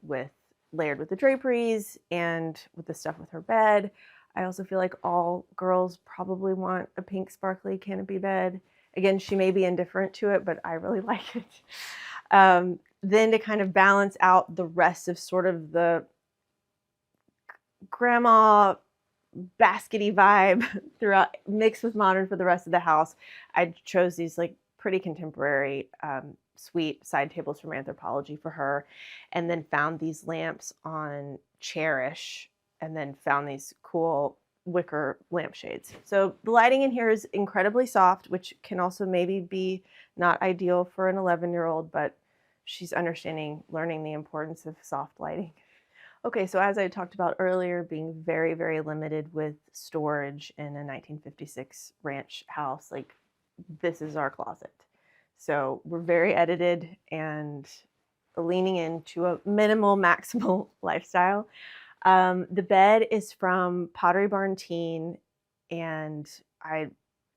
layered with the draperies and with the stuff with her bed. I also feel like all girls probably want a pink sparkly canopy bed. Again, she may be indifferent to it, but I really like it. Then to kind of balance out the rest of sort of the grandma baskety vibe mixed with modern for the rest of the house, I chose these pretty contemporary sweet side tables from Anthropologie for her, and then found these lamps on Cherish, and then found these cool wicker lampshades. So the lighting in here is incredibly soft, which can also maybe be not ideal for an 11-year-old, but she's learning the importance of soft lighting. Okay, so as I talked about earlier, being very, very limited with storage in a 1956 ranch house, like this is our closet. So we're very edited and leaning into a minimal, maximal lifestyle. The bed is from Pottery Barn Teen, and I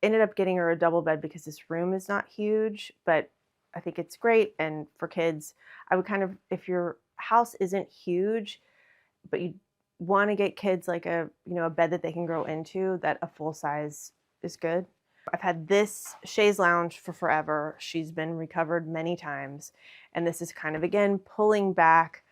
ended up getting her a double bed because this room is not huge, but I think it's great. And for kids, I would if your house isn't huge, but you want to get kids like a bed that they can grow into, that a full size is good. I've had this chaise lounge for forever. She's been recovered many times. And this is kind of, again, pulling back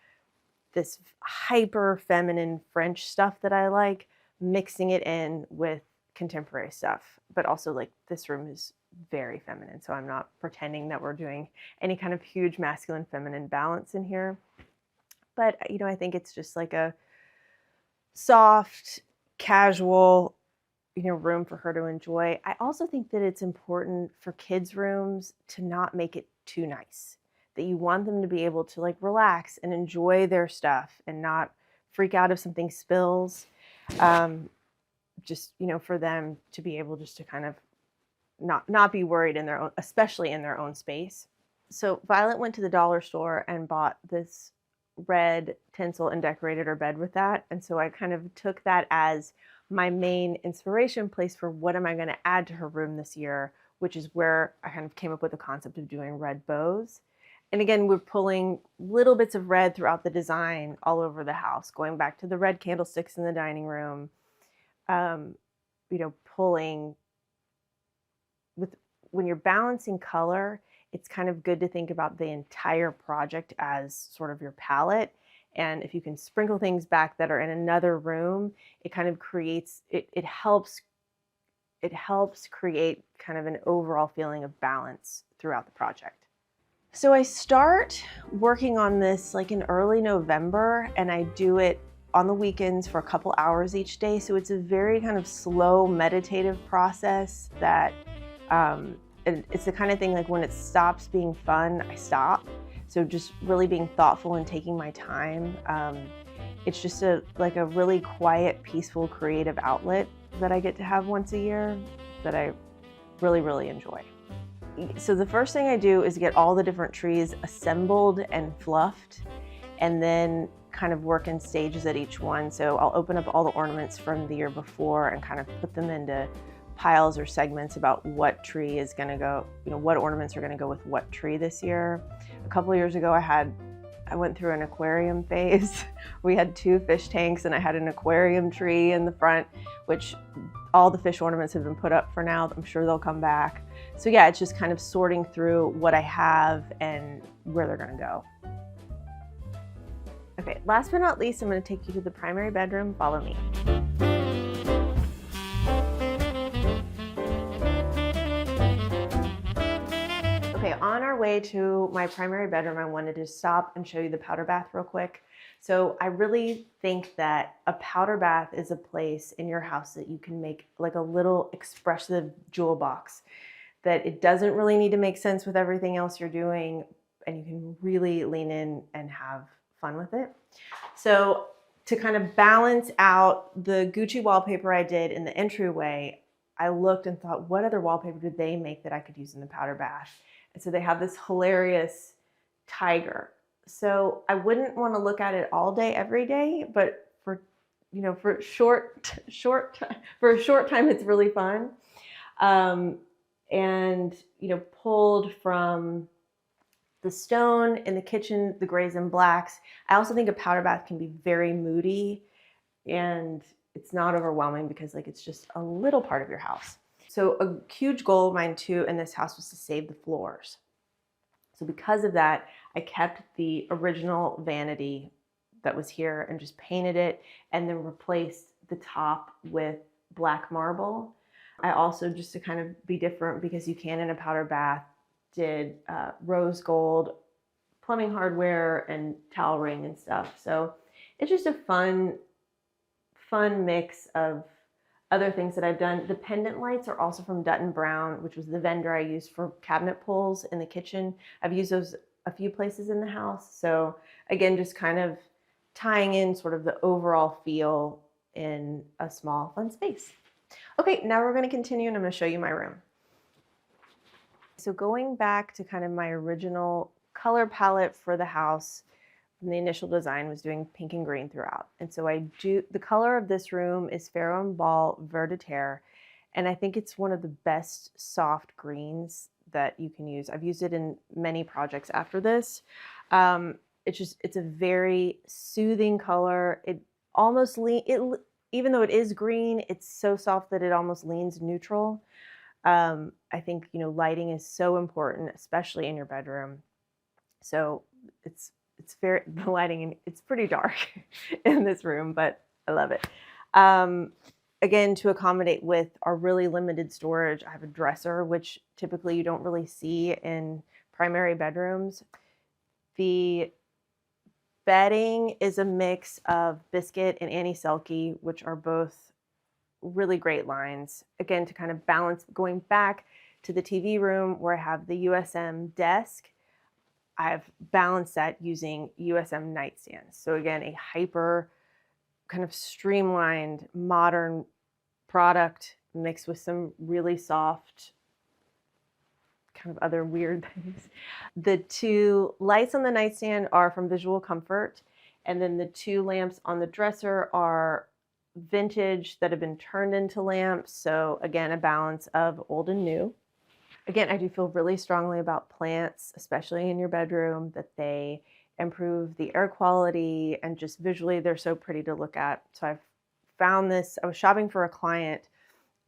this hyper feminine French stuff that I like, mixing it in with contemporary stuff. But also, like, this room is very feminine. So I'm not pretending that we're doing any kind of huge masculine feminine balance in here. But, I think it's just like a soft, casual, room for her to enjoy. I also think that it's important for kids' rooms to not make it too nice, that you want them to be able to like relax and enjoy their stuff and not freak out if something spills. Just, for them to be able just to kind of not be worried in their own, especially in their own space. So Violet went to the dollar store and bought this red tinsel and decorated her bed with that. And so I kind of took that as my main inspiration place for what am I going to add to her room this year, which is where I kind of came up with the concept of doing red bows. And again, we're pulling little bits of red throughout the design all over the house, going back to the red candlesticks in the dining room, pulling with, when you're balancing color, it's kind of good to think about the entire project as sort of your palette. And if you can sprinkle things back that are in another room, it kind of creates, it helps create kind of an overall feeling of balance throughout the project. So I start working on this like in early November, and I do it on the weekends for a couple hours each day. So it's a very kind of slow meditative process that, it's the kind of thing like when it stops being fun, I stop. So just really being thoughtful and taking my time. It's just a really quiet, peaceful, creative outlet that I get to have once a year that I really, really enjoy. So the first thing I do is get all the different trees assembled and fluffed, and then kind of work in stages at each one. So I'll open up all the ornaments from the year before and kind of put them into piles or segments about what tree is going to go, what ornaments are going to go with what tree this year. A couple of years ago, I went through an aquarium phase. We had 2 fish tanks and I had an aquarium tree in the front, which all the fish ornaments have been put up for now. I'm sure they'll come back. So yeah, it's just kind of sorting through what I have and where they're going to go. Okay, last but not least, I'm going to take you to the primary bedroom. Follow me. Okay, on our way to my primary bedroom, I wanted to stop and show you the powder bath real quick. So I really think that a powder bath is a place in your house that you can make like a little expressive jewel box, that it doesn't really need to make sense with everything else you're doing, and you can really lean in and have fun with it. So to kind of balance out the Gucci wallpaper I did in the entryway, I looked and thought, what other wallpaper did they make that I could use in the powder bath? And so they have this hilarious tiger. So I wouldn't want to look at it all day, every day, but for a short time, it's really fun. And pulled from the stone in the kitchen, the grays and blacks. I also think a powder bath can be very moody, and it's not overwhelming because like it's just a little part of your house. So a huge goal of mine too in this house was to save the floors. So because of that, I kept the original vanity that was here and just painted it, and then replaced the top with black marble. I also, just to kind of be different, because you can in a powder bath, did rose gold plumbing hardware and towel ring and stuff. So it's just a fun mix of other things that I've done. The pendant lights are also from Dutton Brown, which was the vendor I used for cabinet pulls in the kitchen. I've used those a few places in the house. So again, just kind of tying in sort of the overall feel in a small, fun space. Okay, now we're going to continue and I'm going to show you my room. So going back to kind of my original color palette for the house from the initial design was doing pink and green throughout. And so the color of this room is Farrow and Ball Vert de Terre. And I think it's one of the best soft greens that you can use. I've used it in many projects after this. It's a very soothing color. It almost even though it is green, it's so soft that it almost leans neutral. I think, lighting is so important, especially in your bedroom. So the lighting, it's pretty dark in this room, but I love it. Again, to accommodate with our really limited storage, I have a dresser, which typically you don't really see in primary bedrooms. The bedding is a mix of Biscuit and Annie Selke, which are both really great lines. Again, to kind of balance, going back to the TV room where I have the USM desk, I've balanced that using USM nightstands. So again, a hyper kind of streamlined modern product mixed with some really soft kind of other weird things. The two lights on the nightstand are from Visual Comfort, and then the two lamps on the dresser are vintage that have been turned into lamps. So again, a balance of old and new. Again, I do feel really strongly about plants, especially in your bedroom, that they improve the air quality and just visually they're so pretty to look at. So I've found this, I was shopping for a client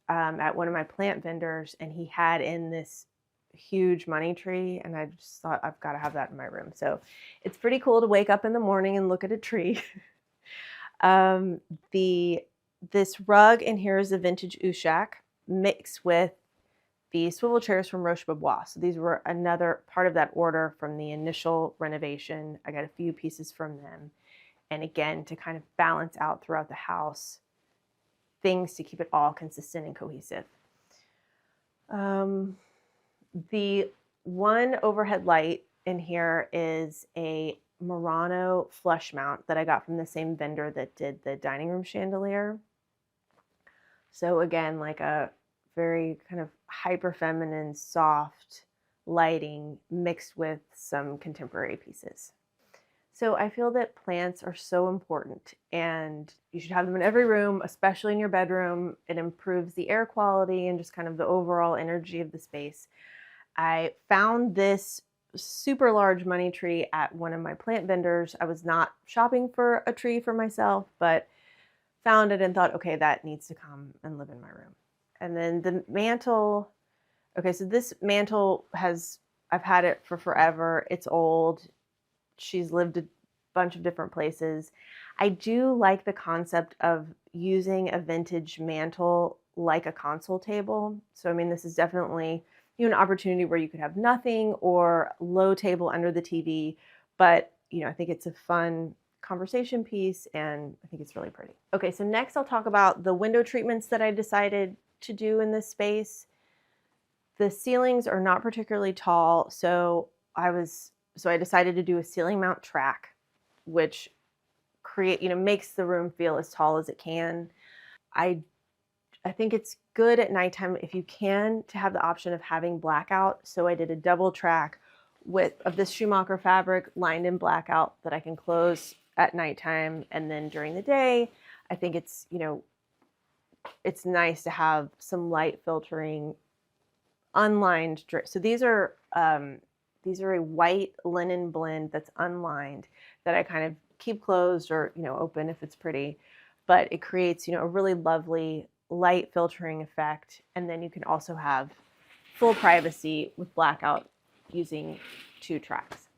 at one of my plant vendors, and he had in this huge money tree, and I just thought I've got to have that in my room. So it's pretty cool to wake up in the morning and look at a tree. This rug in here is a vintage Ushak mixed with the swivel chairs from Roche Bobois. So these were another part of that order from the initial renovation. I got a few pieces from them. And again, to kind of balance out throughout the house, things to keep it all consistent and cohesive. The one overhead light in here is a Murano flush mount that I got from the same vendor that did the dining room chandelier. So again, like a very kind of hyper feminine, soft lighting mixed with some contemporary pieces. So I feel that plants are so important and you should have them in every room, especially in your bedroom. It improves the air quality and just kind of the overall energy of the space. I found this super large money tree at one of my plant vendors. I was not shopping for a tree for myself, but found it and thought, okay, that needs to come and live in my room. And then the mantle, okay, so this mantle I've had it for forever. It's old. She's lived a bunch of different places. I do like the concept of using a vintage mantle like a console table. So, I mean, this is definitely an opportunity where you could have nothing or low table under the TV, but I think it's a fun conversation piece and I think it's really pretty. Okay, so next I'll talk about the window treatments that I decided to do in this space. The ceilings are not particularly tall, so I decided to do a ceiling mount track, which makes the room feel as tall as it can. I think it's good at nighttime if you can to have the option of having blackout. So I did a double track of this Schumacher fabric lined in blackout that I can close at nighttime, and then during the day, I think it's nice to have some light filtering unlined. So these are a white linen blend that's unlined that I kind of keep closed or open if it's pretty, but it creates a really lovely light filtering effect. And then you can also have full privacy with blackout using 2 tracks.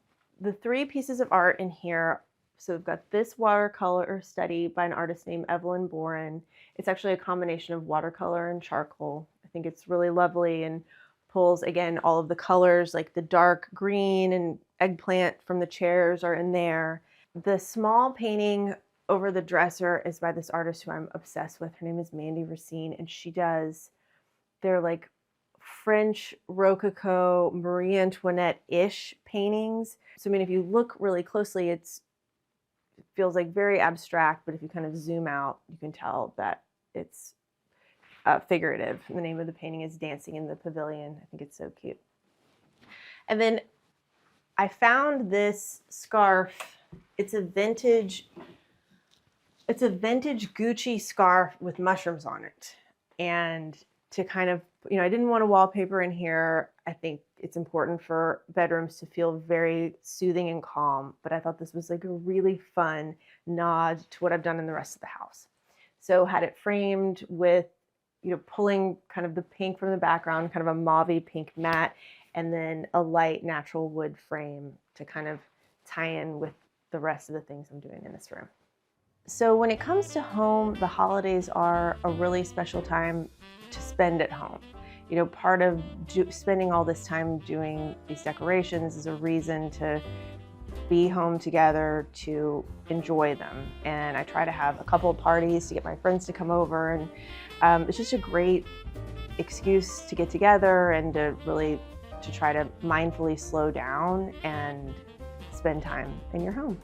The 3 pieces of art in here, so we've got this watercolor study by an artist named Evelyn Boren. It's actually a combination of watercolor and charcoal. I think it's really lovely and pulls, again, all of the colors, like the dark green and eggplant from the chairs are in there. The small painting over the dresser is by this artist who I'm obsessed with. Her name is Mandy Racine, and they're like French Rococo, Marie Antoinette-ish paintings. So, I mean, if you look really closely, it feels like very abstract, but if you kind of zoom out, you can tell that it's figurative. The name of the painting is Dancing in the Pavilion. I think it's so cute. And then I found this scarf. It's a vintage Gucci scarf with mushrooms on it. And to kind of, I didn't want a wallpaper in here. I think it's important for bedrooms to feel very soothing and calm, but I thought this was like a really fun nod to what I've done in the rest of the house. So had it framed with, pulling kind of the pink from the background, kind of a mauvey pink matte, and then a light natural wood frame to kind of tie in with the rest of the things I'm doing in this room. So when it comes to home, the holidays are a really special time to spend at home. Part of spending all this time doing these decorations is a reason to be home together, to enjoy them. And I try to have a couple of parties to get my friends to come over, and it's just a great excuse to get together and to try to mindfully slow down and spend time in your home.